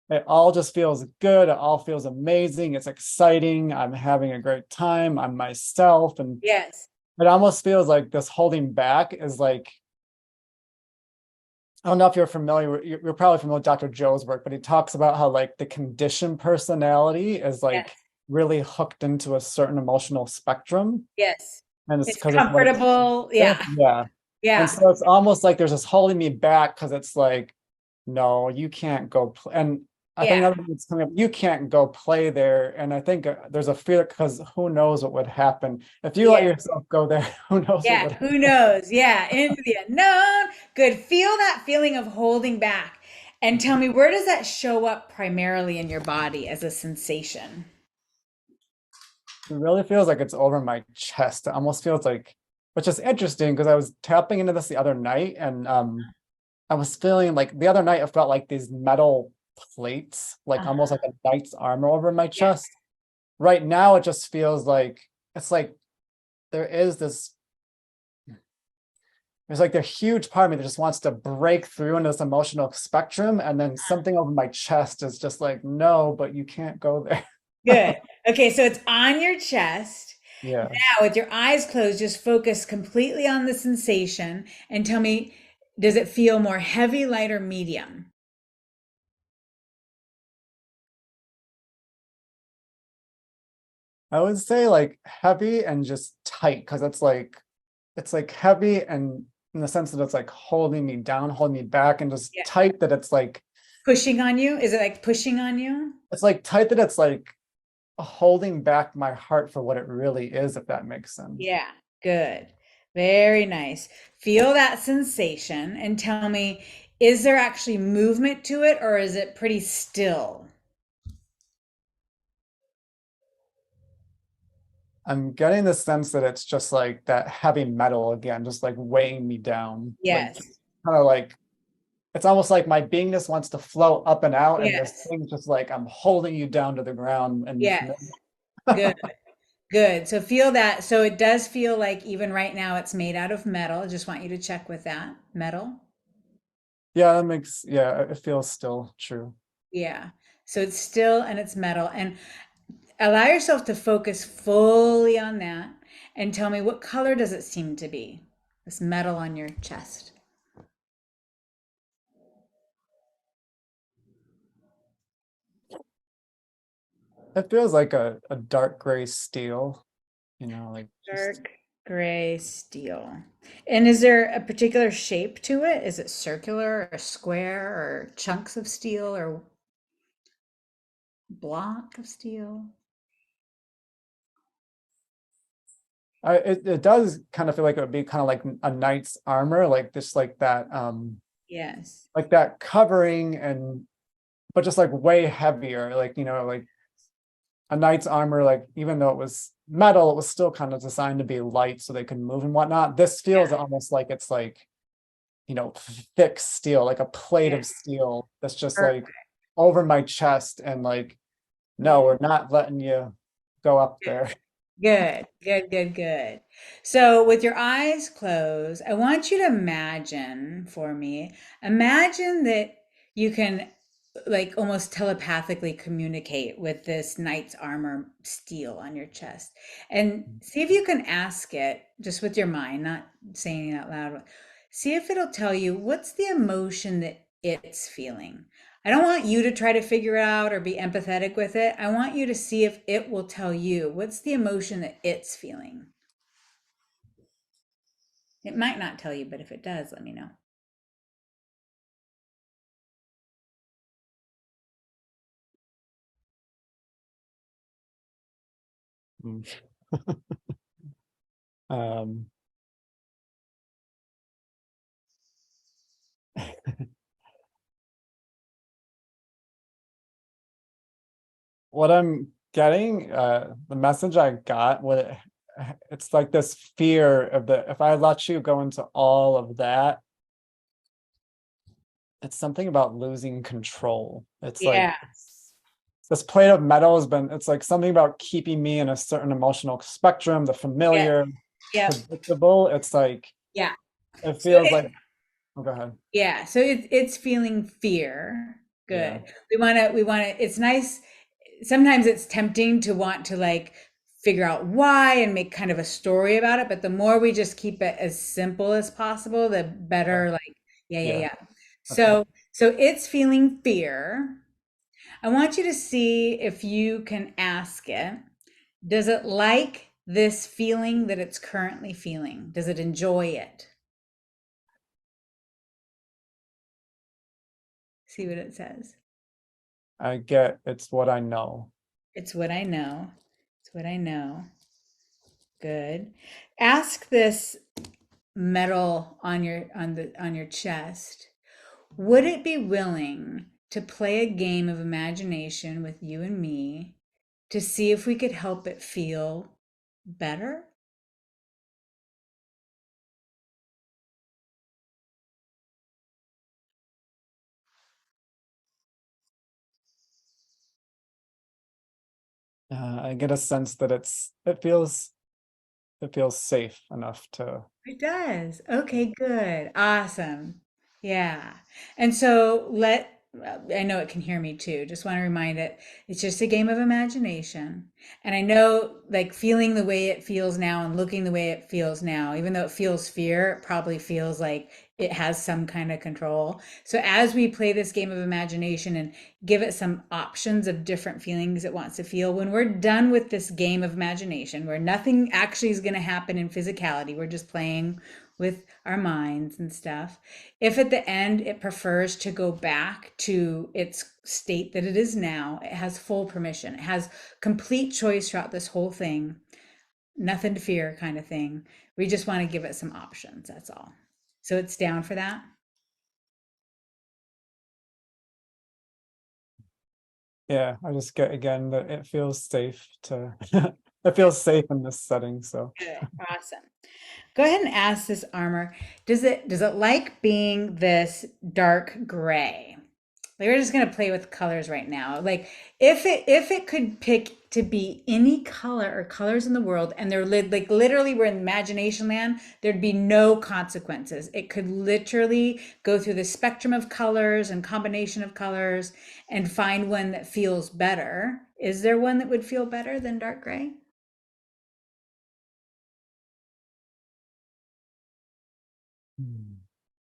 A: it all just feels good. It all feels amazing. It's exciting. I'm having a great time. I'm myself. And
B: Yes.
A: it almost feels like this holding back is like, I don't know if you're familiar, you're probably familiar with Dr. Joe's work, but he talks about how like the conditioned personality is like
B: Yes.
A: really hooked into a certain emotional spectrum.
B: Yes.
A: And it's
B: It's
A: because it's what it's,
B: comfortable. Yeah.
A: yeah. And
B: Yeah.
A: so it's almost like there's this holding me back because it's like, no, you can't go. And I think
B: Yeah.
A: another thing that's coming up, you can't go play there. And I think there's a fear because who knows what would happen if you let
B: Yeah.
A: yourself go there. Who knows what
B: Yeah,
A: would
B: who
A: happen?
B: knows? Yeah, into the unknown. Good. Feel that feeling of holding back. And tell me, where does that show up primarily in your body as a sensation?
A: It really feels like it's over my chest. It almost feels like, which is interesting because I was tapping into this the other night and I was feeling like the other night I felt like these metal plates, like almost like a knight's armor over my
B: Yeah.
A: chest. Right now it just feels like it's like there is this there's like the huge part of me that just wants to break through into this emotional spectrum, and then something over my chest is just like, no, but you can't go there.
B: Good. Okay, so it's on your chest.
A: Yeah.
B: Now, with your eyes closed, just focus completely on the sensation and tell me, does it feel more heavy, light, or medium?
A: I would say like heavy and just tight because it's like heavy and in the sense that it's like holding me down, holding me back, and just
B: Yeah.
A: tight that it's like
B: Pushing on you? Is it like pushing on you?
A: tight that it's like holding back my heart for what it really is, if that makes sense.
B: Yeah, good. Very nice. Feel that sensation and tell me, is there actually movement to it or is it pretty still?
A: I'm getting the sense that it's just like that heavy metal again, just like weighing me down. Like
B: Yes.
A: kind of like it's almost like my beingness wants to flow up and out, and this
B: Yes.
A: thing's just like I'm holding you down to the ground. And
B: Yes. Good. Good. So feel that. So it does feel like even right now it's made out of metal. I just want you to check with that. Metal.
A: yeah, that makes yeah, it feels still true.
B: Yeah. So it's still and it's metal. And allow yourself to focus fully on that and tell me what color does it seem to be? This metal on your chest.
A: It feels like a dark gray steel, like just
B: Dark gray steel. And is there a particular shape to it? Is it circular or square or chunks of steel or block of steel?
A: it does kind of feel like it would be kind of like a knight's armor, like this
B: Yes.
A: like that covering, and but just like way heavier, like like a knight's armor, like even though it was metal, it was still kind of designed to be light so they could move and whatnot. This feels
B: Yeah.
A: almost like it's like, thick steel, like a plate
B: Yeah.
A: of steel that's just
B: Perfect.
A: like over my chest, and like, no,
B: Yeah.
A: we're not letting you go up there.
B: Good, good, good, good. So, with your eyes closed, I want you to imagine for me, imagine that you can like almost telepathically communicate with this knight's armor steel on your chest. And see if you can ask it just with your mind, not saying it out loud. See if it'll tell you what's the emotion that it's feeling. I don't want you to try to figure it out or be empathetic with it. I want you to see if it will tell you what's the emotion that it's feeling. It might not tell you, but if it does, let me know.
A: Mm. um what I'm getting, the message I got, it's like this fear of the if I let you go into all of that, it's something about losing control. It's like
B: Yeah,
A: this plate of metal has been, it's like something about keeping me in a certain emotional spectrum, the
B: yeah,
A: familiar,
B: yeah,
A: predictable. It's like
B: yeah.
A: it
B: So
A: feels like, oh, go ahead.
B: yeah, so it's feeling fear.
A: Yeah.
B: Good. We want to, it's nice. Sometimes it's tempting to want to like figure out why and make kind of a story about it, but the more we just keep it as simple as possible, the
A: Okay.
B: better. Like, yeah, yeah,
A: Yeah.
B: yeah.
A: Okay.
B: So it's feeling fear. I want you to see if you can ask it, does it like this feeling that it's currently feeling? Does it enjoy it? See what it says.
A: I get it's what I know.
B: It's what I know. It's what I know. Good. Ask this metal on your chest. Would it be willing to play a game of imagination with you and me to see if we could help it feel better?
A: I get a sense that it feels safe enough to.
B: It does. Okay, good. Awesome. Yeah. And so I know it can hear me too. Just want to remind it, it's just a game of imagination. And I know, like, feeling the way it feels now and looking the way it feels now, even though it feels fear, it probably feels like it has some kind of control. So as we play this game of imagination and give it some options of different feelings it wants to feel, when we're done with this game of imagination, where nothing actually is going to happen in physicality, we're just playing with our minds and stuff. If at the end it prefers to go back to its state that it is now, it has full permission. It has complete choice throughout this whole thing. Nothing to fear, kind of thing. We just want to give it some options. That's all. So it's down for that.
A: Yeah, I just get again that it feels safe to it feels safe in this setting. So
B: Good. Awesome. Go ahead and ask this armor. Does it like being this dark gray? Like, we're just gonna play with colors right now. Like, if it could pick to be any color or colors in the world, and they're like literally we're in imagination land, there'd be no consequences. It could literally go through the spectrum of colors and combination of colors and find one that feels better. Is there one that would feel better than dark gray?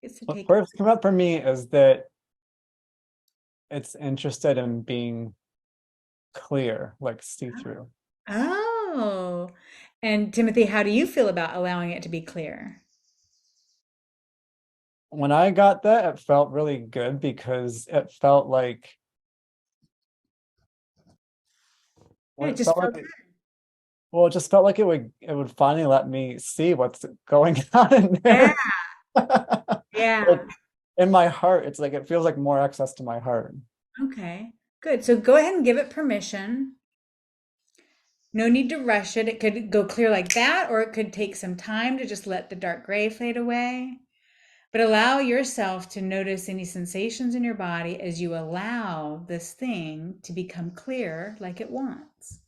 B: It's to
A: what
B: take.
A: first came up for me is that it's interested in being clear, like see-through.
B: Oh, and Timothy, how do you feel about allowing it to be clear?
A: When I got that, it felt really good because it felt like
B: Yeah,
A: when
B: it
A: it
B: just
A: felt
B: felt
A: like well, it just felt like it would finally let me see what's going on in
B: yeah,
A: there.
B: yeah.
A: Like in my heart, it's like it feels like more access to my heart.
B: Okay, good. So go ahead and give it permission. No need to rush it. It could go clear like that, or it could take some time to just let the dark gray fade away. But allow yourself to notice any sensations in your body as you allow this thing to become clear like it wants.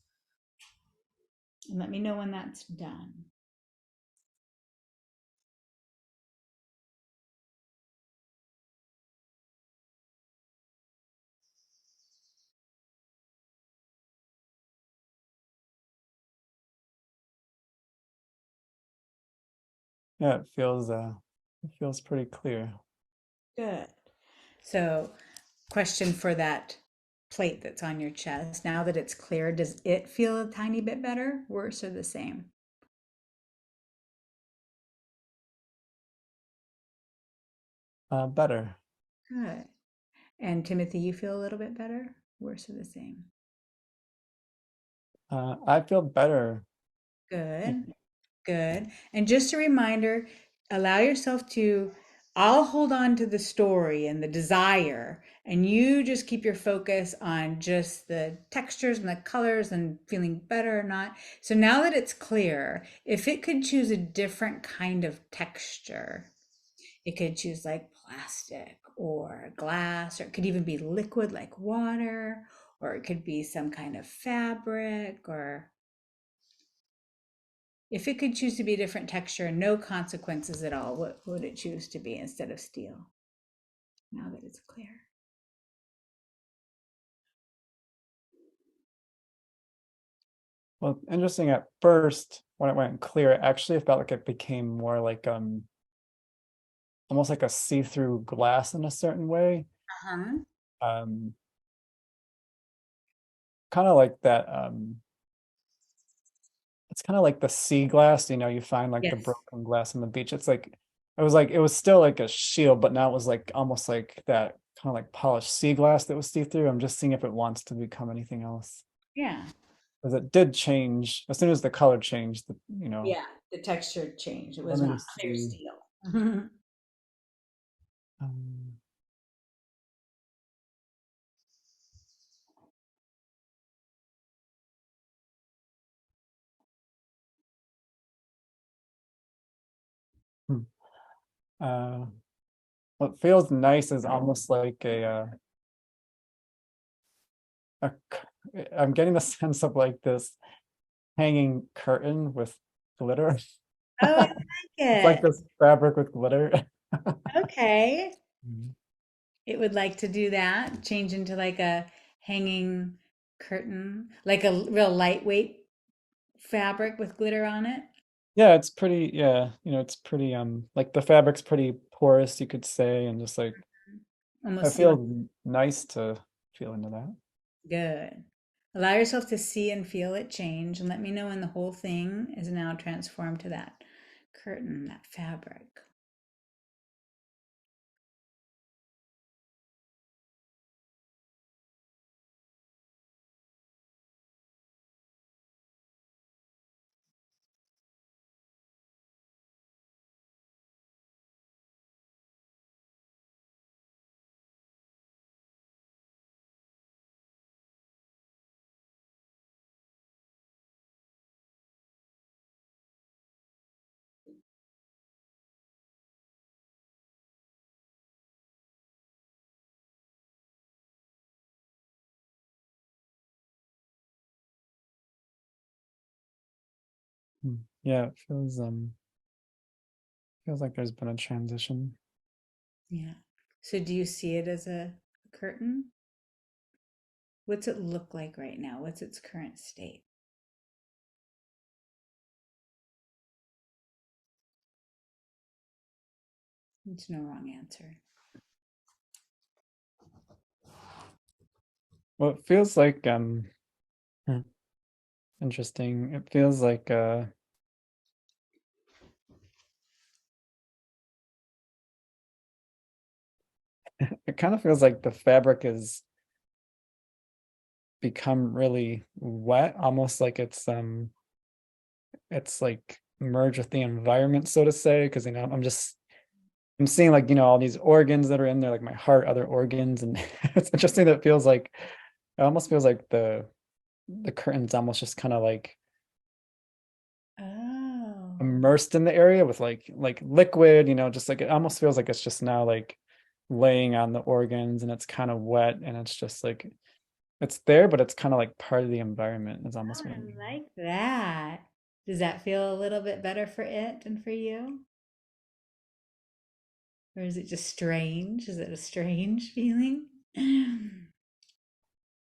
B: And let me know when that's done.
A: Yeah, it feels pretty clear.
B: Good. So, question for that plate that's on your chest. Now that it's clear, does it feel a tiny bit better, worse, or the same?
A: Better.
B: Good. And Timothy, you feel a little bit better, worse, or the same?
A: I feel better.
B: Good. Good. And just a reminder, allow yourself to, I'll hold on to the story and the desire, and you just keep your focus on just the textures and the colors and feeling better or not. So now that it's clear, if it could choose a different kind of texture, it could choose like plastic or glass, or it could even be liquid like water, or it could be some kind of fabric, or if it could choose to be a different texture and no consequences at all, what would it choose to be instead of steel? Now that it's clear.
A: Well, interesting at first when it went clear, it actually felt like it became more like almost like a see-through glass in a certain way.
B: Uh-huh.
A: Um kind of like that it's kind of like the sea glass, you find like the
B: Yes.
A: broken glass on the beach. It's like it was still like a shield, but now it was like almost like that kind of like polished sea glass that was see-through. I'm just seeing if it wants to become anything else.
B: Yeah.
A: Because it did change as soon as the color changed,
B: Yeah. The texture changed. It
A: let
B: was
A: me
B: not
A: just
B: clear
A: see.
B: steel.
A: Um, hmm. uh, what feels nice is almost like I'm getting the sense of like this hanging curtain with glitter.
B: Oh, I like
A: It's like
B: it.
A: this fabric with glitter.
B: Okay.
A: Mhm.
B: It would like to do that, change into like a hanging curtain, like a real lightweight fabric with glitter on it.
A: Yeah, it's pretty, yeah, it's pretty like the fabric's pretty porous, you could say, and just like I
B: Almost seem
A: feel nice to feel into that.
B: good. Allow yourself to see and feel it change and let me know when the whole thing is now transformed to that curtain, that fabric.
A: Yeah, it feels like there's been a transition.
B: Yeah. So do you see it as a curtain? What's it look like right now? What's its current state? There's no wrong answer.
A: Well, it feels like hmm, interesting. It feels like it kind of feels like the fabric has become really wet, almost like it's like merged with the environment, so to say, because I'm seeing like, all these organs that are in there, like my heart, other organs, and it's interesting that it almost feels like the curtains almost just kind of like
B: Oh,
A: immersed in the area with like liquid, just like it almost feels like it's just now like laying on the organs and it's kind of wet and it's just like it's there, but it's kind of like part of the environment is almost what
B: I
A: I'm getting
B: like that. Does that feel a little bit better for it than for you? Or is it just strange? Is it a strange feeling?
A: at.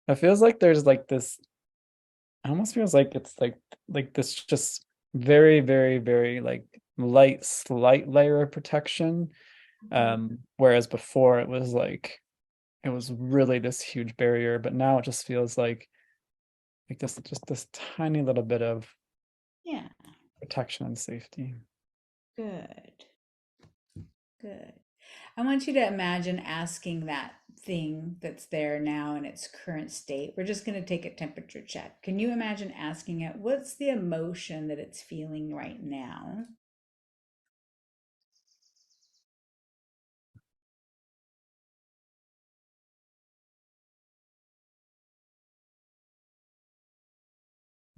A: It feels like there's like this, it almost feels like it's like this just very, very, very like light, slight layer of protection.
B: Mhm.
A: Whereas before it was really this huge barrier, but now it just feels like this just this tiny little bit of
B: Yeah,
A: protection and safety.
B: good, good. I want you to imagine asking that thing that's there now in its current state. We're just going to take a temperature check. Can you imagine asking it, what's the emotion that it's feeling right now?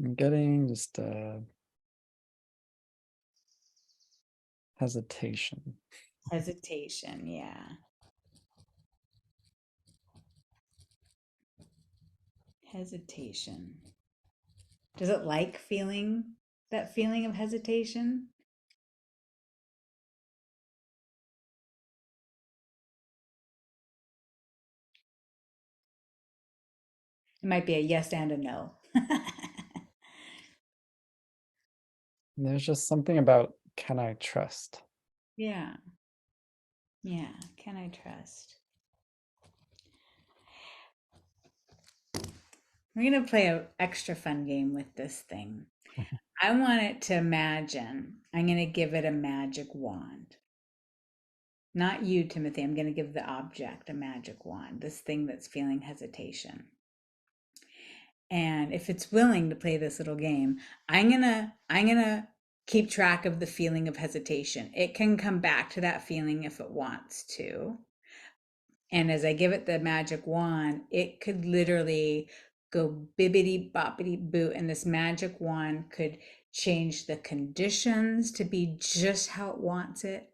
A: I'm getting just hesitation.
B: Hesitation, yeah. Hesitation. Does it like feeling that feeling of hesitation? It might be a yes and a no.
A: There's just something about can I trust?
B: Yeah, yeah. Can I trust? We're going to play an extra fun game with this thing. I want it to imagine. I'm going to give it a magic wand. Not you, Timothy. I'm going to give the object a magic wand, this thing that's feeling hesitation. And if it's willing to play this little game, I'm going to keep track of the feeling of hesitation. It can come back to that feeling if it wants to. And as I give it the magic wand, it could literally go bibbity boppity boo. And this magic wand could change the conditions to be just how it wants it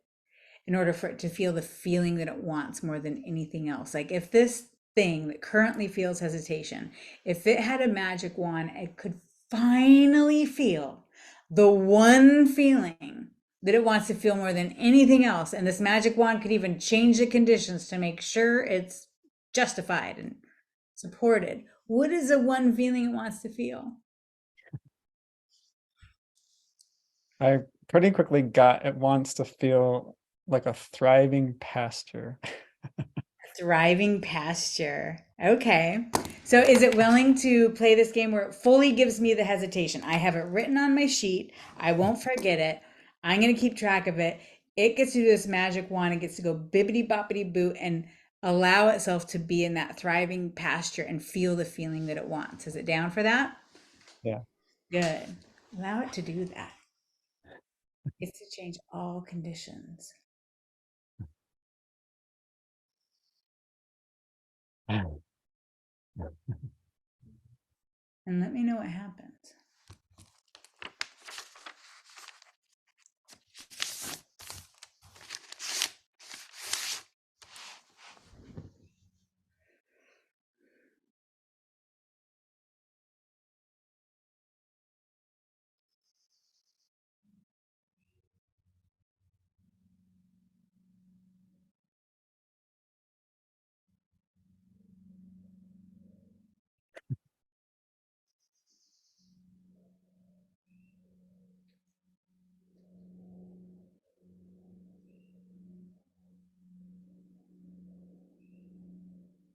B: in order for it to feel the feeling that it wants more than anything else. Like if this thing that currently feels hesitation, if it had a magic wand, it could finally feel the one feeling that it wants to feel more than anything else. And this magic wand could even change the conditions to make sure it's justified and supported. What is the one feeling it wants to feel?
A: I pretty quickly got it wants to feel like a thriving pasture.
B: Thriving pasture. Okay. So is it willing to play this game where it fully gives me the hesitation? I have it written on my sheet. I won't forget it. I'm going to keep track of it. It gets to do this magic wand. It gets to go bibbity boppity boo and allow itself to be in that thriving pasture and feel the feeling that it wants. Is it down for that?
A: Yeah.
B: Good. Allow it to do that. It's to change all conditions. And let me know what happens.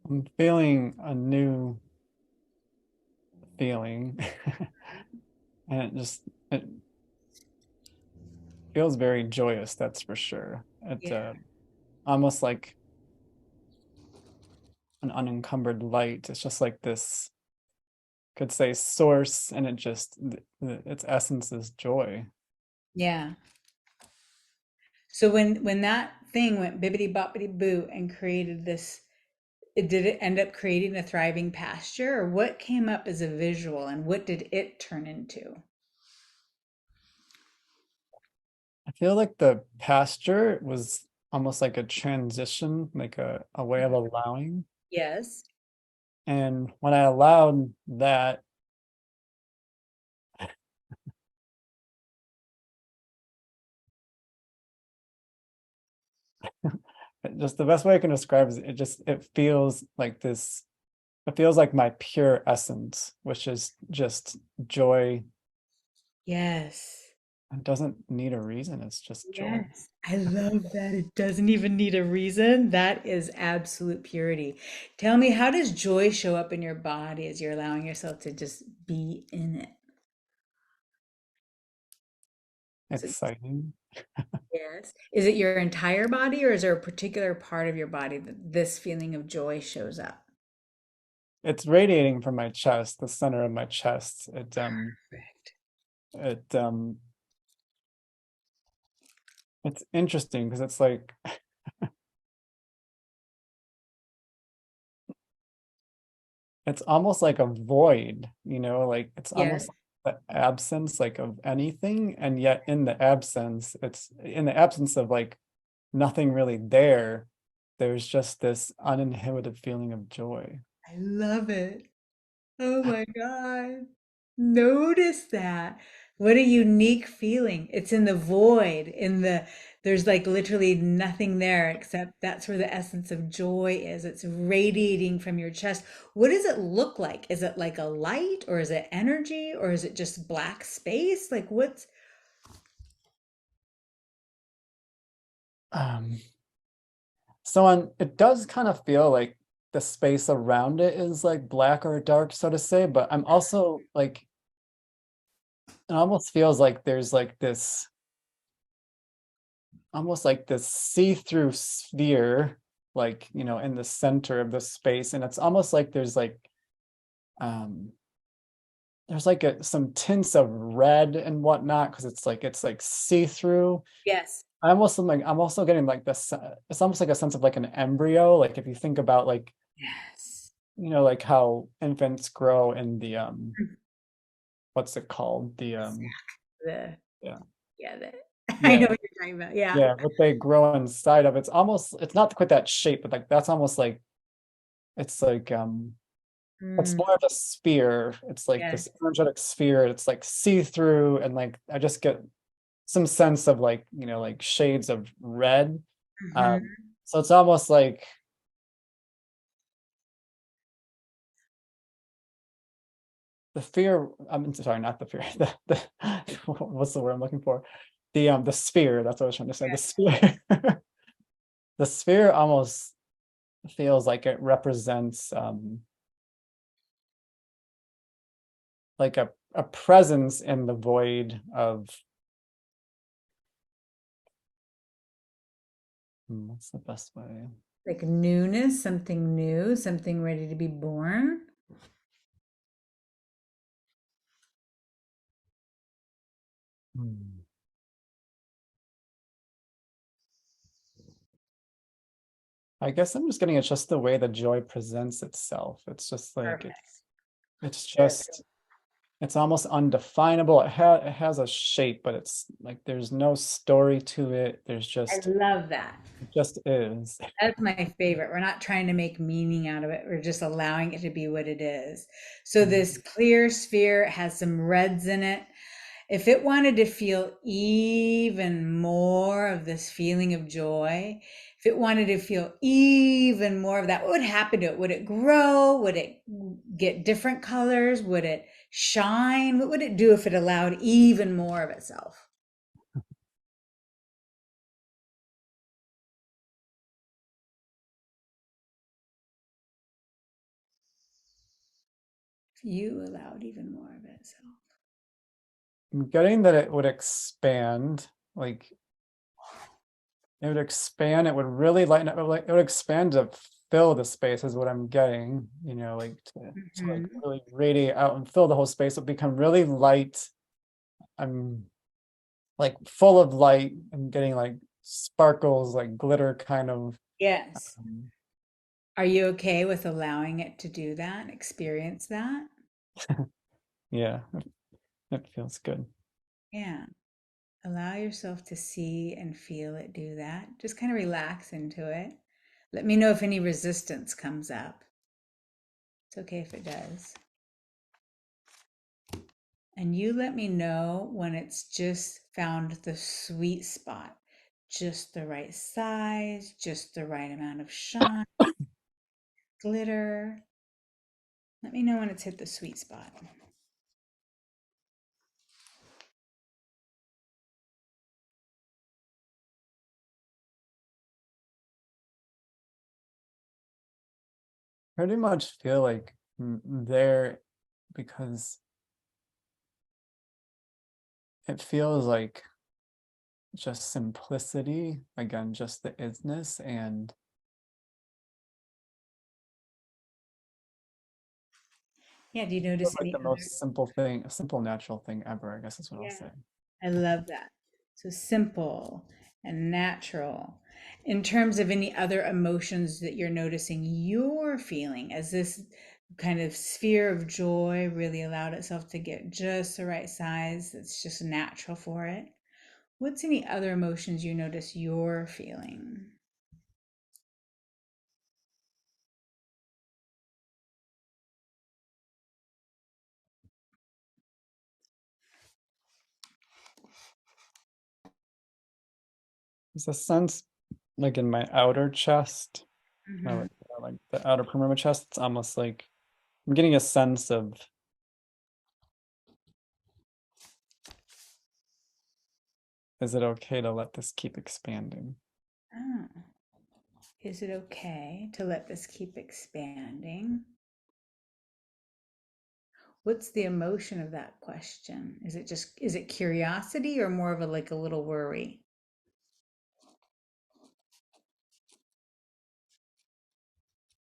A: I'm feeling a new feeling. And it feels very joyous, that's for sure. It
B: Yeah.
A: almost like an unencumbered light. It's just like this, could say source, and it just its essence is joy.
B: Yeah. So when that thing went bibbity boppity boo and created this, did it end up creating a thriving pasture, or what came up as a visual and what did it turn into?
A: I feel like the pasture was almost like a transition, like a way of allowing.
B: Yes.
A: And when I allowed that, just the best way I can describe is it feels like this, it feels like my pure essence, which is just joy.
B: Yes.
A: It doesn't need a reason, it's just joy.
B: Yes. I love that. It doesn't even need a reason. That is absolute purity. Tell me, how does joy show up in your body as you're allowing yourself to just be in it? So,
A: Exciting.
B: yes. Is it your entire body or is there a particular part of your body that this feeling of joy shows up?
A: It's radiating from my chest, the center of my chest.
B: Correct.
A: It it's interesting because it's like it's almost like a void, like it's
B: Yes.
A: almost like the absence like of anything, and yet in the absence, it's in the absence of like nothing really there, there's just this uninhibited feeling of joy.
B: I love it. Oh my God. Notice that. What a unique feeling. It's in the void, there's like literally nothing there except that's where the essence of joy is. It's radiating from your chest. What does it look like? Is it like a light or is it energy or is it just black space? Like what's,
A: Um, so it does kind of feel like the space around it is like black or dark, so to say, but I'm also like, it almost feels like there's like this, almost like this see-through sphere, like, in the center of the space. And it's almost like um, there's like some tints of red and whatnot, because it's like see-through.
B: yes.
A: I'm also getting like this, it's almost like a sense of like an embryo. Like if you think about like,
B: Yes.
A: like how infants grow in the what's it called? The
B: The,
A: yeah,
B: yeah, the, I
A: yeah,
B: know what you're talking about. Yeah.
A: yeah, what they grow inside of. It's not quite that shape, but like that's almost like it's like it's
B: Mm,
A: more of a sphere. It's like
B: yes.
A: this energetic sphere. It's like see-through, and like I just get some sense of like, like shades of red.
B: Mhm.
A: So it's almost like the fear, I'm sorry, not the fear, what's the word I'm looking for? The sphere, that's what I was trying to say. The sphere. The sphere almost feels like it represents like a presence in the void of what's the best way?
B: Like newness, something new, something ready to be born.
A: Hmm. I guess I'm just getting it's just the way the joy presents itself. It's just like
B: Perfect.
A: it's
B: Good.
A: just it's almost undefinable. It has a shape, but it's like there's no story to it. There's
B: I
A: just
B: love that.
A: it just is.
B: That's my favorite. We're not trying to make meaning out of it. We're just allowing it to be what it is. So this clear sphere has some reds in it. If it wanted to feel even more of this feeling of joy, if it wanted to feel even more of that, what would happen to it? Would it grow? Would it get different colors? Would it shine? What would it do if it allowed even more of itself? If you allowed even more of itself.
A: I'm getting that it would expand, like it would expand, it would really lighten up, like it would expand to fill the space is what I'm getting, like to like
B: Mhm.
A: really radiate out and fill the whole space. It'll become really light. I'm like full of light and getting like sparkles, like glitter kind of.
B: Yes.
A: um,
B: Are you okay with allowing it to do that, experience that?
A: yeah, it feels good.
B: Yeah. Allow yourself to see and feel it do that. Just kind of relax into it. Let me know if any resistance comes up. It's okay if it does. And you let me know when it's just found the sweet spot, just the right size, just the right amount of shine, glitter. Let me know when it's hit the sweet spot.
A: Pretty much feel like there because it feels like just simplicity, again, just the isness and
B: Yeah, do you
A: feels
B: notice
A: like
B: any
A: the
B: other?
A: most simple thing, a simple natural thing ever, I guess is what I'll
B: Yeah.
A: say.
B: I love that. So simple and natural. In terms of any other emotions that you're noticing you're feeling as this kind of sphere of joy really allowed itself to get just the right size that's just natural for it. What's any other emotions you notice you're feeling?
A: There's a sense like in my outer chest,
B: Hmm.
A: like the outer perimeter chest, it's almost like I'm getting a sense of, is it okay to let this keep expanding?
B: Oh, is it okay to let this keep expanding? What's the emotion of that question? Is it curiosity or more of a like a little worry?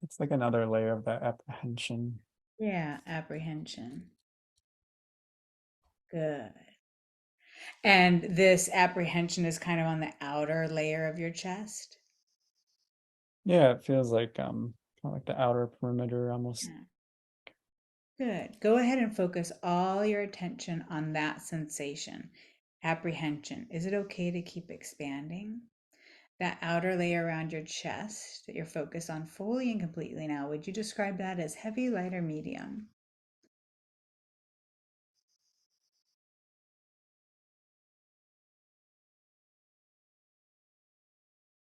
A: It's like another layer of that apprehension.
B: Yeah, apprehension. Good. And this apprehension is kind of on the outer layer of your chest.
A: Yeah, it feels like kind of like the outer perimeter almost.
B: Yeah. Good. Go ahead and focus all your attention on that sensation. Apprehension. Is it okay to keep expanding? That outer layer around your chest that you're focused on fully and completely now, would you describe that as heavy, light, or medium?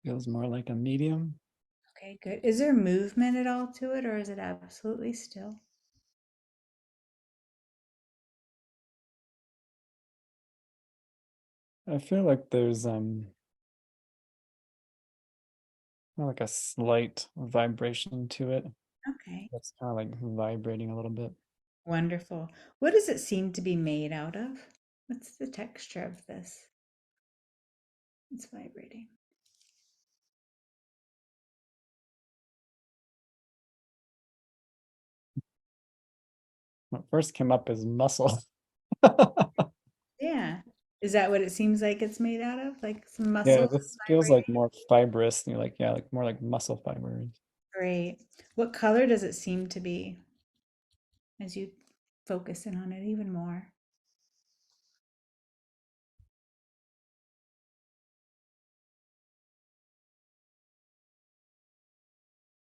A: Feels more like a medium.
B: Okay, good. Is there movement at all to it, or is it absolutely still?
A: I feel like there's like a slight vibration to it.
B: Okay,
A: It's kind of like vibrating a little bit.
B: wonderful. What does it seem to be made out of? What's the texture of this? It's vibrating.
A: What first came up is muscle.
B: Yeah. Is that what it seems like it's made out of? Like some
A: Yeah,
B: muscles
A: this feels like
B: vibrating?
A: more fibrous. And you're like, yeah, like more like muscle fibers.
B: Great. What color does it seem to be as you focus in on it even more?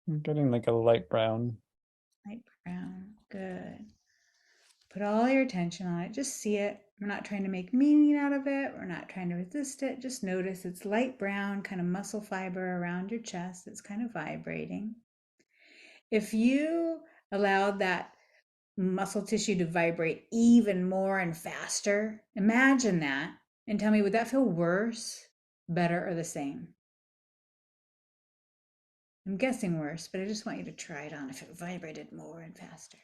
A: I'm getting like a light brown.
B: Light brown. Good. Put all your attention on it. Just see it. We're not trying to make meaning out of it. We're not trying to resist it. Just notice it's light brown, kind of muscle fiber around your chest. It's kind of vibrating. If you allowed that muscle tissue to vibrate even more and faster, imagine that and tell me, would that feel worse, better, or the same? I'm guessing worse, but I just want you to try it on if it vibrated more and faster.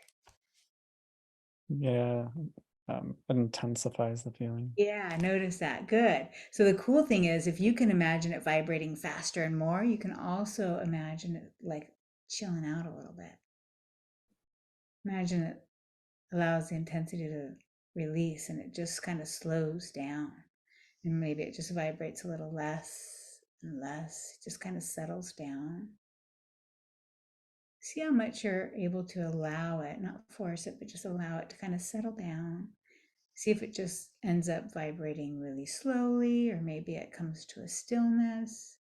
A: Yeah, it intensifies the feeling.
B: Yeah, notice that. Good. So the cool thing is if you can imagine it vibrating faster and more, you can also imagine it like chilling out a little bit. Imagine it allows the intensity to release and it just kind of slows down. And maybe it just vibrates a little less and less, it just kind of settles down. See how much you're able to allow it, not force it, but just allow it to kind of settle down. See if it just ends up vibrating really slowly, or maybe it comes to a stillness.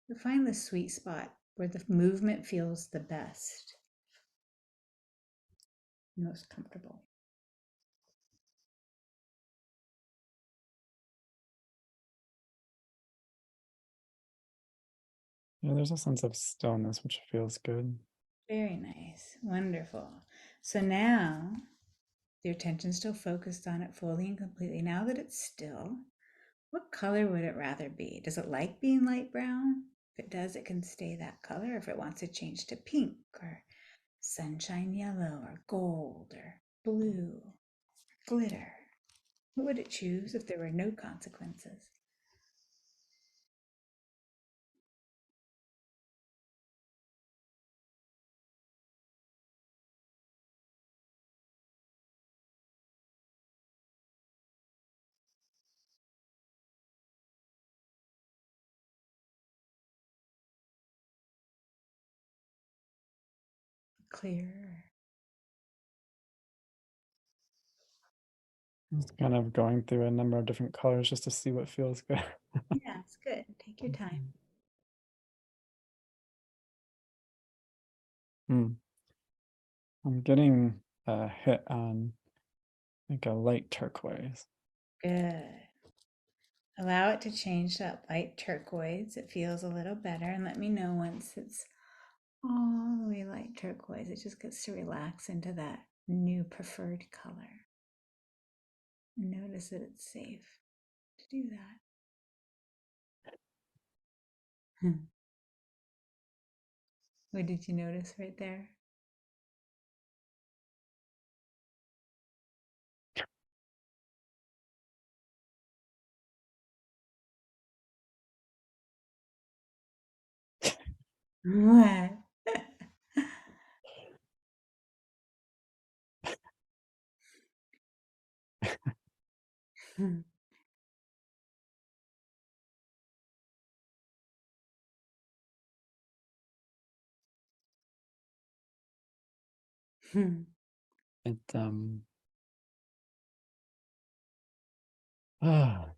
B: But find the sweet spot where the movement feels the best, most comfortable.
A: Yeah, there's a sense of stillness, which feels good.
B: Very nice. Wonderful. So now your attention's still focused on it fully and completely. Now that it's still, what color would it rather be? Does it like being light brown? If it does, it can stay that color. If it wants to change to pink or sunshine yellow or gold or blue, glitter, what would it choose if there were no consequences? Clear.
A: Just kind of going through a number of different colors just to see what feels good.
B: Yeah, it's good. Take your time.
A: Hmm. I'm getting a hit on like a light turquoise.
B: Good. Allow it to change that light turquoise. It feels a little better. And let me know once it's all the way light turquoise. It just gets to relax into that new preferred color. And notice that it's safe to do that. What did you notice right there? What?
A: It ah,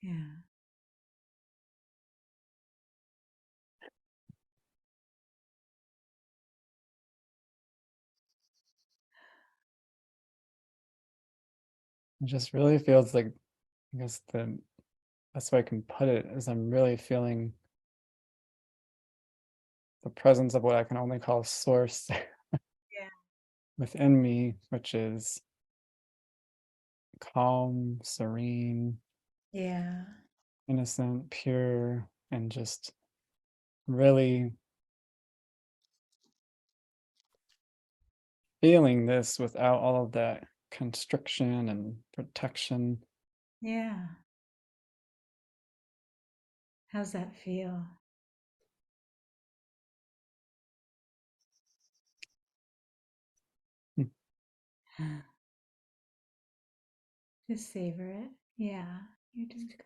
B: Yeah.
A: It just really feels like, I guess the best way I can put it is I'm really feeling the presence of what I can only call source
B: Yeah.
A: within me, which is calm, serene,
B: Yeah.
A: innocent, pure, and just really feeling this without all of that constriction and protection.
B: Yeah. How's that feel? Just savor it. Yeah. You're doing good.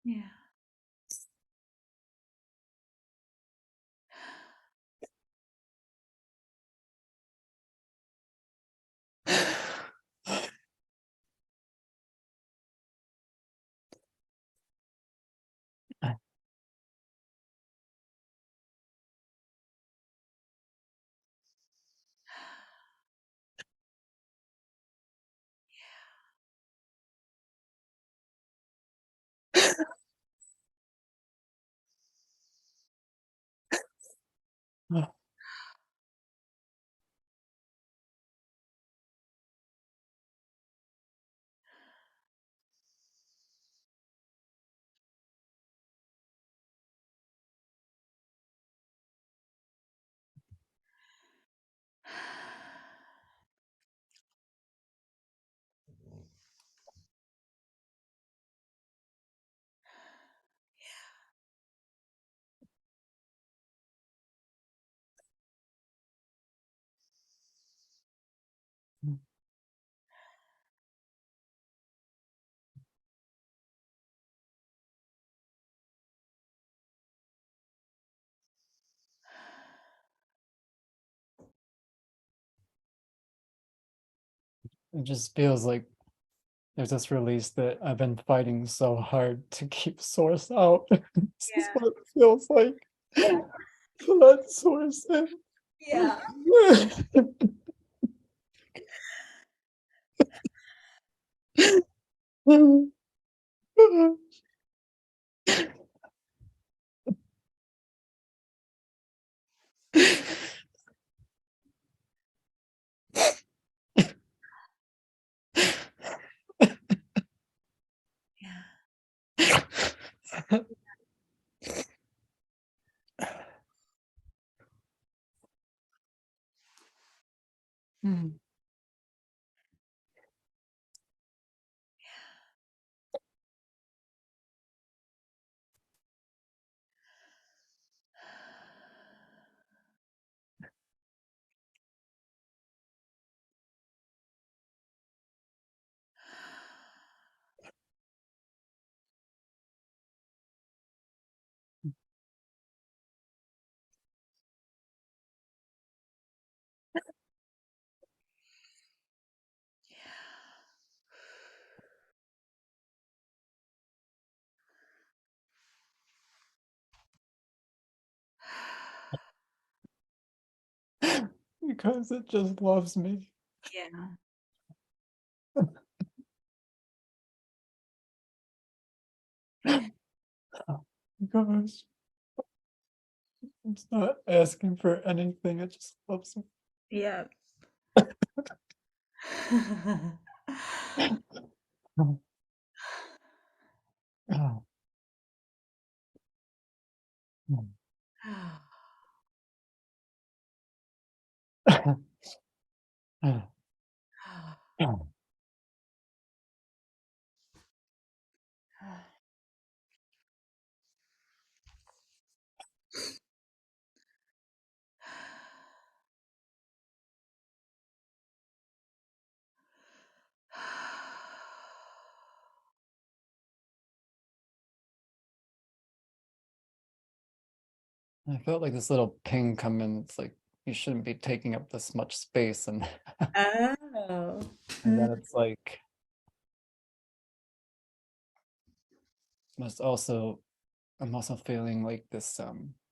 B: Yeah.
A: It just feels like there's this release that I've been fighting so hard to keep source out. This is
B: Yeah.
A: what it feels like.
B: Yeah.
A: To let source in.
B: Yeah.
A: Because it just loves me.
B: Yeah.
A: Because it's not asking for anything, it just loves me.
B: Yeah.
A: Oh. I felt like this little ping come in. It's like you shouldn't be taking up this much space, and
B: Oh.
A: and then it's like must also I'm also feeling like this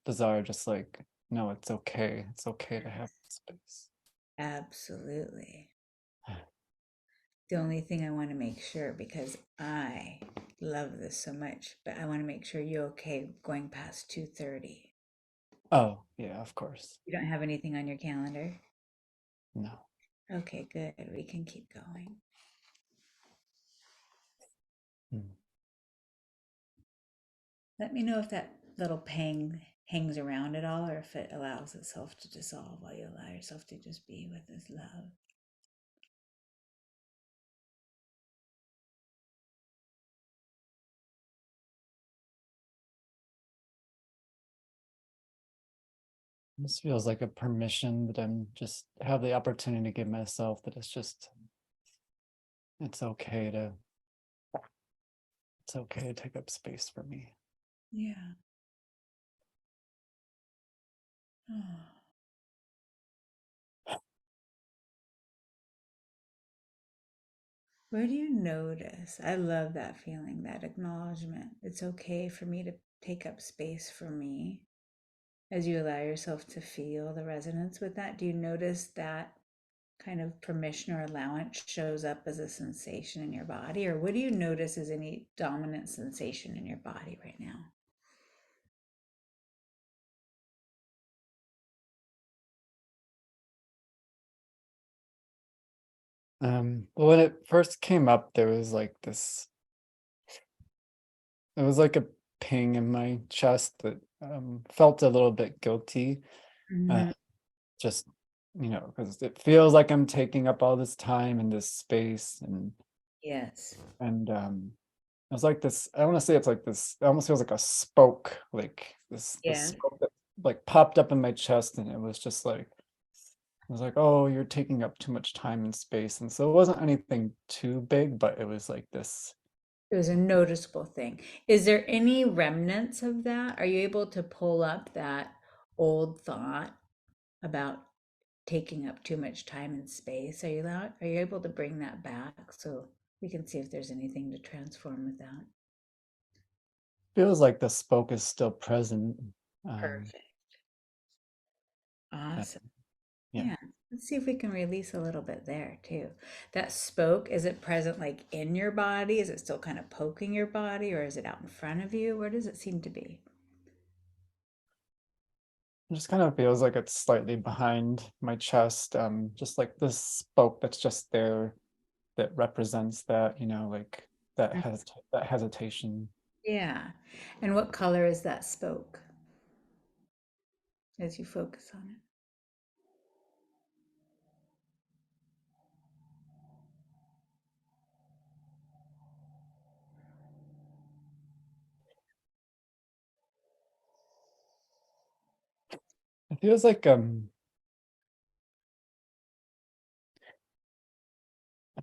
A: desire, just like no, it's okay to have space.
B: Absolutely. The only thing I want to make sure, because I love this so much, but I want to make sure you're okay going past 2:30.
A: Oh yeah, of course.
B: You don't have anything on your calendar?
A: No.
B: Okay, good. We can keep going.
A: Hmm.
B: Let me know if that little pang hangs around at all or if it allows itself to dissolve while you allow yourself to just be with this love.
A: This feels like a permission that I'm just have the opportunity to give myself, that it's okay to it's okay to take up space for me.
B: Yeah. Oh. Where do you notice? I love that feeling, that acknowledgement. It's okay for me to take up space for me. As you allow yourself to feel the resonance with that, do you notice that kind of permission or allowance shows up as a sensation in your body? Or what do you notice as any dominant sensation in your body right now?
A: Well, when it first came up, there was like this, it was like a ping in my chest that felt a little bit guilty. Uh,
B: Mhm.
A: just, because it feels like I'm taking up all this time and this space,
B: Yes.
A: and it was like this, I want to say it's like this, it almost feels like a spoke, like this
B: Yeah.
A: spoke that like popped up in my chest, and it was just like, I was like, oh, you're taking up too much time and space. And so it wasn't anything too big, but it was like this.
B: It was a noticeable thing. Is there any remnants of that? Are you able to pull up that old thought about taking up too much time and space? Are you able to bring that back so we can see if there's anything to transform with that?
A: Feels like the spoke is still present. Um,
B: Perfect.
A: uh,
B: Awesome.
A: yeah.
B: Yeah. Let's see if we can release a little bit there too. That spoke, is it present like in your body? Is it still kind of poking your body or is it out in front of you? Where does it seem to be?
A: It just kind of feels like it's slightly behind my chest. Just like this spoke that's just there, that represents that, like
B: Mm.
A: that hesitation.
B: Yeah. And what color is that spoke as you focus on it?
A: It feels like if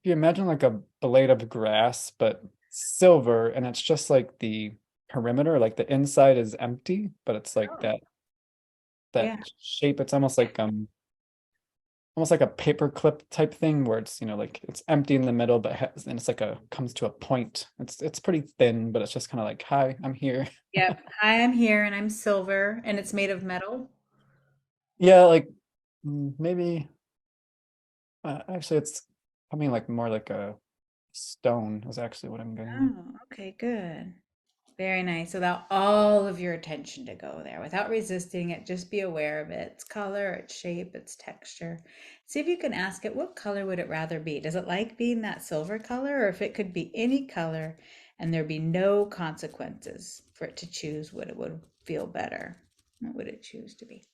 A: you imagine like a blade of grass, but silver, and it's just like the perimeter, like the inside is empty, but it's like
B: Oh,
A: that
B: yeah.
A: shape. It's almost like a paper clip type thing, where it's, like it's empty in the middle, but and it's like a comes to a point. It's pretty thin, but it's just kind of like, hi, I'm here.
B: Yep. Hi, I'm here and I'm silver and it's made of metal.
A: Yeah, like maybe actually it's coming like more like a stone is actually what I'm getting.
B: Oh, okay, good. Very nice. Allow all of your attention to go there without resisting it. Just be aware of it, its color, its shape, its texture. See if you can ask it, what color would it rather be? Does it like being that silver color, or if it could be any color and there'd be no consequences for it to choose what it would feel better? What would it choose to be?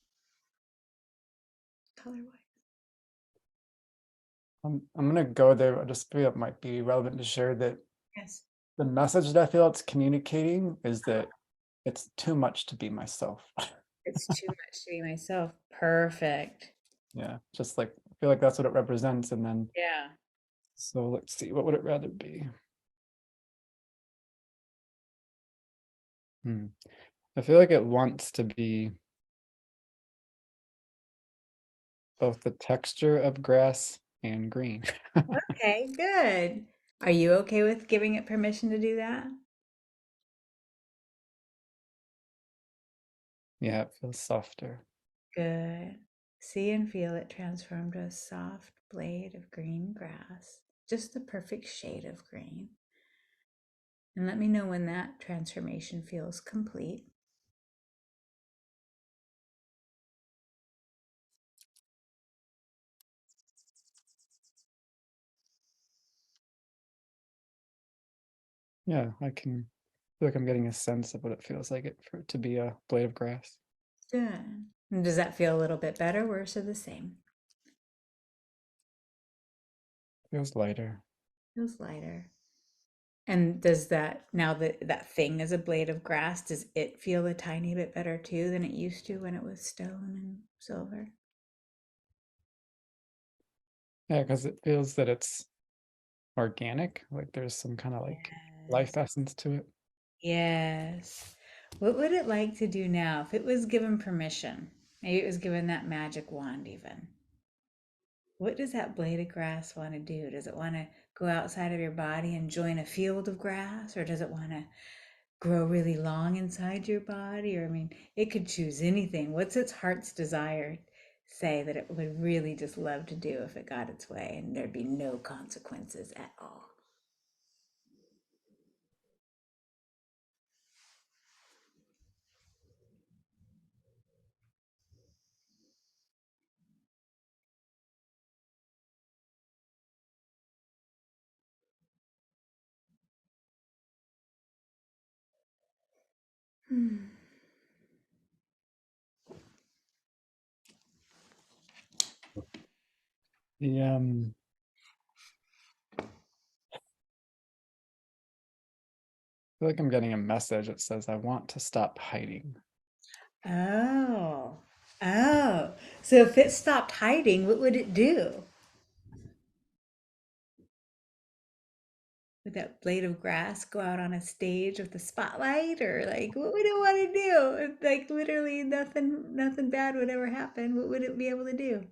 B: Color-wise.
A: I'm gonna go there. I just feel it might be relevant to share that
B: Yes.
A: the message that I feel it's communicating is that it's too much to be myself.
B: It's too much to be myself. Perfect.
A: Yeah, just like I feel like that's what it represents. And then
B: Yeah.
A: so let's see, what would it rather be? I feel like it wants to be both the texture of grass and green.
B: Okay, good. Are you okay with giving it permission to do that?
A: Yeah, it feels softer.
B: Good. See and feel it transform to a soft blade of green grass, just the perfect shade of green. And let me know when that transformation feels complete.
A: Yeah, I can feel like I'm getting a sense of what it feels like for it to be a blade of grass.
B: Good. And does that feel a little bit better, worse, or the same?
A: Feels lighter.
B: Feels lighter. And does that, now that that thing is a blade of grass, does it feel a tiny bit better too than it used to when it was stone and silver?
A: Yeah, because it feels that it's organic, like there's some kind of like life
B: Yes.
A: essence to it.
B: Yes. What would it like to do now if it was given permission? Maybe it was given that magic wand even. What does that blade of grass want to do? Does it want to go outside of your body and join a field of grass, or does it want to grow really long inside your body? Or, I mean, it could choose anything. What's its heart's desire say that it would really just love to do if it got its way and there'd be no consequences at all? Hmm.
A: The I feel like I'm getting a message that says I want to stop hiding.
B: Oh, oh. So if it stopped hiding, what would it do? Would that blade of grass go out on a stage with the spotlight, or like what would it want to do? If, like literally nothing bad would ever happen. What would it be able to do?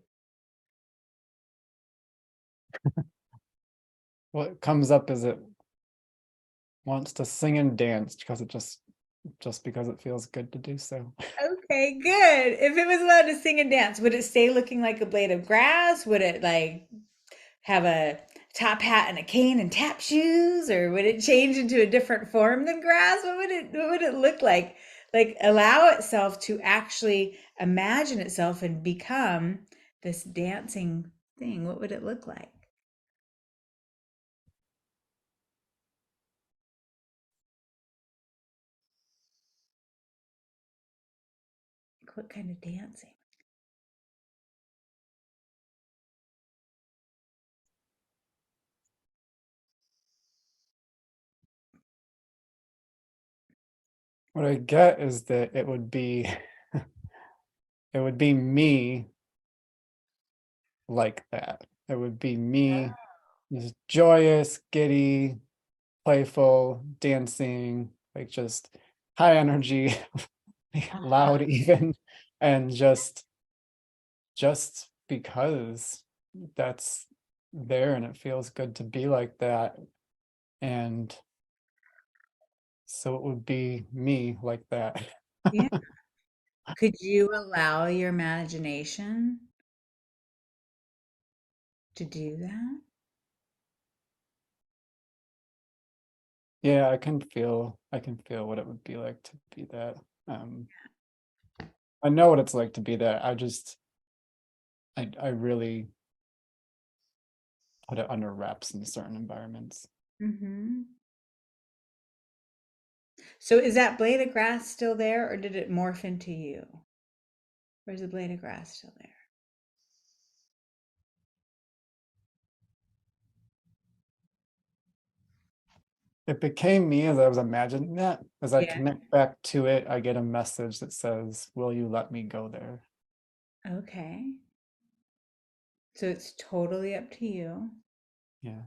A: What comes up is it wants to sing and dance because it just because it feels good to do so.
B: Okay, good. If it was allowed to sing and dance, would it stay looking like a blade of grass? Would it like have a top hat and a cane and tap shoes, or would it change into a different form than grass? What would it look like? Like allow itself to actually imagine itself and become this dancing thing. What would it look like? Like, what kind of dancing?
A: What I get is that it would be it would be me like that. It would be me just joyous, giddy, playful, dancing, like just high energy,
B: Uh-huh.
A: loud even, and just because that's there and it feels good to be like that. And so it would be me like that.
B: Yeah. Could you allow your imagination to do that?
A: Yeah, I can feel what it would be like to be that. Um, I know what it's like to be that. I really put it under wraps in certain environments.
B: Hmm. So is that blade of grass still there, or did it morph into you? Or is the blade of grass still there?
A: It became me as I was imagining that. As I
B: Yeah.
A: connect back to it, I get a message that says, "Will you let me go there?"
B: Okay. So it's totally up to you.
A: Yeah.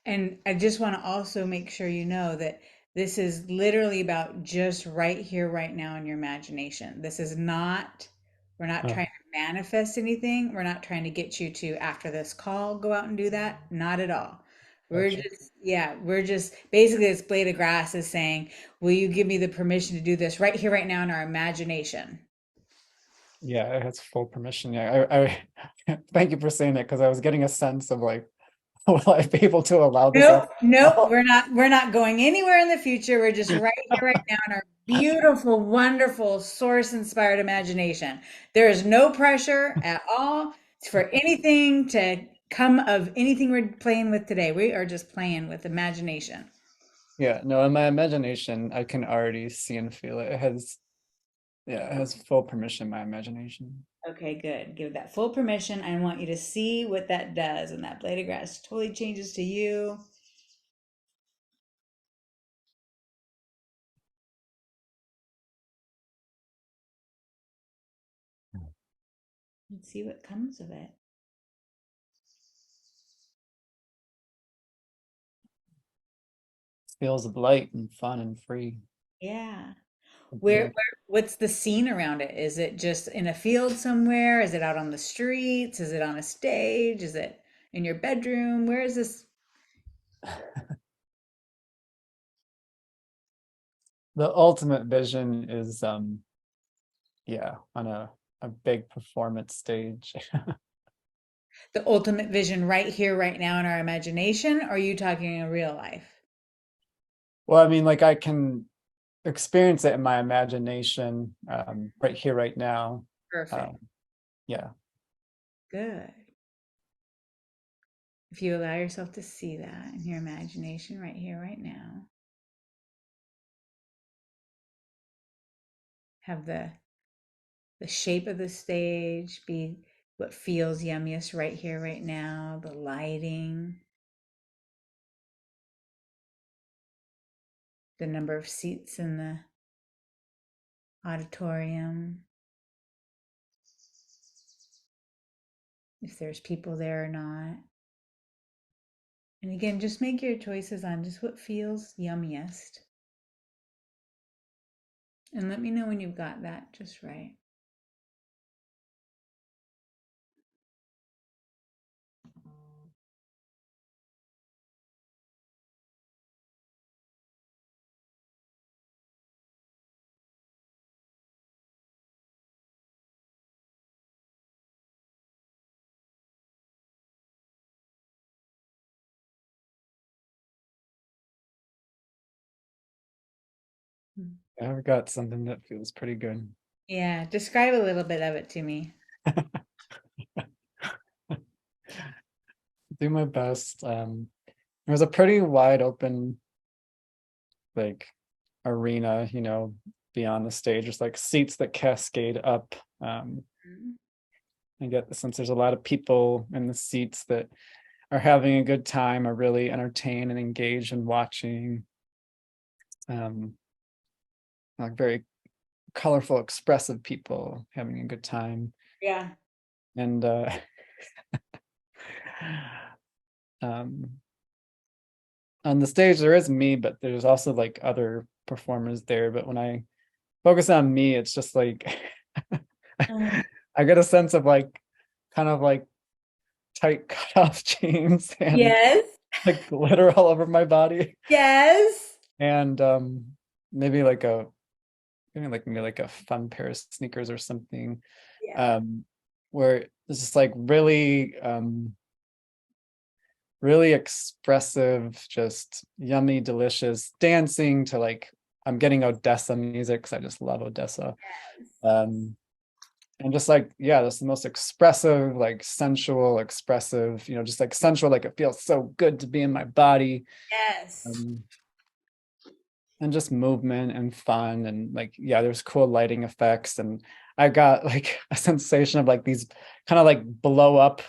B: And I just want to also make sure you know that this is literally about just right here, right now in your imagination. This is not, we're not
A: Oh,
B: trying to manifest anything. We're not trying to get you to, after this call, go out and do that. Not at all. We're
A: gotcha.
B: just, yeah, we're just basically this blade of grass is saying, will you give me the permission to do this right here, right now in our imagination?
A: Yeah, it has full permission. Yeah, I thank you for saying that because I was getting a sense of like, will I be able to allow this
B: Nope,
A: after
B: nope,
A: all?
B: we're not going anywhere in the future. We're just right here, right now in our beautiful, wonderful, source-inspired imagination. There is no pressure at all for anything to come of anything we're playing with today. We are just playing with imagination.
A: Yeah, no, in my imagination, I can already see and feel it. It has, yeah, it has full permission, my imagination.
B: Okay, good. Give that full permission. I want you to see what that does. And that blade of grass totally changes to you. And see what comes of it.
A: Feels light and fun and free.
B: Yeah. Where,
A: Yeah.
B: what's the scene around it? Is it just in a field somewhere? Is it out on the streets? Is it on a stage? Is it in your bedroom? Where is this?
A: The ultimate vision is yeah, on a big performance stage.
B: The ultimate vision right here, right now in our imagination? Or are you talking in real life?
A: Well, I mean, like I can experience it in my imagination, right here, right now.
B: Perfect.
A: Um, yeah.
B: Good. If you allow yourself to see that in your imagination right here, right now, have the shape of the stage be what feels yummiest right here, right now, the lighting, the number of seats in the auditorium, if there's people there or not. And again, just make your choices on just what feels yummiest. And let me know when you've got that just right.
A: I've got something that feels pretty good.
B: Yeah, describe a little bit of it to me.
A: Do my best. It was a pretty wide open, like arena, beyond the stage. There's like seats that cascade up.
B: Mhm.
A: I get the sense there's a lot of people in the seats that are having a good time, are really entertained and engaged in watching. Um, like very colorful, expressive people having a good time.
B: Yeah.
A: And um, on the stage there is me, but there's also like other performers there. But when I focus on me, it's just like
B: Mm.
A: I get a sense of like kind of like tight cutoff jeans and
B: Yes.
A: like glitter all over my body.
B: Yes.
A: And maybe like a fun pair of sneakers or something.
B: Yeah.
A: Um where it's just like really really expressive, just yummy, delicious dancing to like I'm getting Odessa music because I just love Odessa. Um and just like, yeah, that's the most expressive, like sensual, expressive, just like sensual, like it feels so good to be in my body.
B: Yes.
A: Um, and just movement and fun and like, yeah, there's cool lighting effects. And I got like a sensation of like these kind of like blow up,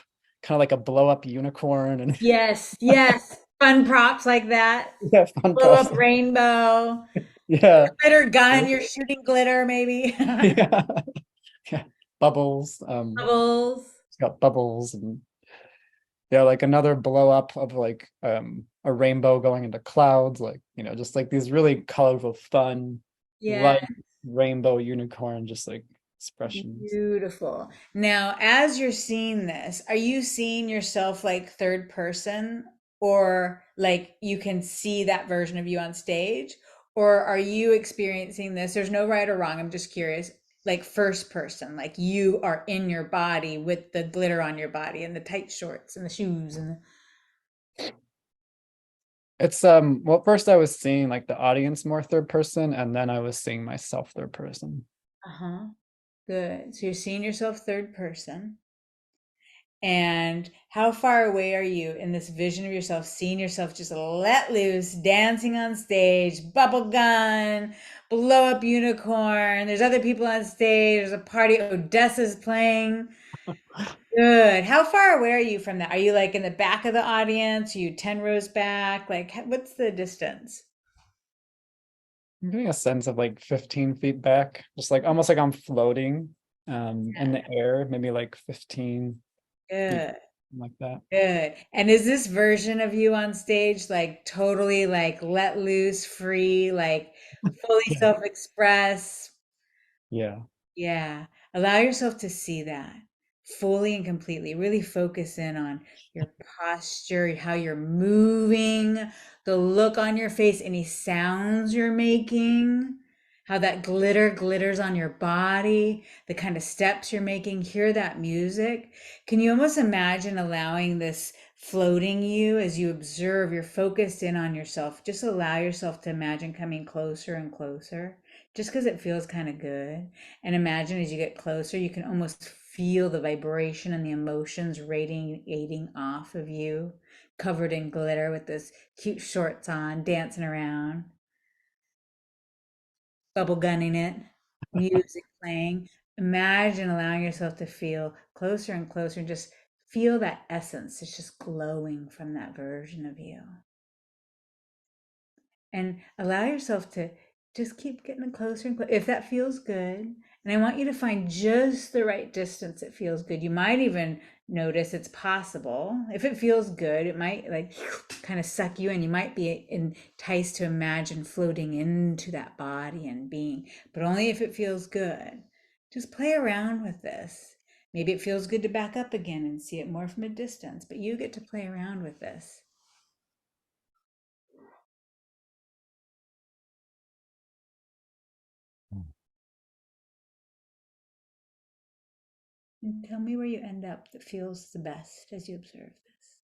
A: kind of like a blow up unicorn and
B: Yes, yes. Fun props like that.
A: yeah, fun
B: Blow
A: props.
B: up rainbow.
A: Yeah.
B: Glitter gun, you're shooting glitter maybe.
A: Yeah. Yeah. Bubbles.
B: Bubbles.
A: It's got bubbles and yeah, like another blow up of like a rainbow going into clouds, like just like these really colorful, fun,
B: Yeah.
A: light rainbow unicorn, just like expressions.
B: Beautiful. Now, as you're seeing this, are you seeing yourself like third person, or like you can see that version of you on stage? Or are you experiencing this? There's no right or wrong. I'm just curious. Like first person, like you are in your body with the glitter on your body and the tight shorts and the shoes and
A: It's well, first I was seeing like the audience more third person, and then I was seeing myself third person.
B: uh-huh. Good. So you're seeing yourself third person. And how far away are you in this vision of yourself, seeing yourself just let loose, dancing on stage, bubble gun, blow up unicorn? There's other people on stage. There's a party. Odessa's playing. Good. How far away are you from that? Are you like in the back of the audience? Are you 10 rows back? Like, what's the distance?
A: I'm getting a sense of like 15 feet back, just like almost like I'm floating in the air, maybe like 15 feet,
B: Good.
A: like that.
B: Good. And is this version of you on stage like totally like let loose, free, like fully
A: Yeah.
B: self-express?
A: Yeah.
B: Yeah. Allow yourself to see that fully and completely. Really focus in on your posture, how you're moving, the look on your face, any sounds you're making, how that glitters on your body, the kind of steps you're making. Hear that music. Can you almost imagine allowing this floating you as you observe, you're focused in on yourself? Just allow yourself to imagine coming closer and closer, just because it feels kind of good. And imagine as you get closer, you can almost feel the vibration and the emotions radiating off of you, covered in glitter with those cute shorts on, dancing around, bubble gunning it, music playing. Imagine allowing yourself to feel closer and closer and just feel that essence. It's just glowing from that version of you. And allow yourself to just keep getting closer and closer if that feels good. And I want you to find just the right distance that feels good. You might even notice it's possible. If it feels good, it might like kind of suck you in. You might be enticed to imagine floating into that body and being, but only if it feels good. Just play around with this. Maybe it feels good to back up again and see it more from a distance, but you get to play around with this. And tell me where you end up that feels the best as you observe this.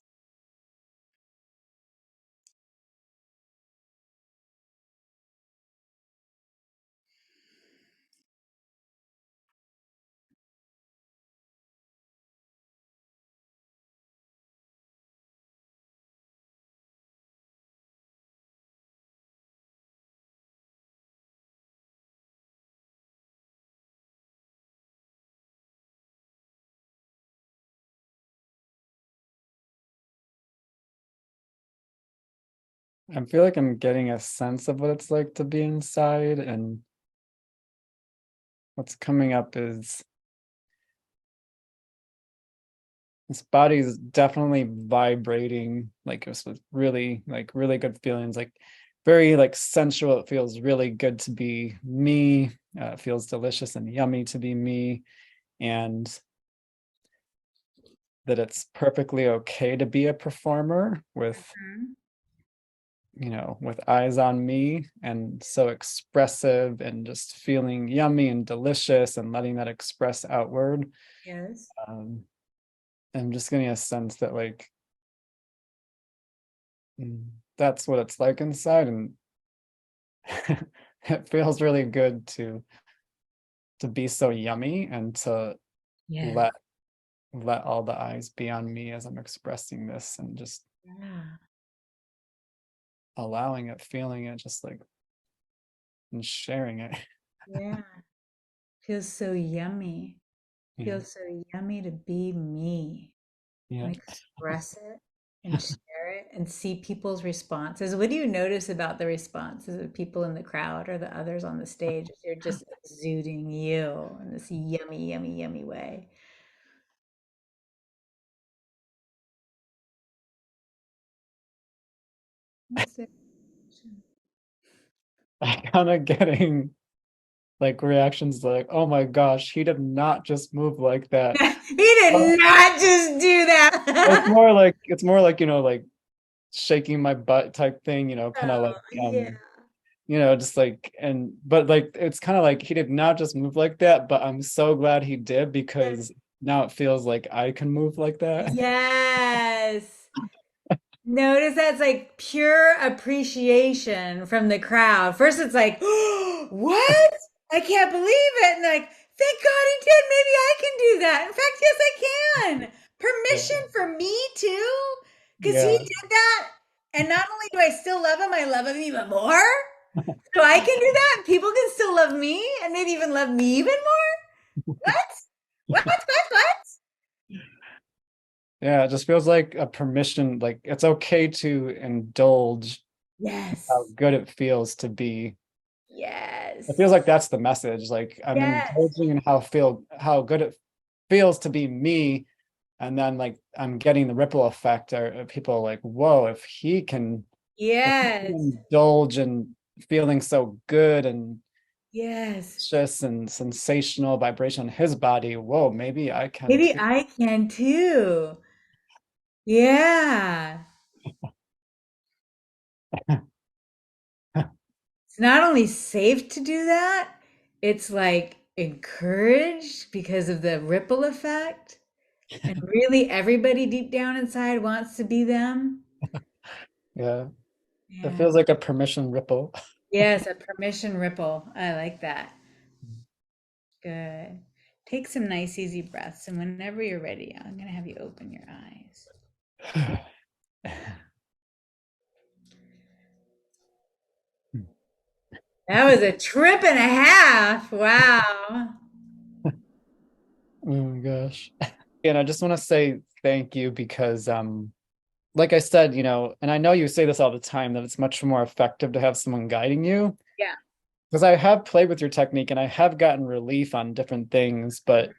A: I feel like I'm getting a sense of what it's like to be inside, and what's coming up is this body is definitely vibrating, like it's with really good feelings, like very like sensual. It feels really good to be me. It feels delicious and yummy to be me, and that it's perfectly okay to be a performer with
B: Mhm.
A: with eyes on me, and so expressive and just feeling yummy and delicious and letting that express outward.
B: Yes.
A: um, I'm just getting a sense that like that's what it's like inside, and it feels really good to be so yummy and to
B: Yes.
A: let let all the eyes be on me as I'm expressing this, and just
B: Yeah.
A: allowing it, feeling it, just like and sharing it.
B: Yeah. Feels so yummy.
A: Yeah.
B: Feels so yummy to be me
A: Yeah.
B: and express it and share it and see people's responses. What do you notice about the responses of people in the crowd or the others on the stage as you're just exuding you in this yummy, yummy, yummy way? What's it?
A: I'm kind of getting like reactions like, oh my gosh, he did not just move like that.
B: He did not just do
A: It's
B: that.
A: more like like shaking my butt type thing, kind of
B: Oh,
A: like
B: yeah.
A: just like but like it's kind of like he did not just move like that, but I'm so glad he did because now it feels like I can move like that.
B: Yes. Notice that's like pure appreciation from the crowd. First, it's like, oh, what? I can't believe it. And like, thank God he did. Maybe I can do that. In fact, yes, I can.
A: Yeah.
B: Permission for me too, because he
A: Yeah.
B: did that. And not only do I still love him, I love him even more. So I can do that. And people can still love me and maybe even love me even more. What? What?
A: Yeah, it just feels like a permission, like it's okay to indulge how
B: Yes.
A: good it feels to be. It
B: Yes.
A: feels like that's the message. Like I'm
B: Yes.
A: indulging in how good it feels to be me. And then like I'm getting the ripple effect or people like, whoa, if he can
B: Yes.
A: indulge in feeling so good and
B: Yes.
A: just and sensational vibration in his body, whoa, maybe I can
B: Maybe
A: too.
B: I can too. Yeah. It's not only safe to do that, it's like encouraged because of the ripple effect. And really, everybody deep down inside wants to be them.
A: Yeah, it
B: Yeah.
A: feels like a permission ripple.
B: Yes, a permission ripple. I like that. Good. Take some nice, easy breaths. And whenever you're ready, I'm going to have you open your eyes. That was a trip and a half. Wow.
A: Oh my gosh. And I just want to say thank you because like I said, and I know you say this all the time that it's much more effective to have someone guiding you
B: Yeah.
A: because I have played with your technique and I have gotten relief on different things, but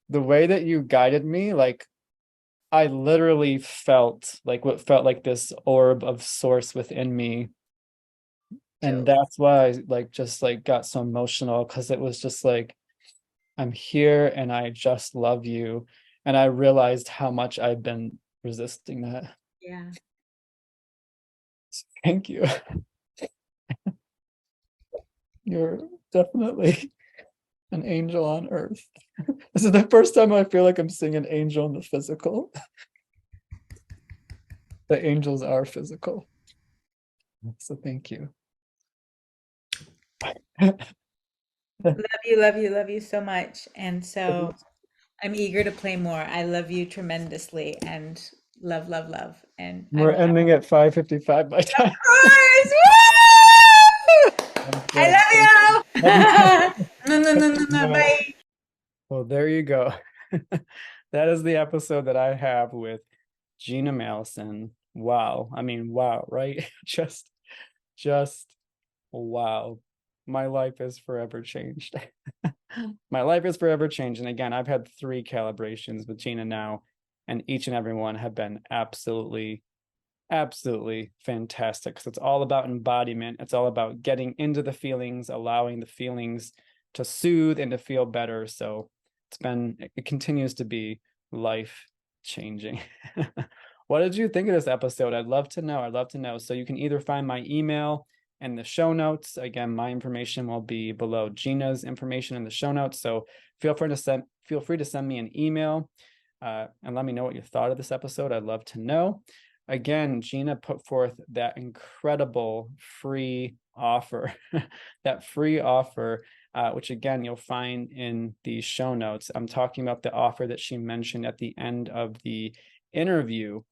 A: the way that you guided me, like I literally felt like what felt like this orb of source within me. And
B: Dope.
A: that's why I like just like got so emotional because it was just like I'm here and I just love you. And I realized how much I've been resisting that.
B: Yeah.
A: Thank you. You're definitely an angel on earth. This is the first time I feel like I'm seeing an angel in the physical. The angels are physical. So thank you.
B: Love you so much. And so I'm eager to play more. I love you tremendously and love, love, love. And
A: We're ending at 5:55 by time.
B: course, woo! I
A: Good. Love you.
B: love you. No, no, no, no, no.
A: Well,
B: Bye.
A: well, there you go. That is the episode that I have with Gina Mallison. Wow. I mean, wow, right? Just wow. My life is forever changed. My life is forever changed. And again, I've had 3 calibrations with Gina now, and each and every one have been absolutely fantastic because it's all about embodiment. It's all about getting into the feelings, allowing the feelings to soothe and to feel better. So it continues to be life changing. What did you think of this episode? I'd love to know. I'd love to know. So you can either find my email in the show notes. Again, my information will be below Gina's information in the show notes. So feel free to send me an email and let me know what you thought of this episode. I'd love to know. Again, Gina put forth that incredible free offer, that free offer, which again, you'll find in the show notes. I'm talking about the offer that she mentioned at the end of the interview.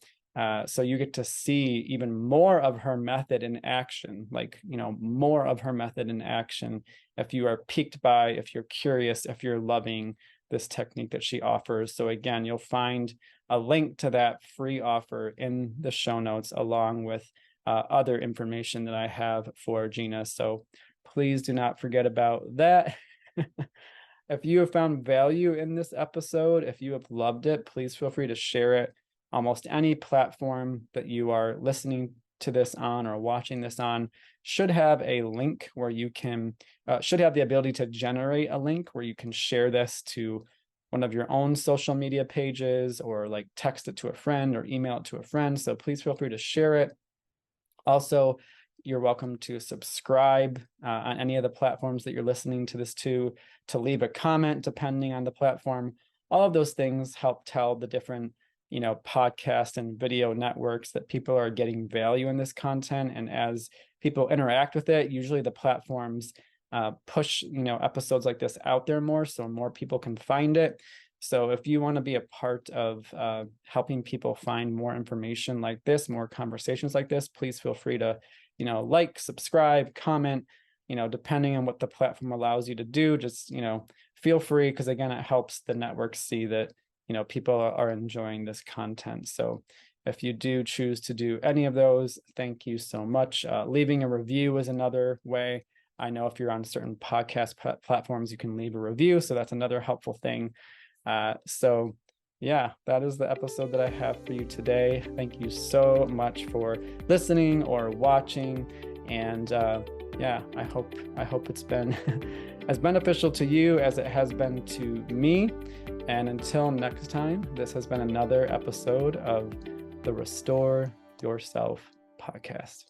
A: So you get to see even more of her method in action, like, more of her method in action. If you are piqued by, if you're curious, if you're loving this technique that she offers. So again, you'll find a link to that free offer in the show notes, along with other information that I have for Gina. So please do not forget about that. If you have found value in this episode, if you have loved it, please feel free to share it. Almost any platform that you are listening to this on or watching this on should have a link where you can, should have the ability to generate a link where you can share this to one of your own social media pages, or like text it to a friend or email it to a friend. So please feel free to share it. Also, you're welcome to subscribe on any of the platforms that you're listening to this to leave a comment depending on the platform. All of those things help tell the different, podcast and video networks that people are getting value in this content. And as people interact with it, usually the platforms push, episodes like this out there more, so more people can find it. So if you want to be a part of helping people find more information like this, more conversations like this, please feel free to, like, subscribe, comment, depending on what the platform allows you to do. Just, feel free, because again, it helps the network see that, people are enjoying this content. So if you do choose to do any of those, thank you so much. Leaving a review is another way. I know if you're on certain podcast platforms, you can leave a review. So that's another helpful thing. So yeah, that is the episode that I have for you today. Thank you so much for listening or watching. And yeah, I hope it's been as beneficial to you as it has been to me. And until next time, this has been another episode of the Restore Yourself podcast.